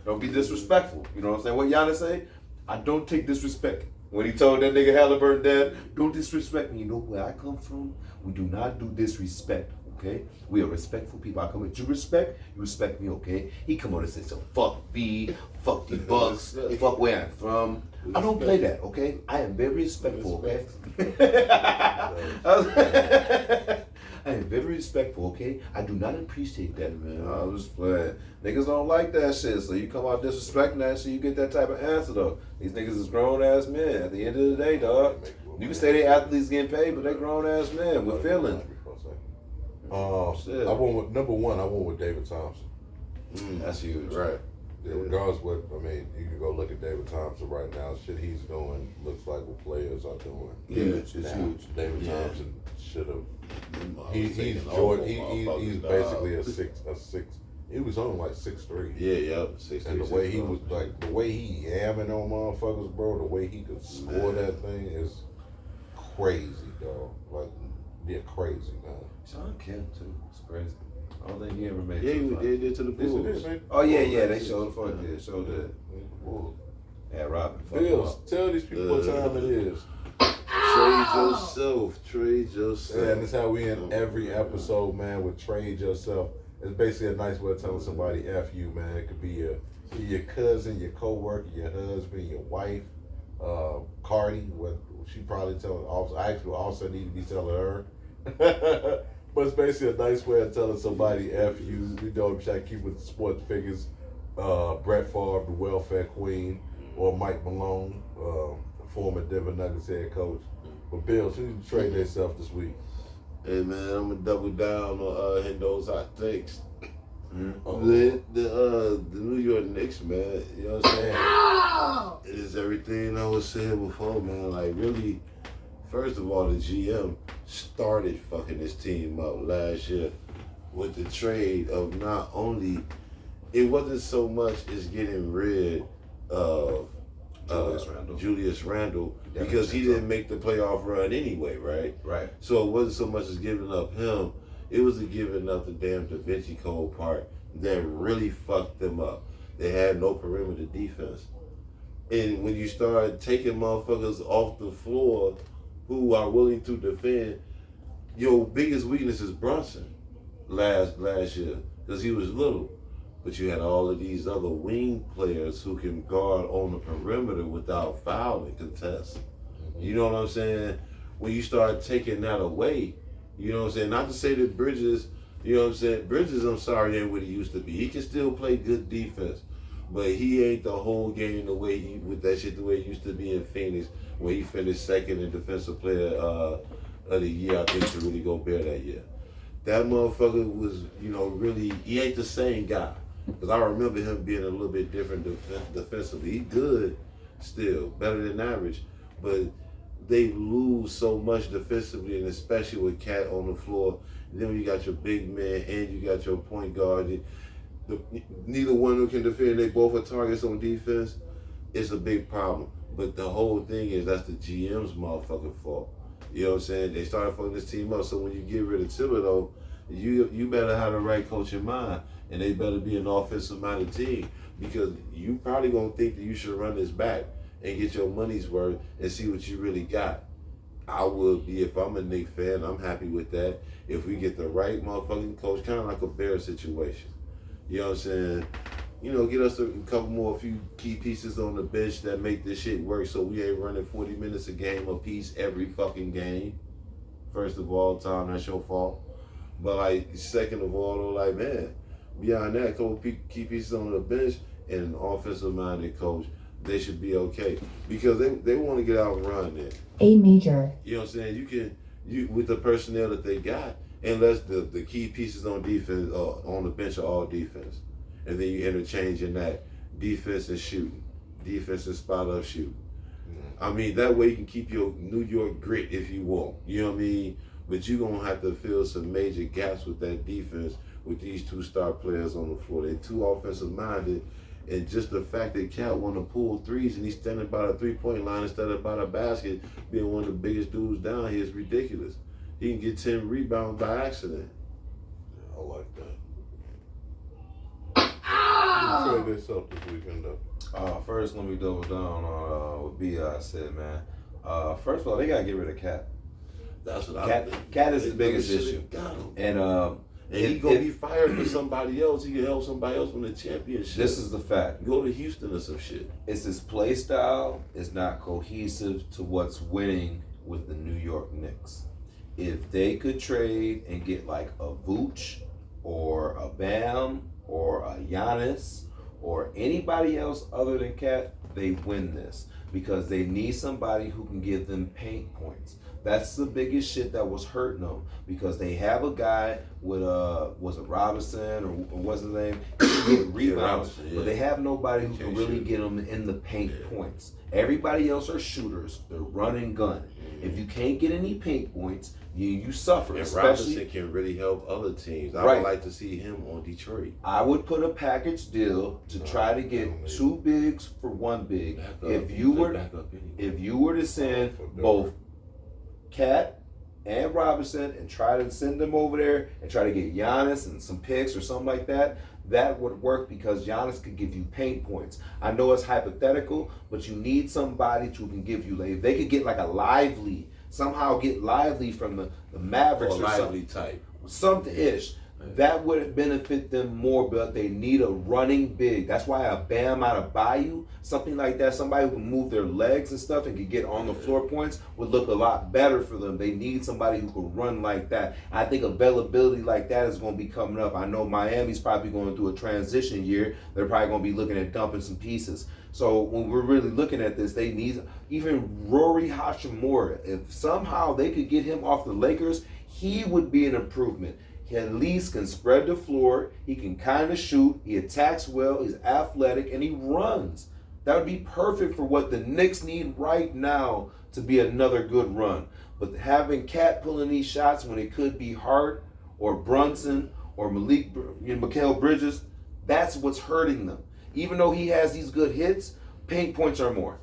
Don't be disrespectful. You know what I'm saying? What Giannis say? I don't take disrespect. When he told that nigga Halliburton that, don't disrespect me. You know where I come from? We do not do disrespect. Okay, we are respectful people. I come with you respect me, okay? He come on and say, so fuck B, fuck the Bucks, fuck where I'm from. I don't play that, okay? I am very respectful, okay? I am very respectful, okay? I do not appreciate that, man. I was just playing. Niggas don't like that shit, so you come out disrespecting that shit, you get that type of answer, though. These niggas is grown-ass men. At the end of the day, dog, you can say they athletes getting paid, but they grown-ass men with feelings. Shit. I went with number one. I went with David Thompson. That's huge. Right. Yeah, regardless what I mean, you can go look at David Thompson right now. Shit he's doing looks like what players are doing. Yeah, it's Now, huge. David Yeah. Thompson should have. He's He's Jordan. He's basically a six. He was only like 6'3". Yeah, yep. 6'3", And the way he 6'4". was like, the way he yamming on motherfuckers, bro. The way he could score that thing is crazy, dog. Like, yeah, crazy, man. Sean Kemp, too. It's crazy. I don't think he ever made Yeah, it. they did to the Bulls. Oh, yeah, they showed the fuck did. Showed that. Yeah, Robin. Fuck him Bills, up. tell these people what time it is. Trade yourself. Yeah, and that's how we end every episode, man, with trade yourself. It's basically a nice way of telling somebody F you, man. It could be your cousin, your coworker, your husband, your wife, Cardi, what she probably telling also need to be telling her. But it's basically a nice way of telling somebody F you. We don't try to keep with the sports figures. Brett Favre, the welfare queen, or Mike Malone, former Denver Nuggets head coach. But Bills, who did trade themselves this week? Hey man, I'm gonna double down on hitting those hot takes. Uh-oh. The New York Knicks, man. You know what I'm saying? It is everything I was saying before, man. Like really, first of all, the GM started fucking this team up last year with the trade of not only it wasn't so much as getting rid of Julius Randle because he didn't make the playoff run anyway, right? Right. So it wasn't so much as giving up him, it was the giving up the damn Da Vinci Code part that really fucked them up. They had no perimeter defense. And when you start taking motherfuckers off the floor who are willing to defend, your biggest weakness is Brunson. last year because he was little. But you had all of these other wing players who can guard on the perimeter without fouling contest. You know what I'm saying? When you start taking that away, you know what I'm saying? Not to say that Bridges, you know what I'm saying? Bridges, I'm sorry, ain't what he used to be. He can still play good defense, but he ain't the whole game the way with that shit the way it used to be in Phoenix, where he finished second in defensive player of the year, I think, to really go bear that year. That motherfucker was, you know, really, he ain't the same guy. Because I remember him being a little bit different defensively. He good still, better than average, but they lose so much defensively, and especially with Cat on the floor. And then when you got your big man and you got your point guard, neither one of them can defend. They both are targets on defense. It's a big problem. But the whole thing is that's the GM's motherfucking fault. You know what I'm saying? They started fucking this team up. So when you get rid of Thibodeau, you better have the right coach in mind. And they better be an offensive-minded team, because you probably gonna think that you should run this back and get your money's worth and see what you really got. I would be, if I'm a Knicks fan, I'm happy with that. If we get the right motherfucking coach, kind of like a Bear situation. You know what I'm saying? You know, get us a few key pieces on the bench that make this shit work, so we ain't running 40 minutes a game a piece every fucking game. First of all, Tom, that's your fault. But like, second of all, though, like, man, beyond that, a couple key pieces on the bench and an offensive-minded coach, they should be okay, because they want to get out and run there. A major. You know what I'm saying? You with the personnel that they got, unless the key pieces on defense on the bench are all defense, and then you interchange in that defense and shooting, defense and spot up shooting. I mean, that way you can keep your New York grit if you want. You know what I mean? But you're gonna have to fill some major gaps with that defense with these two star players on the floor. They're too offensive-minded, and just the fact that Cat want to pull threes and he's standing by the three-point line instead of by the basket, being one of the biggest dudes down here, is ridiculous. He can get 10 rebounds by accident. I like that. You say this up this weekend, though. First, let me double down on what B.I. said, man. First of all, they got to get rid of Cat. That's what I think. Cat is the biggest issue. And he gonna be fired for somebody else. He can help somebody else win the championship. This is the fact. Go to Houston or some shit. It's his play style is not cohesive to what's winning with the New York Knicks. If they could trade and get like a Vooch or a Bam or a Giannis or anybody else other than Cat, they win this, because they need somebody who can give them paint points. That's the biggest shit that was hurting them, because they have a guy with was it Robinson or what's his name? He can get rebounds, but they have nobody who can really get them in the paint points. Everybody else are shooters. They're run and gun. If you can't get any paint points, you suffer. And Robinson can really help other teams. I would like to see him on Detroit. I would put a package deal to try to get two bigs for one big. If you were to send both Cat and Robinson and try to send them over there and try to get Giannis and some picks or something like that, that would work, because Giannis could give you paint points. I know it's hypothetical, but you need somebody who can give you, like, they could get like a Lively, somehow get Lively from the Mavericks or Lively something. type. Something-ish. That would benefit them more, but they need a running big. That's why a Bam out of Bayou, something like that, somebody who can move their legs and stuff and can get on the floor points, would look a lot better for them. They need somebody who can run like that. I think availability like that is going to be coming up. I know Miami's probably going through a transition year. They're probably going to be looking at dumping some pieces. So when we're really looking at this, they need even Rory Hachimura. If somehow they could get him off the Lakers, he would be an improvement. He at least can spread the floor. He can kind of shoot. He attacks well. He's athletic, and he runs. That would be perfect for what the Knicks need right now to be another good run. But having Cat pulling these shots when it could be Hart or Brunson or Mikal Bridges, that's what's hurting them. Even though he has these good hits, paint points are more.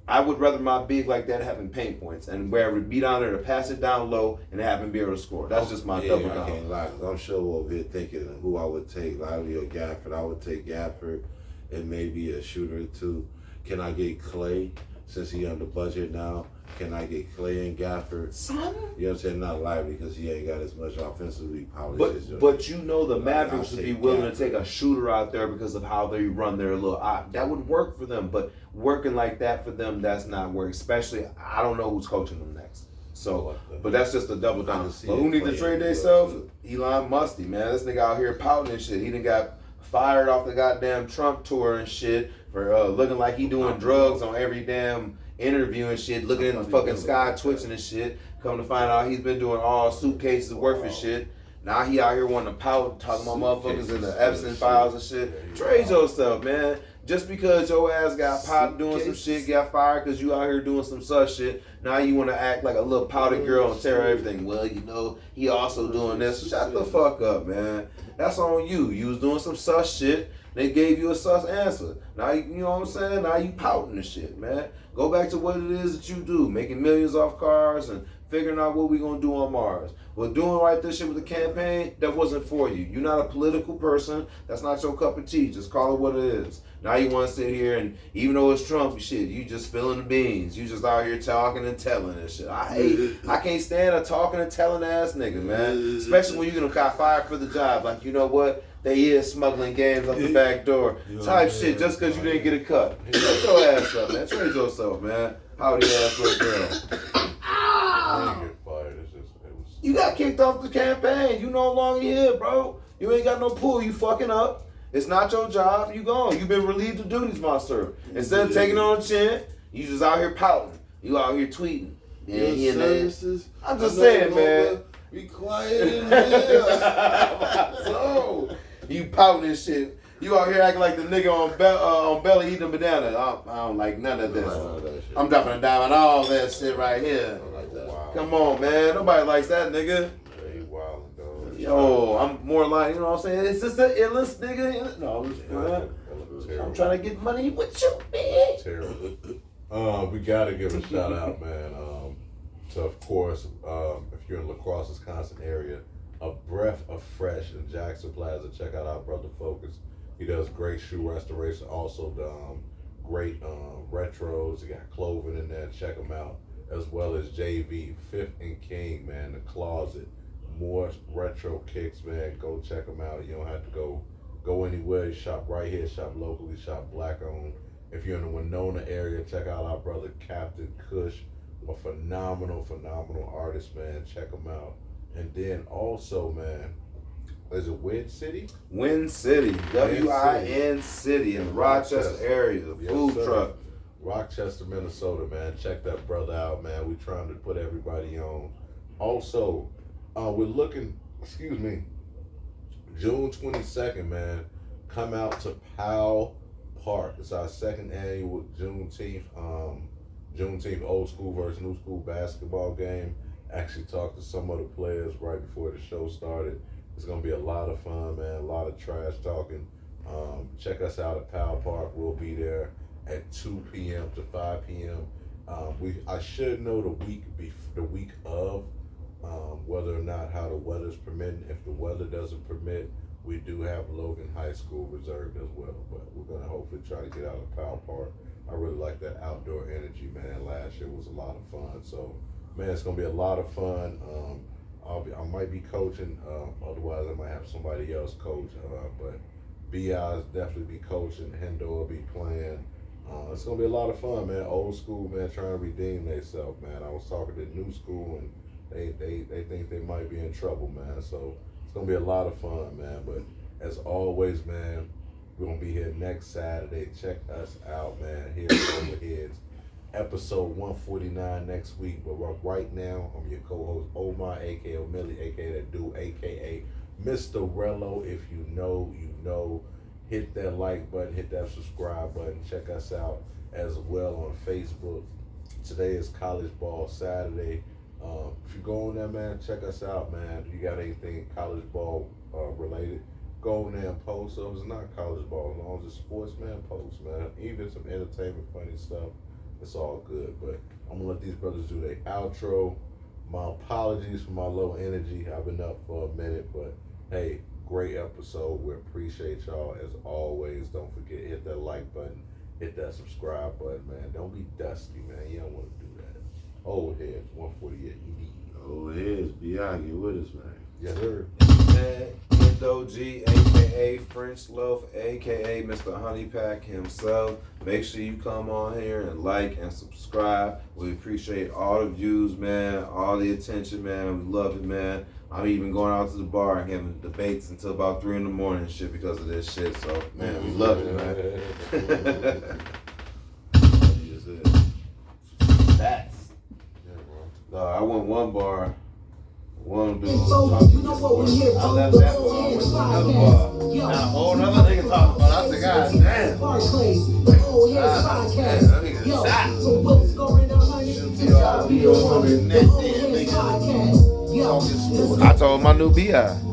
I would rather my big like that having paint points, and where I would be down there to pass it down low and have him be able to score. That's just my double down. I can't lie. I'm sure over here thinking who I would take, Lively or Gafford. I would take Gafford and maybe a shooter or two. Can I get Clay, since he under budget now? Can I get Clay and Gafford? Son. You know what I'm saying? Not Lively because he ain't got as much offensively polished. But you know the Mavericks would be willing to Gafford. take a shooter out there because of how they run their little that would work for them. But working like that for them, that's not work. Especially, I don't know who's coaching them next. So, but that's just a double down. But who need to trade themselves? Elon Musty, man. This nigga out here pouting and shit. He done got fired off the goddamn Trump tour and shit for looking like he doing drugs on every damn interview and shit, looking in the fucking sky, twitching and shit. Come to find out he's been doing all suitcases worth of shit. Now he out here wanting to pout, talking about motherfuckers in the Epstein files and shit. Trade yourself, man. Just because your ass got popped doing some shit, got fired because you out here doing some such shit, now you want to act like a little pouty girl and tear everything. Well, you know, he also doing this. Shut the fuck up, man. That's on you. You was doing some sus shit. They gave you a sus answer. Now, you know what I'm saying? Now you pouting and shit, man. Go back to what it is that you do. Making millions off cars and figuring out what we going to do on Mars. Well, doing right this shit with the campaign, that wasn't for you. You're not a political person. That's not your cup of tea. Just call it what it is. Now you want to sit here and, even though it's Trump and shit, you just spilling the beans. You just out here talking and telling and shit. I can't stand a talking and telling ass nigga, man. Especially when you're going to got fired for the job. Like, you know what? They is smuggling games up the back door. Type shit just because you didn't get a cut. Shut your ass up, man. Trade yourself, man. Howdy ass little girl. I didn't get fired. You got kicked off the campaign. You no longer here, bro. You ain't got no pool. You fucking up. It's not your job. You gone. You been relieved of duties, monster. Instead of taking on a chin, you just out here pouting. You out here tweeting. I'm just saying, man. Be quiet in here. So, you pouting and shit. You out here acting like the nigga on belly eating a banana. I don't like none of this. I'm dropping a dime on all that shit right here. Come on, man. Nobody likes that nigga. He wildin', dog. Yo, I'm more like, you know what I'm saying? It's just an illest nigga. No, I'm trying to get money with you, man. Terrible. We gotta give a shout out, man. To, of course, if you're in La Crosse, Wisconsin area, a breath of fresh in Jackson Plaza. Check out our brother Focus. He does great shoe restoration. Also, great retros. He got clothing in there. Check him out. As well as JV, Fifth and King, man, the closet. More retro kicks, man. Go check them out. You don't have to go anywhere. You shop right here, shop locally, shop black owned. If you're in the Winona area, check out our brother Captain Kush, a phenomenal artist, man. Check him out. And then also, man, is it Win City? Win City, W-I-N City in the Rochester area, the food truck. Rochester, Minnesota, man. Check that brother out, man. We're trying to put everybody on. Also, we're looking, June 22nd, man. Come out to Powell Park. It's our second annual Juneteenth old school versus new school basketball game. Actually talked to some of the players right before the show started. It's going to be a lot of fun, man. A lot of trash talking. Check us out at Powell Park. We'll be there at 2 p.m. to 5 p.m. I should know the week of whether or not how the weather's permitting. If the weather doesn't permit, we do have Logan High School reserved as well. But we're gonna hopefully try to get out of Powell Park. I really like that outdoor energy, man. Last year was a lot of fun. So, man, it's gonna be a lot of fun. I might be coaching. Otherwise, I might have somebody else coach. But BI's definitely be coaching. Hendo will be playing. It's gonna be a lot of fun, man. Old school, man, trying to redeem themselves, man. I was talking to new school, and they think they might be in trouble, man. So it's gonna be a lot of fun, man. But as always, man, we're gonna be here next Saturday. Check us out, man. Here at Headz, episode 149 next week. But right now, I'm your co-host Omar, aka Millie, aka that dude, aka Mr. Rello. If you know, you know. Hit that like button, hit that subscribe button. Check us out as well on Facebook. Today is College Ball Saturday. If you go on there, man, check us out, man. If you got anything college ball related, go on there and post. So if it's not college ball, as long as it's sports, man, post, man. Even some entertainment, funny stuff, it's all good. But I'm gonna let these brothers do their outro. My apologies for my low energy. I've been up for a minute, but hey, great episode. We appreciate y'all as always. Don't forget, hit that like button, hit that subscribe button, man. Don't be dusty, man. You don't want to do that. Old Headz, 148. Oh, Headz, B.I. get with us, man. Yes, sir. Man, Indo G, aka French Loaf, aka Mr. Honey Pack himself. Make sure you come on here and like and subscribe. We appreciate all the views, man, all the attention, man. We love it, man. I'm even going out to the bar and having debates until about 3 in the morning and shit because of this shit. So, man, we love it, man. That's. Yeah, bro. No, I went one bar. One dude. You know what we here, I left that bar, I went to another bar. Now a whole nother nigga talking about. I said, God damn. The old Headz podcast. That nigga Yo, shot. so what's going on, honey? Shouldn't be all be on the net, The old nigga. Headz podcast. Yo, Talking smooth. I told my new BI.